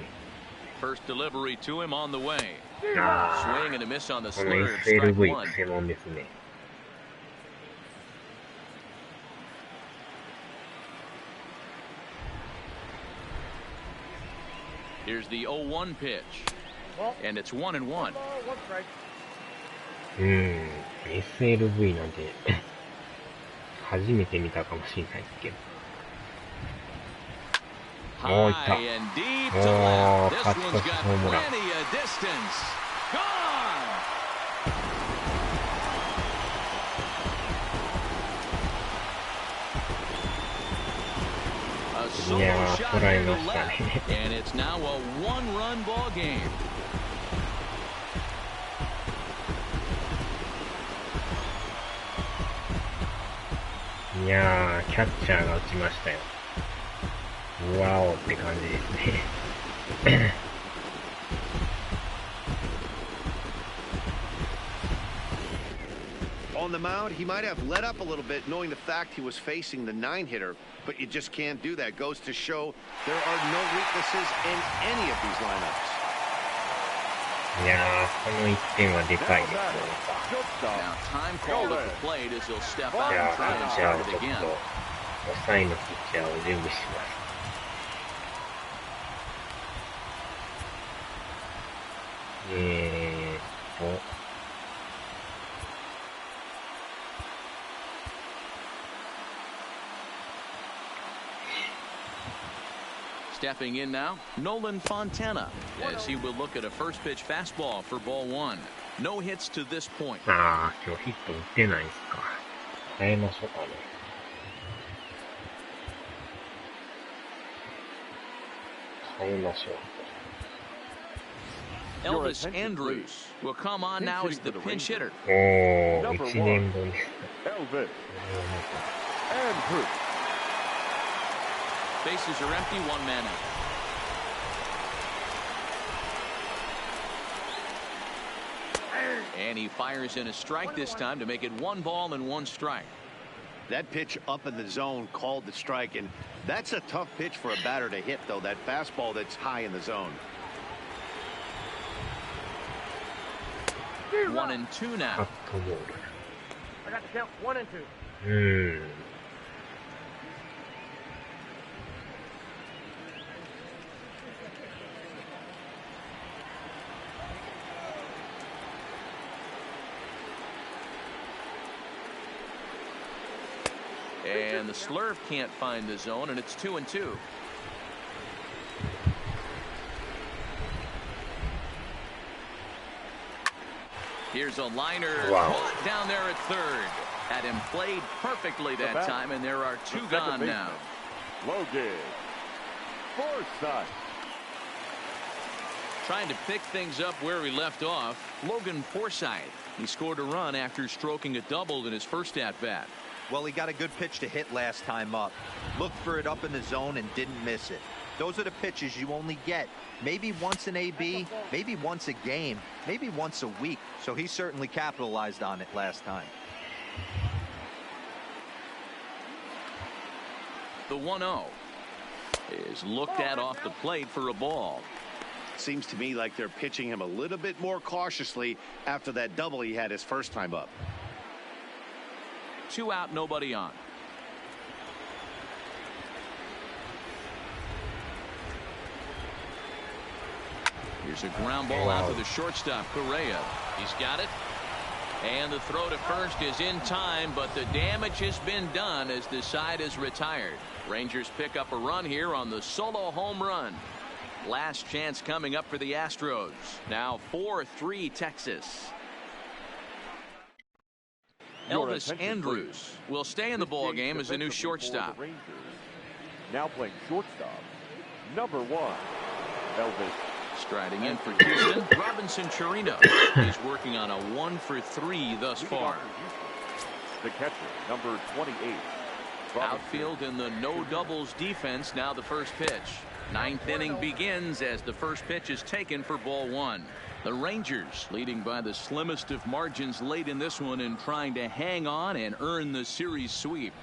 Speaker 1: First delivery to him on the way.
Speaker 5: あ
Speaker 1: Swing and a miss on the
Speaker 5: あ、この
Speaker 1: slurve. Strike
Speaker 5: SLV
Speaker 1: one.
Speaker 5: くせもんですね。
Speaker 1: Here's the 0-1 pitch. And it's 1-1.
Speaker 5: SLV なんて初めて見たかもしれないですけど。おー、いった。
Speaker 1: High and deep to
Speaker 5: お
Speaker 1: left.
Speaker 5: ー、
Speaker 1: This
Speaker 5: 勝ち
Speaker 1: one's
Speaker 5: 越し
Speaker 1: got
Speaker 5: ホームラン。
Speaker 1: plenty of distance. Gone. A solo
Speaker 5: Yeah,
Speaker 1: shot
Speaker 5: 捉え
Speaker 1: here
Speaker 5: ま
Speaker 1: to
Speaker 5: したね。
Speaker 1: left, and it's now a 1-run ball game.
Speaker 5: いやー、キャッチャーが打ちましたよ。ワオって感じですね。
Speaker 2: On the mound, he might have let up a little bit, knowing the fact he was facing the 9-hitter, but you just can't do that. Goes to show there are no weaknesses in any of these lineups.
Speaker 5: いやー、この1点はでかいですよ。
Speaker 1: Now time called at the plate as he'll step
Speaker 5: じ
Speaker 1: out
Speaker 5: ゃ
Speaker 1: and
Speaker 5: あ、ピ
Speaker 1: try
Speaker 5: ッ
Speaker 1: and
Speaker 5: チャー
Speaker 1: start
Speaker 5: をちょ
Speaker 1: it
Speaker 5: っと、
Speaker 1: again.
Speaker 5: 抑えのピッチャーを準備します。
Speaker 1: Stepping in now, Nolan Fontana, as he will look at a first pitch fastball for ball 1. No hits to this point.
Speaker 5: ああ、今日ヒット打ってないですか。変えましょうかね。変えましょう。
Speaker 1: Elvis Andrews will come on now as the pinch hitter.
Speaker 5: おー、1年分です。
Speaker 4: Elvis Andrews.
Speaker 1: Bases are empty, 1 man out. And he fires in a strike this time to make it 1 ball and 1 strike.
Speaker 2: That pitch up in the zone called the strike, and that's a tough pitch for a batter to hit, though, that fastball that's high in the zone.
Speaker 1: 1-2 now.
Speaker 5: カットボール。
Speaker 8: I got the count 1 and 2.
Speaker 1: And the slurve can't find the zone, and it's 2-2. Here's a liner caught down there at third. Had him played perfectly that time, and there are 2 gone now.
Speaker 4: Logan Forsythe.
Speaker 1: Trying to pick things up where he left off, Logan Forsythe. He scored a run after stroking a double in his first at-bat.
Speaker 3: Well, he got a good pitch to hit last time up. Looked for it up in the zone and didn't miss it. Those are the pitches you only get maybe once in AB, maybe once a game, maybe once a week. So he certainly capitalized on it last time.
Speaker 1: The 1-0 is looked at off the plate for a ball.
Speaker 2: Seems to me like they're pitching him a little bit more cautiously after that double he had his first time up.
Speaker 1: 2 out, nobody on. Here's a ground ball out to the shortstop, Correa. He's got it. And the throw to first is in time, but the damage has been done as the side is retired. Rangers pick up a run here on the solo home run. Last chance coming up for the Astros. Now 4-3 Texas. Elvis Andrews will stay in the ball game as a new shortstop.
Speaker 4: Now playing shortstop, number 1, Elvis
Speaker 1: Striding in for Houston, Robinson Chirino. He's working on a 1-for-3 thus far.
Speaker 4: The catcher, number 28.
Speaker 1: Outfield in the no doubles defense. Now the first pitch. Ninth inning begins as the first pitch is taken for ball one. The Rangers leading by the slimmest of margins late in this one and trying to hang on and earn the series sweep.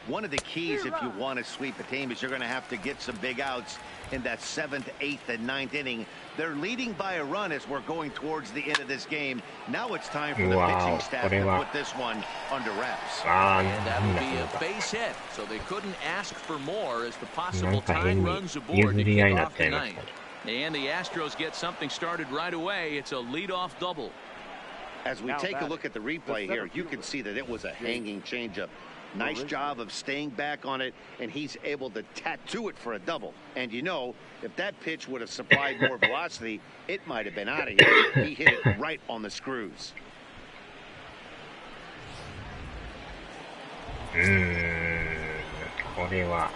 Speaker 2: One of the keys if you want to sweep a team is you're going to have to get some big outs in that 7th, 8th, and 9th inning. They're leading by a run as we're going towards the end of this game. Now it's time for the pitching staff to put this one under wraps.
Speaker 1: And that would be a base hit, so they couldn't ask for more as the possible tying runs aboard to kick off the ninth. And the Astros get something started right away. It's a leadoff double.
Speaker 2: As we take a look at the replay here, you can see that it was a hanging changeup. Nice job of staying back on it, and he's able to tattoo it for a double. And you know, if that pitch would have supplied more velocity, it might have been out of here. He hit it right on the screws.
Speaker 5: これは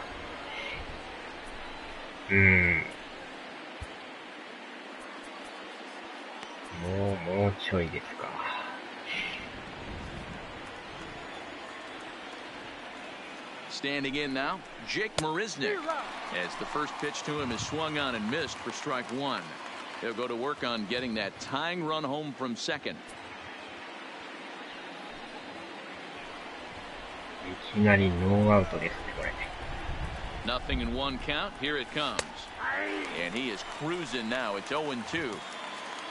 Speaker 5: もうちょいですか。
Speaker 1: Standing in now, Jake Marisnick, as the first pitch to him is swung on and missed for strike one. He'll go to work on getting that tying run home from second.
Speaker 5: いきなりノーアウトですね、これ。
Speaker 1: Nothing in one count. Here it comes. And he is cruising now. It's 0-2.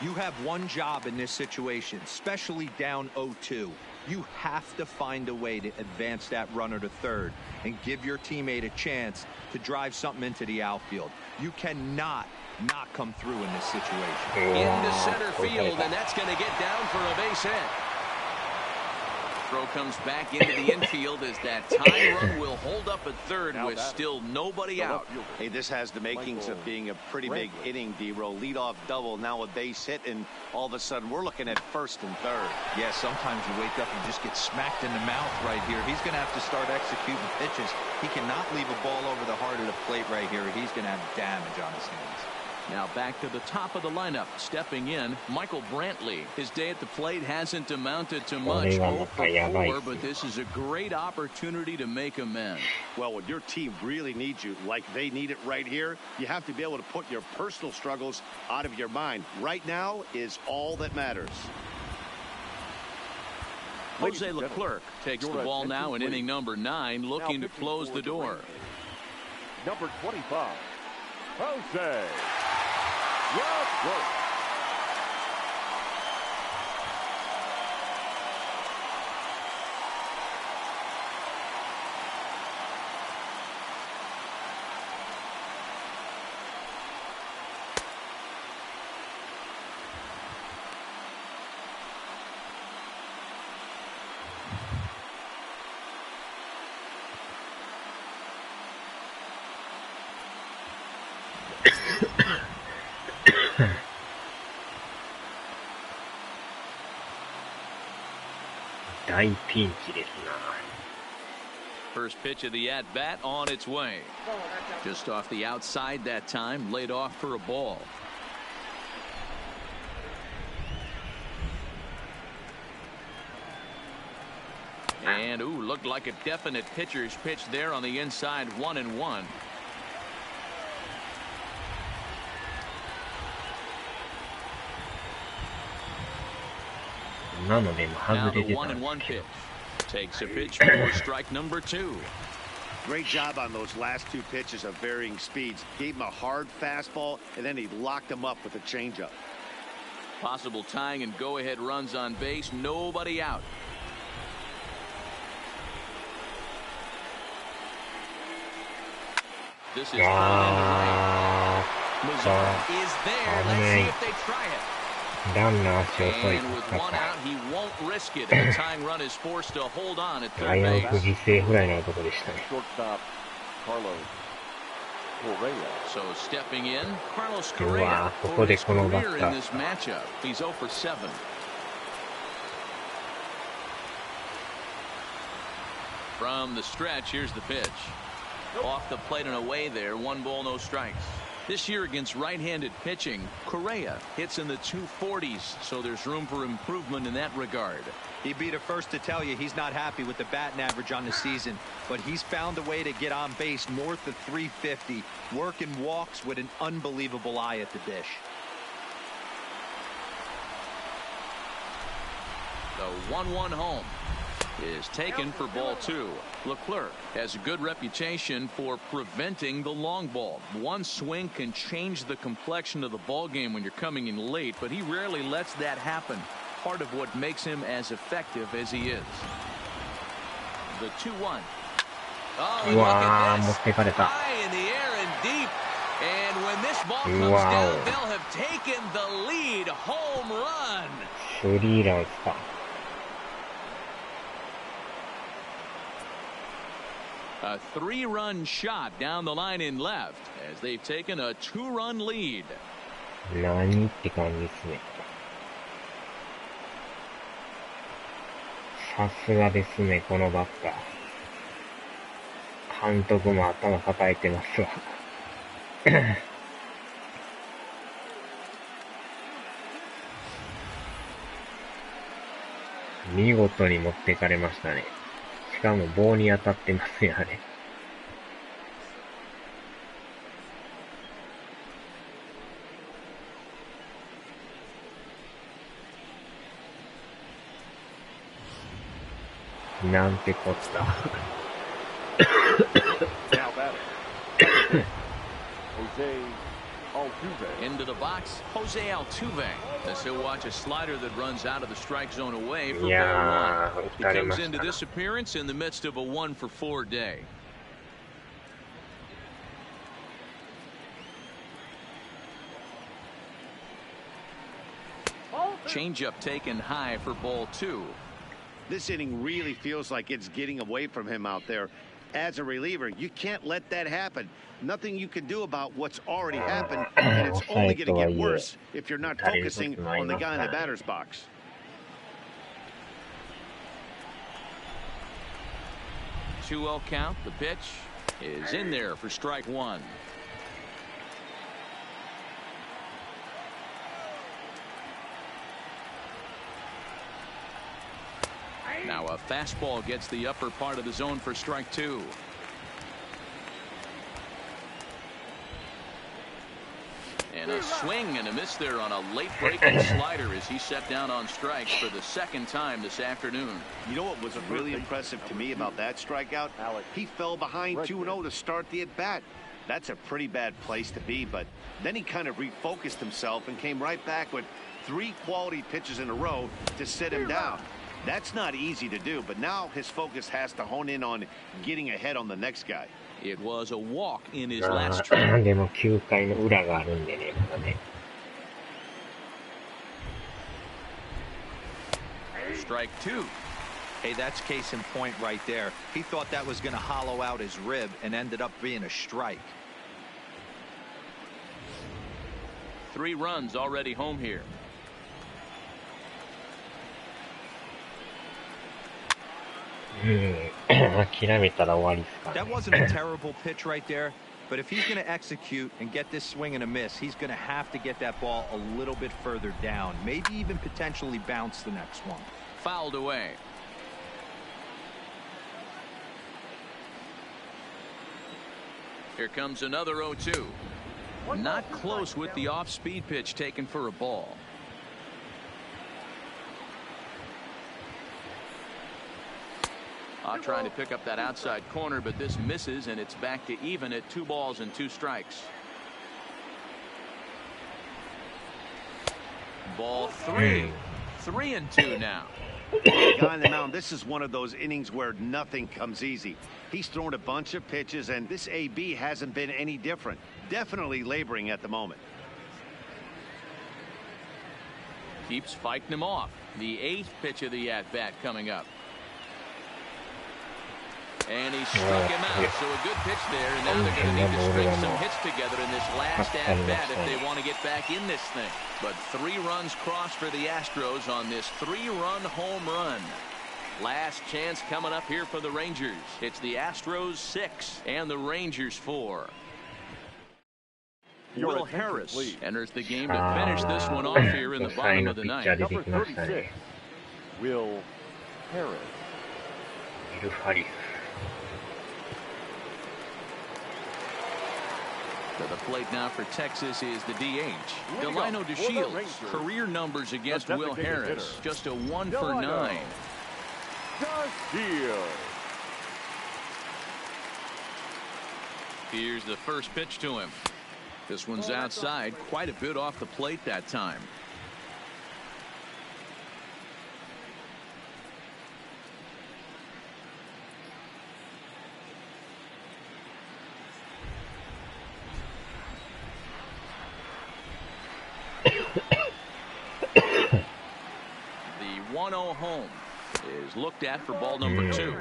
Speaker 3: You have one job in this situation, especially down 0-2. You have to find a way to advance that runner to third and give your teammate a chance to drive something into the outfield. You cannot not come through in this situation.
Speaker 1: Into center field, and that's going to get down for a base hit. Throw comes back into the infield as that tying run will hold up at third with still nobody out.
Speaker 2: Hey, this has the makings of being a pretty big inning, D-Roll. Leadoff double, now a base hit, and all of a sudden we're looking at first and third.
Speaker 3: Yeah, sometimes you wake up and just get smacked in the mouth right here. He's going to have to start executing pitches. He cannot leave a ball over the heart of the plate right here. He's going to have damage on his hands.
Speaker 1: Now back to the top of the lineup. Stepping in, Michael Brantley. His day at the plate hasn't amounted to much. 0 for 4, but this is a great opportunity to make amends.
Speaker 2: Well, when your team really needs you, like they need it right here, you have to be able to put your personal struggles out of your mind. Right now is all that matters.
Speaker 1: Jose Leclerc takes the ball now in inning number 9, looking to close the door.
Speaker 4: Number 25, Jose Leclerc.
Speaker 5: 大ピンチですな。
Speaker 1: First pitch of the at-bat on its way. Just off the outside that time, laid off for a ball. And, looked like a definite pitcher's pitch there on the inside, 1-1.
Speaker 5: なので外れてたんですけど。
Speaker 1: Takes a pitch for strike number 2.
Speaker 2: Great job on those last two pitches of varying speeds. Gave him a hard fastball, and then he locked him up with a changeup.
Speaker 1: Possible tying and go-ahead runs on base. Nobody out. This is thrown into right. Mazar is there. Let's see if they try it. And with one out, he won't risk it. The tying run is forced to hold on at third base.
Speaker 4: Shortstop Carlos Correa.
Speaker 1: So stepping in, Carlos Correa for his career in this matchup. He's 0 for 7. From the stretch, here's the pitch. Off the plate and away there. 1 ball, no strikes. This year against right-handed pitching, Correa hits in the 240s, so there's room for improvement in that regard.
Speaker 3: He'd be the first to tell you he's not happy with the batting average on the season, but he's found a way to get on base north of 350, working walks with an unbelievable eye at the dish.
Speaker 1: The 1-1 home is taken for ball 2. Leclerc has a good reputation for preventing the long ball. One swing can change the complexion of the ball game when you're coming in late, but he rarely lets that happen. Part of what makes him as effective as he is. The 2-1. Oh, and look at this. High in the air and deep. And when this ball comes down, they'll have taken the lead. Home run.
Speaker 5: スリーランスか。
Speaker 1: A 3-run shot down the line in left as they've taken a 2-run lead.
Speaker 5: 何って感じですね。さすがですね、このバッター。監督も頭抱えてますわ。見事に持ってかれましたね。しかも棒に当たってますよ、あれ。なんてこった。
Speaker 1: Into the box, Jose Altuve. As he'll watch a slider that runs out of the strike zone away for ball 1. He comes into this appearance in the midst of a 1-for-4 day. Changeup taken high for ball 2.
Speaker 2: This inning really feels like it's getting away from him out there. As a reliever, you can't let that happen. Nothing you can do about what's already happened, and it's only going to get worse if you're not focusing on the guy in the batter's box.
Speaker 1: Two-0 count. The pitch is in there for strike 1. Now a fastball gets the upper part of the zone for strike 2. And a swing and a miss there on a late breaking slider as he set down on strikes for the second time this afternoon.
Speaker 2: You know what was really impressive to me about that strikeout? He fell behind 2-0 to start the at-bat. That's a pretty bad place to be, but then he kind of refocused himself and came right back with 3 quality pitches in a row to sit him down. That's not easy to do, but now his focus has to hone in on getting ahead on the next guy.
Speaker 1: It was a walk in his last trip.
Speaker 5: でも9回の裏があるんでね、まだね。
Speaker 1: Strike 2.
Speaker 3: Hey, that's case in point right there. He thought that was going to hollow out his rib and ended up being a strike.
Speaker 1: 3 runs already home here.
Speaker 3: That wasn't a terrible pitch right there, but if he's going to execute and get this swing and a miss, he's going to have to get that ball a little bit further down, maybe even potentially bounce the next one.
Speaker 1: Fouled away. Here comes another 0-2. Not close with the off-speed pitch taken for a ball. Trying to pick up that outside corner, but this misses, and it's back to even at 2 balls and 2 strikes. Ball 3. 3-2 now.
Speaker 2: Guy on the mound, this is one of those innings where nothing comes easy. He's thrown a bunch of pitches, and this AB hasn't been any different. Definitely laboring at the moment.
Speaker 1: Keeps fighting him off. The 8th pitch of the at-bat coming up. And he struck him out. So a good pitch there. And now they're going to need to string some hits together in this last at-bat if they want to get back in this thing. But 3 runs crossed for the Astros on this 3-run home run. Last chance coming up here for the Rangers. It's the Astros 6 and the Rangers 4. Will Harris enters the game to finish this one off here in the bottom of the ninth.
Speaker 4: Number 36, Will Harris.
Speaker 1: To the plate now for Texas is the DH. Delino DeShields. Career numbers against Will Harris. Just a 1 for 9. Here's the first pitch to him. This one's outside, quite a bit off the plate that time. The 1-0 home is looked at for ball number 2.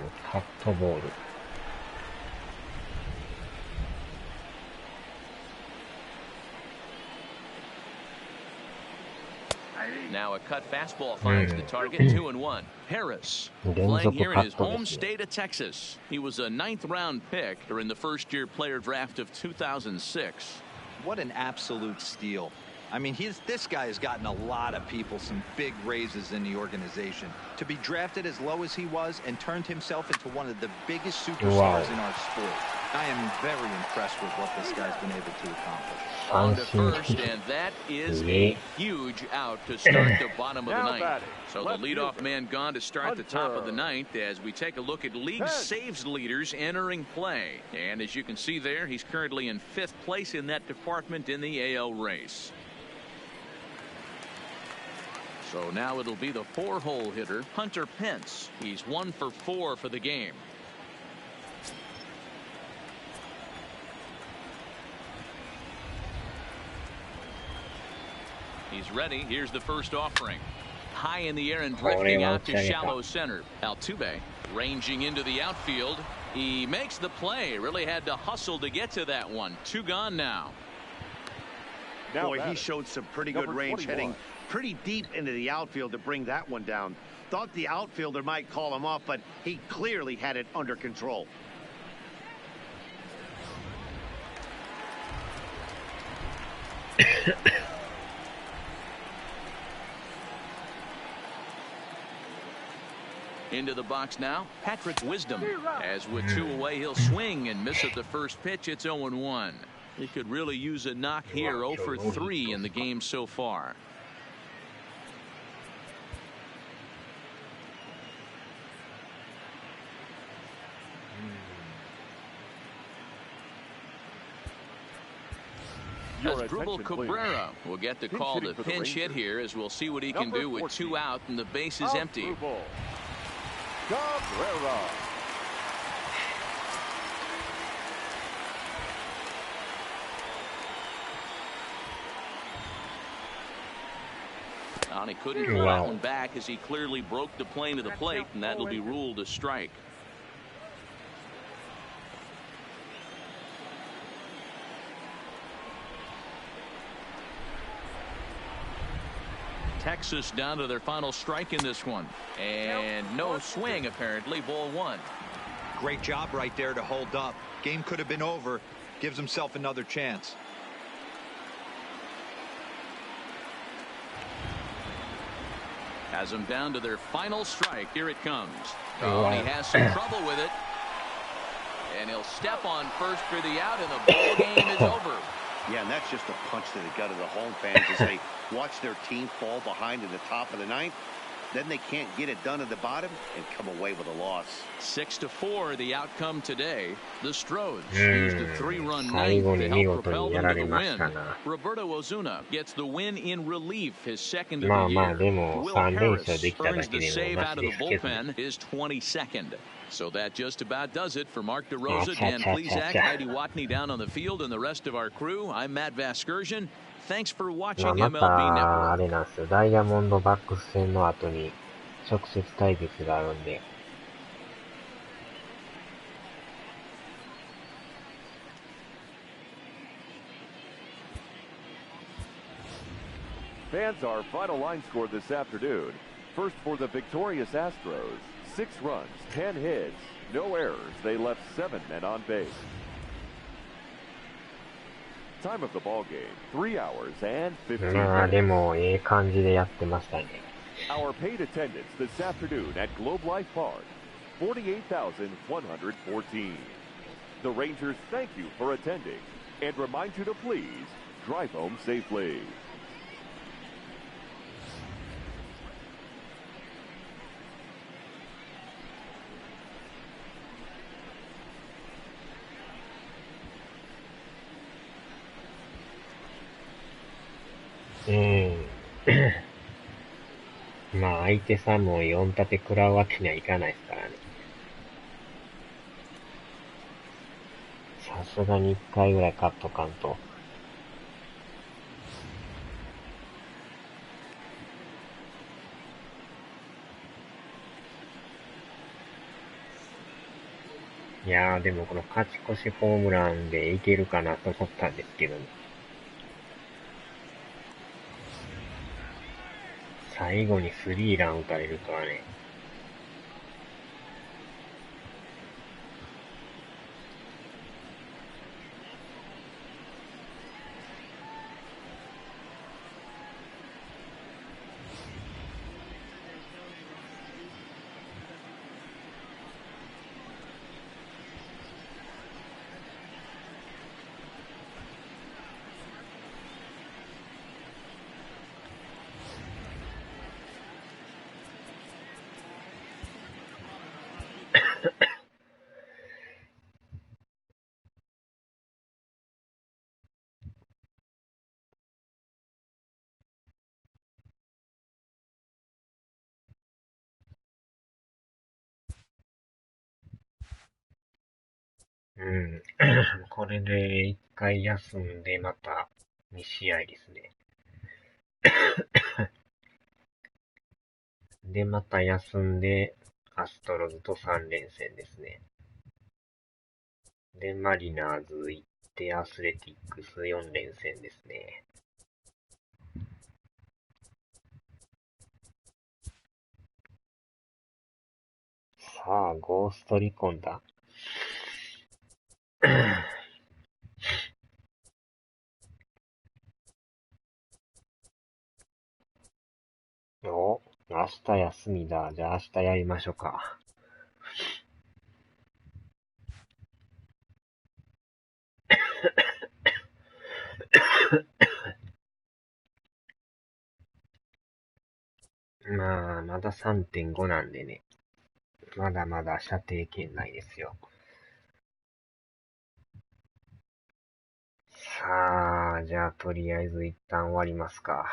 Speaker 1: Now a cut fastball finds the target. 2-1. Harris playing here in his home state of Texas. He was a 9th round pick during the first year player draft of 2006.
Speaker 3: What an absolute steal. I mean, this guy has gotten a lot of people some big raises in the organization. To be drafted as low as he was and turned himself into one of the biggest superstars in our sport. I am very impressed with what this guy's been able to accomplish.
Speaker 1: On to first, and that is a huge out to start the bottom of the ninth. So the leadoff man gone to start the top of the ninth as we take a look at league saves leaders entering play. And as you can see there, he's currently in 5th place in that department in the AL race. So now it'll be the 4-hole hitter, Hunter Pence. He's 1 for 4 for the game. He's ready. Here's the first offering. High in the air and drifting out to shallow center. Altuve ranging into the outfield. He makes the play. Really had to hustle to get to that one. 2 gone now.
Speaker 2: Boy, he showed some pretty good range, heading pretty deep into the outfield to bring that one down. Thought the outfielder might call him off, but he clearly had it under control.
Speaker 1: Into the box now, Patrick Wisdom. As with 2 away, he'll swing and miss at the first pitch. It's 0-1. He could really use a knock here. 0 for 3 in the game so far. Asdrubal Cabrera will get the call to pinch hit here, as we'll see what he can do with 2 out and the base is empty.
Speaker 4: Cabrera.
Speaker 1: And he couldn't pull that one back as he clearly broke the plane of the plate, and that'll be ruled a strike. Texas down to their final strike in this one, and no swing apparently. Ball 1.
Speaker 3: Great job right there to hold up. Game could have been over. Gives himself another chance.
Speaker 1: Has them down to their final strike. Here it comes. Oh, he has some trouble with it, and he'll step on first for the out, and the ball game is over.
Speaker 2: Yeah, and that's just a punch to the gut of the home fans as they watch their team fall behind in the top of the ninth. Then they can't get it done at the bottom and come away with a loss.
Speaker 1: 6-4 the outcome today. The Stros used a 3-run ninth to help propel them to the win. Roberto Ozuna gets the win in relief, his second of the year. Will Harris earns the save out of the bullpen, his 22nd. So that just about does it for Mark DeRosa, Dan Plesac, Heidi Watney down on the field, and the rest of our crew. I'm Matt Vasgersian. Thanks for watching MLB Network.
Speaker 5: あれなんですよ。ダイヤモンドバックス戦の後に直接対決があるんで。
Speaker 4: Fans, our final line score this afternoon. First for the victorious Astros. 6 runs, 10 hits, no errors. They left 7 men on base. Time of the ball game, 3 hours and 15
Speaker 5: まあ
Speaker 4: minutes.
Speaker 5: でも、ええ感じでやってましたね。
Speaker 4: Our paid attendance this afternoon at Globe Life Park, 48,114. The Rangers thank you for attending and remind you to please drive home safely.
Speaker 5: Mm. まあ相手さんも4立て食らうわけにはいかないですからね。さすがに1回ぐらい勝っとかんと。いやーでもこの勝ち越しホームランでいけるかなと思ったんですけどね。最後にスリーラン打たれるとはね。うん。これで1回休んでまた2試合ですね。で、また休んで、アストロズと3連戦ですね。で、マリナーズ行って、アスレティックス4連戦ですね。さあ、ゴーストリコンだ。お、明日休みだ。じゃあ明日やりましょうか。まあ、まだ 3.5 なんでね。まだまだ射程圏内ですよ。さあ、じゃあとりあえず一旦終わりますか。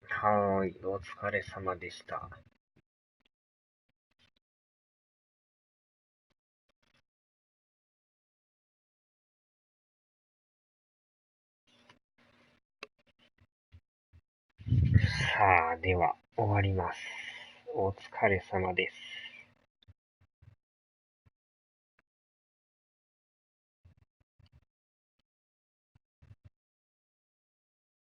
Speaker 5: はーい、お疲れ様でした。さあ、では終わります。お疲れ様です。